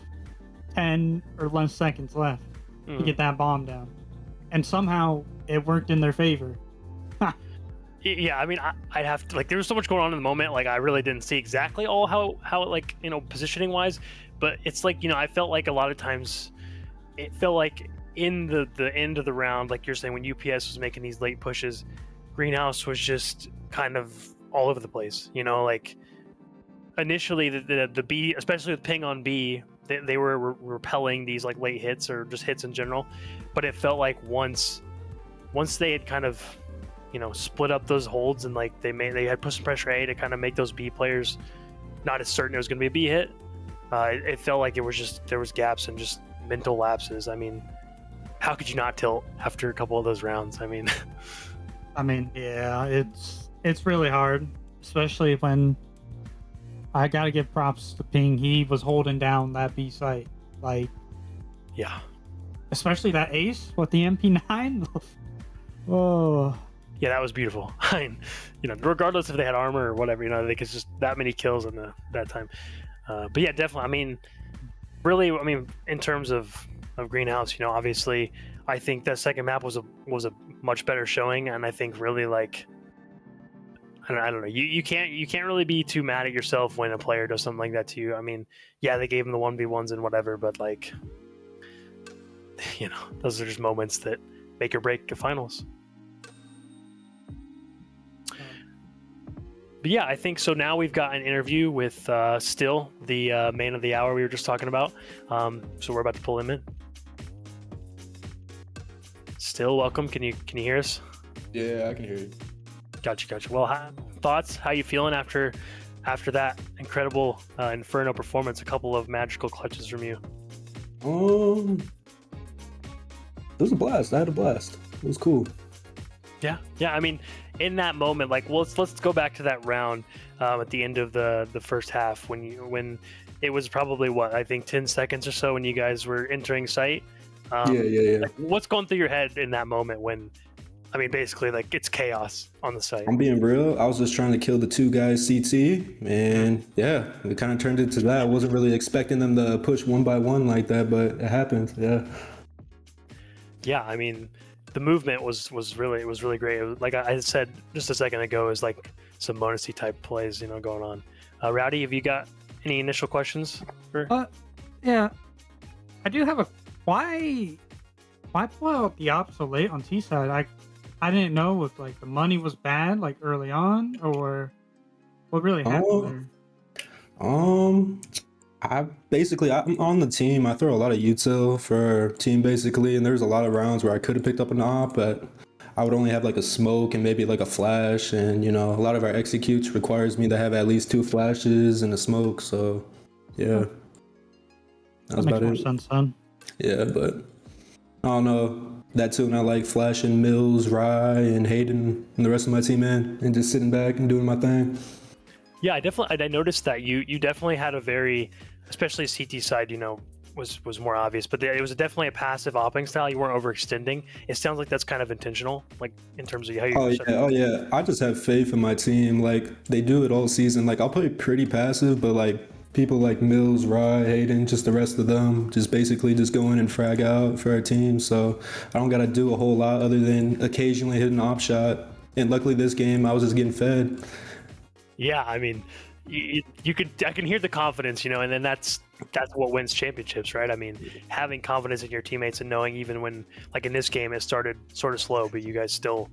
10 or less seconds left to get that bomb down, and somehow it worked in their favor. Yeah, I mean, I'd have to, like, there was so much going on in the moment, like, I really didn't see exactly all how like, you know, positioning wise, but it's like, you know, I felt like a lot of times it felt like in the end of the round, like you're saying, when UPS was making these late pushes, Greenhouse was just kind of all over the place, you know. Like, initially the B, especially with ping on B, they were repelling these like late hits or just hits in general, but it felt like once they had kind of, you know, split up those holds, and like they had put some pressure A to kind of make those B players not as certain it was going to be a B hit. It felt like it was just, there was gaps and just mental lapses. I mean, how could you not tilt after a couple of those rounds? I mean, yeah, it's really hard, especially when I gotta give props to Ping. He was holding down that B site, like, yeah. especially that ace with the MP9. Oh, Yeah, that was beautiful. Regardless if they had armor or whatever, they could just that many kills in that time. But yeah, definitely. I mean, really, in terms of Greenhouse, obviously, I think that second map was a much better showing, and I think really like. I don't know. You can't really be too mad at yourself when a player does something like that to you. I mean, yeah, they gave him the 1v1s and whatever, but like, those are just moments that make or break the finals. But yeah, I think so. Now we've got an interview with Still, the man of the hour we were just talking about. So we're about to pull him in. Still, welcome. Can you hear us? Yeah, I can hear you. Gotcha. Well, thoughts? How you feeling after that incredible Inferno performance? A couple of magical clutches from you. It was a blast. I had a blast. It was cool. Yeah. I mean, in that moment, like, well, let's go back to that round at the end of the first half when it was probably I think 10 seconds or so when you guys were entering site. Yeah. Like, what's going through your head in that moment when? I mean, basically, like, it's chaos on the site. I'm being real. I was just trying to kill the two guys CT, and yeah, it kind of turned into that. I wasn't really expecting them to push one by one like that, but it happened. Yeah. Yeah, I mean, the movement was really great. It was, like I said just a second ago, is like some bonusy type plays, going on. Rowdy, have you got any initial questions? yeah. I do have why pull out the op so late on T side? I didn't know if like the money was bad like early on or what really happened there. I'm on the team. I throw a lot of util for our team basically, and there's a lot of rounds where I could have picked up an op, but I would only have like a smoke and maybe like a flash, and a lot of our executes requires me to have at least 2 flashes and a smoke. So yeah, that was Makes about more it. sense then. Yeah, but I don't know. That too, and I like flashing Mills, Rye, and Hayden, and the rest of my team in, and just sitting back and doing my thing. Yeah, I noticed that you definitely had a very, especially CT side, was more obvious, but it was definitely a passive opping style. You weren't overextending. It sounds like that's kind of intentional, like in terms of how you. Oh yeah. I just have faith in my team. Like they do it all season. Like I'll play pretty passive, but like people like Mills, Rye, Hayden, just the rest of them, just basically just go in and frag out for our team. So I don't gotta do a whole lot other than occasionally hit an op shot. And luckily this game I was just getting fed. Yeah, I mean, I can hear the confidence, and then that's what wins championships, right? I mean, having confidence in your teammates and knowing even when, like in this game, it started sort of slow, but you guys still,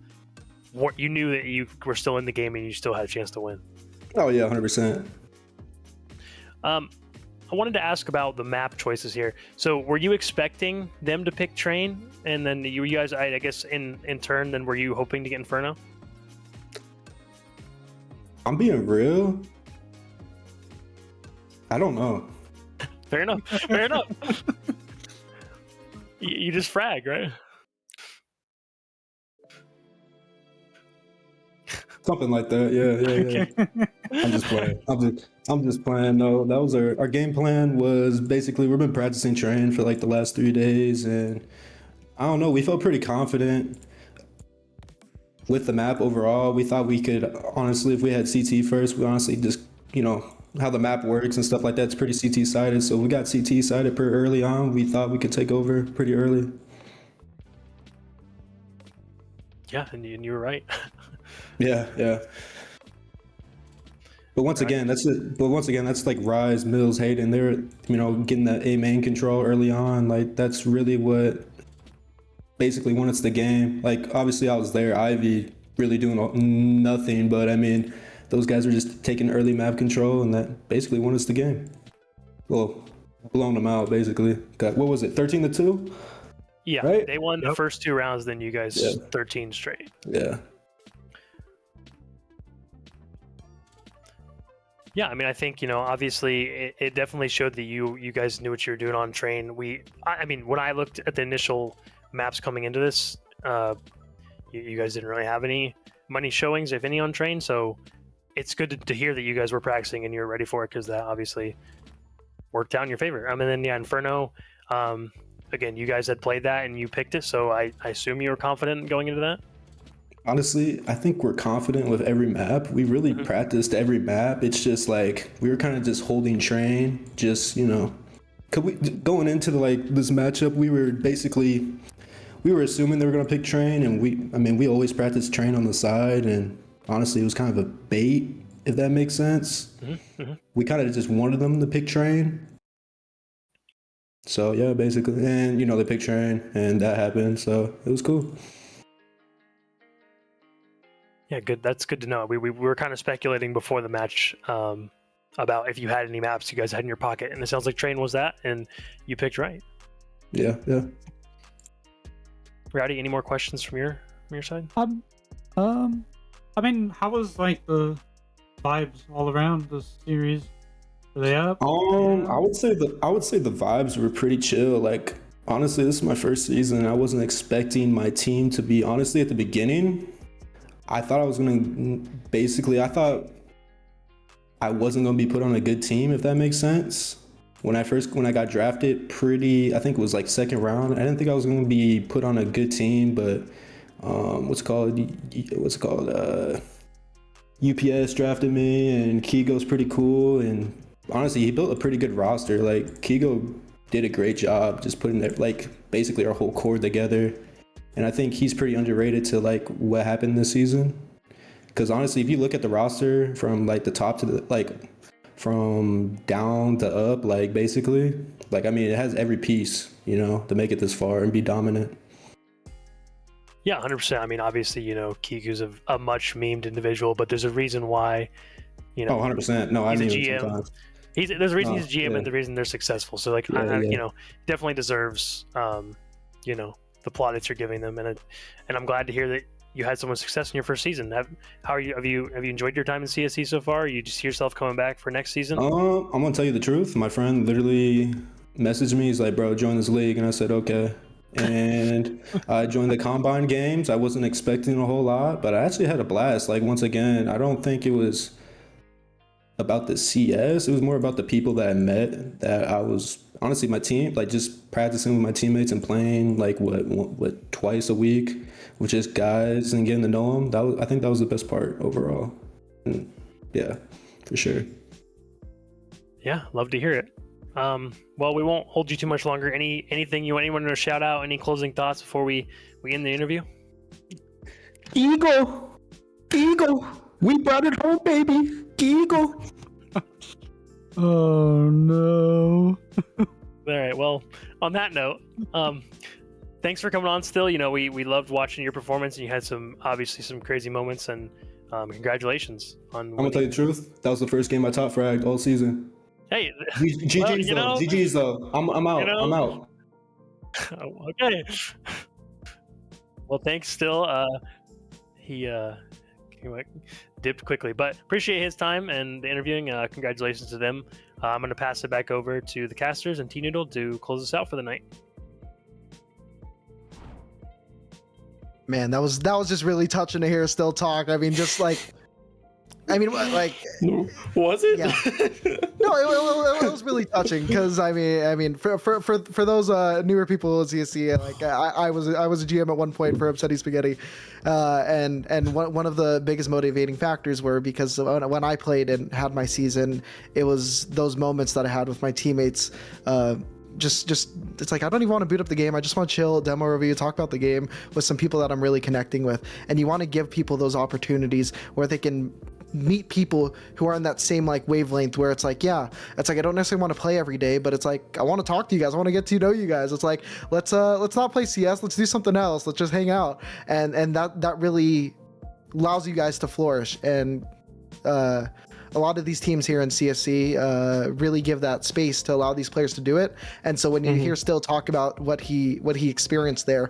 you knew that you were still in the game and you still had a chance to win. Oh yeah, 100%. I wanted to ask about the map choices here. So were you expecting them to pick Train? And then you guys, I guess in turn, then were you hoping to get Inferno? I'm being real. I don't know. Fair enough. You just frag, right? Something like that. Yeah. I'm just playing. I'm just playing. No, that was our game plan was basically we've been practicing Train for like the last 3 days, and I don't know, we felt pretty confident with the map overall. We thought we could honestly, if we had CT first, we honestly just how the map works and stuff like that's pretty CT sided. So we got CT sided pretty early on. We thought we could take over pretty early. Yeah, and you were right. Yeah. But once again, that's it. But once again, that's like Rise, Mills, Hayden. They're getting that A main control early on. Like that's really what basically won us the game. Like obviously, I was there. Ivy really doing nothing, but I mean, those guys were just taking early map control, and that basically won us the game. Well, blown them out basically. Got what was it, 13-2? Yeah, right? They won the first 2 rounds, then you guys 13 straight. Yeah. Yeah, I mean, I think obviously it definitely showed that you guys knew what you were doing on Train. I mean, when I looked at the initial maps coming into this, you guys didn't really have any money showings, if any, on Train. So it's good to hear that you guys were practicing and you're ready for it, because that obviously worked out in your favor. And then Inferno. again, you guys had played that and you picked it, so I assume you were confident going into that. Honestly, I think we're confident with every map. We really practiced every map. It's just like we were kind of just holding train, just going into this matchup. We were assuming they were gonna pick train, and we always practice train on the side, and honestly, it was kind of a bait, if that makes sense. We kind of just wanted them to pick train. So yeah, basically, and they picked train, and that happened. So it was cool. Yeah, good. That's good to know. We were kind of speculating before the match about if you had any maps you guys had in your pocket, and it sounds like train was that, and you picked right. Yeah. Rowdy, any more questions from your side? I mean, how was the vibes all around the series? Were they up? I would say the vibes were pretty chill. Like, honestly, this is my first season. I wasn't expecting my team to be, honestly, at the beginning, I thought I wasn't gonna be put on a good team, if that makes sense. When I got drafted, I think it was second round. I didn't think I was gonna be put on a good team, but UPS drafted me, and Kigo's pretty cool, and honestly, he built a pretty good roster. Kigo did a great job just putting basically our whole core together. And I think he's pretty underrated to what happened this season. Because honestly, if you look at the roster from the top to from down to up, basically, it has every piece, to make it this far and be dominant. Yeah, 100%. I mean, obviously, Kiku's a much memed individual, but there's a reason why, 100%. No, I he's mean a GM. sometimes. There's a reason he's a GM, and the reason they're successful. So definitely deserves, the plaudits you're giving them, and I'm glad to hear that you had so much success in your first season. How are you? Have you enjoyed your time in CSC so far? You just see yourself coming back for next season? I'm gonna tell you the truth. My friend literally messaged me. He's like, "Bro, join this league," and I said, "Okay." And I joined the Combine games. I wasn't expecting a whole lot, but I actually had a blast. Once again, I don't think it was about the CS. It was more about the people that I met. That I was honestly my team, just practicing with my teammates and playing what twice a week with just guys and getting to know them. I think that was the best part overall. And yeah, for sure. Yeah, love to hear it. Well, we won't hold you too much longer. Anything you want anyone to shout out? Any closing thoughts before we end the interview? Eagle, we brought it home, baby. Eagle. Oh no. All right. Well, on that note, thanks for coming on. Still, we loved watching your performance, and you had obviously some crazy moments. And congratulations on. I'm gonna tell you the truth. That was the first game I top fragged all season. Hey, GG's though. GG's though. I'm out. I'm out. Okay. Well, thanks. Still, he dipped quickly, but appreciate his time and the interviewing. Congratulations to them. I'm going to pass it back over to the casters and T-Noodle to close us out for the night. Man, that was just really touching to hear Still talk. I mean, just was it? Yeah. No, it was really touching because I mean, for those newer people at CSC, I was a GM at one point for Upsetty Spaghetti, and one of the biggest motivating factors were because when I played and had my season, it was those moments that I had with my teammates. Just it's I don't even want to boot up the game. I just want to chill, demo review, talk about the game with some people that I'm really connecting with. And you want to give people those opportunities where they can meet people who are in that same wavelength where it's I don't necessarily want to play every day, but it's I want to talk to you guys. I want to get to know you guys. It's let's not play CS. Let's do something else. Let's just hang out. And that really allows you guys to flourish. And a lot of these teams here in CSC really give that space to allow these players to do it. And so when you hear Still talk about what he experienced there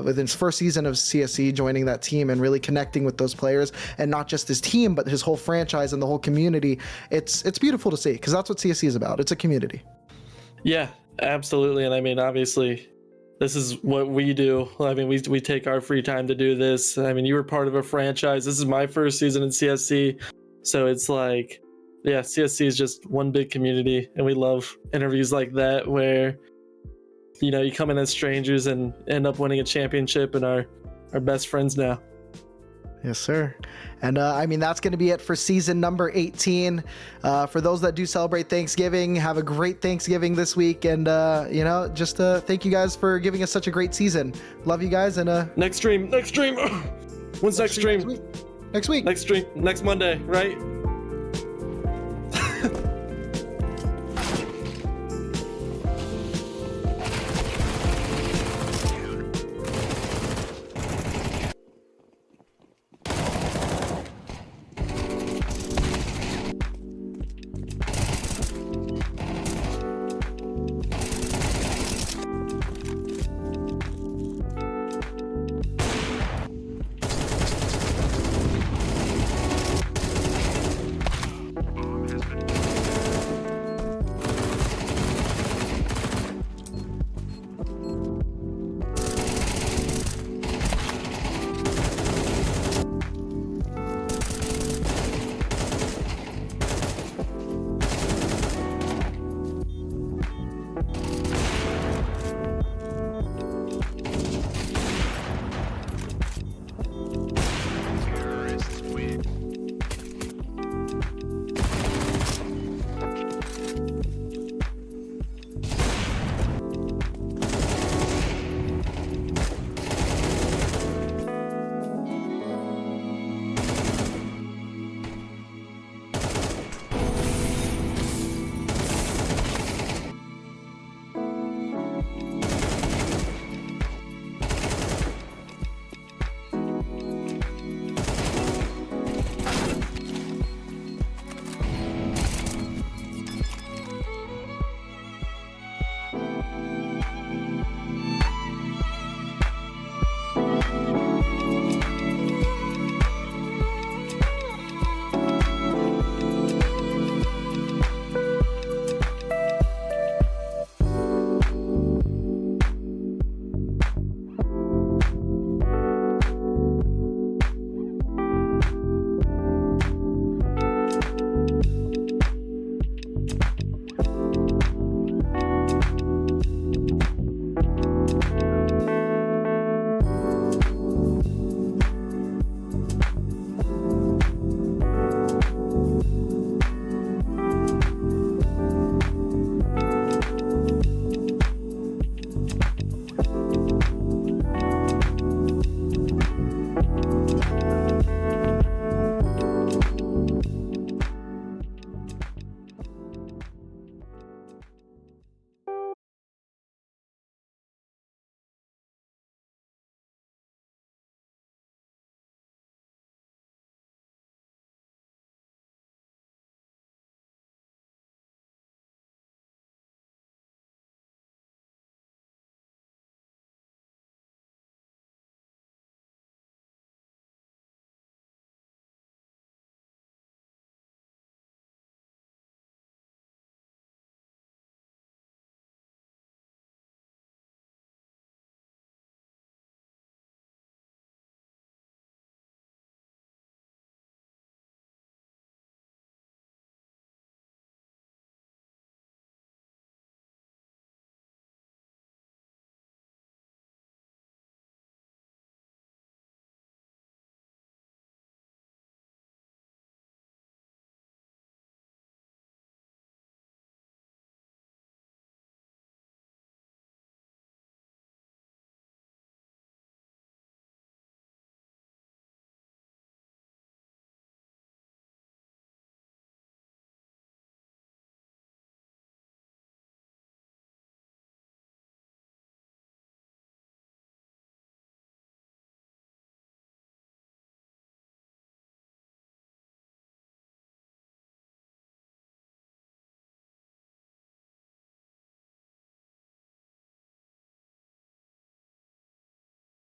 within his first season of CSC, joining that team and really connecting with those players, and not just his team, but his whole franchise and the whole community, it's beautiful to see, because that's what CSC is about. It's a community. Yeah, absolutely. And I mean, obviously, this is what we do. I mean, we take our free time to do this. I mean, you were part of a franchise. This is my first season in CSC. So it's CSC is just one big community, and we love interviews like that where you come in as strangers and end up winning a championship and are best friends now. Yes, sir. And I mean, that's going to be it for season number 18. For those that do celebrate Thanksgiving, have a great Thanksgiving this week. And, just thank you guys for giving us such a great season. Love you guys. And next stream. When's next stream? Next week. Next stream, next Monday, right?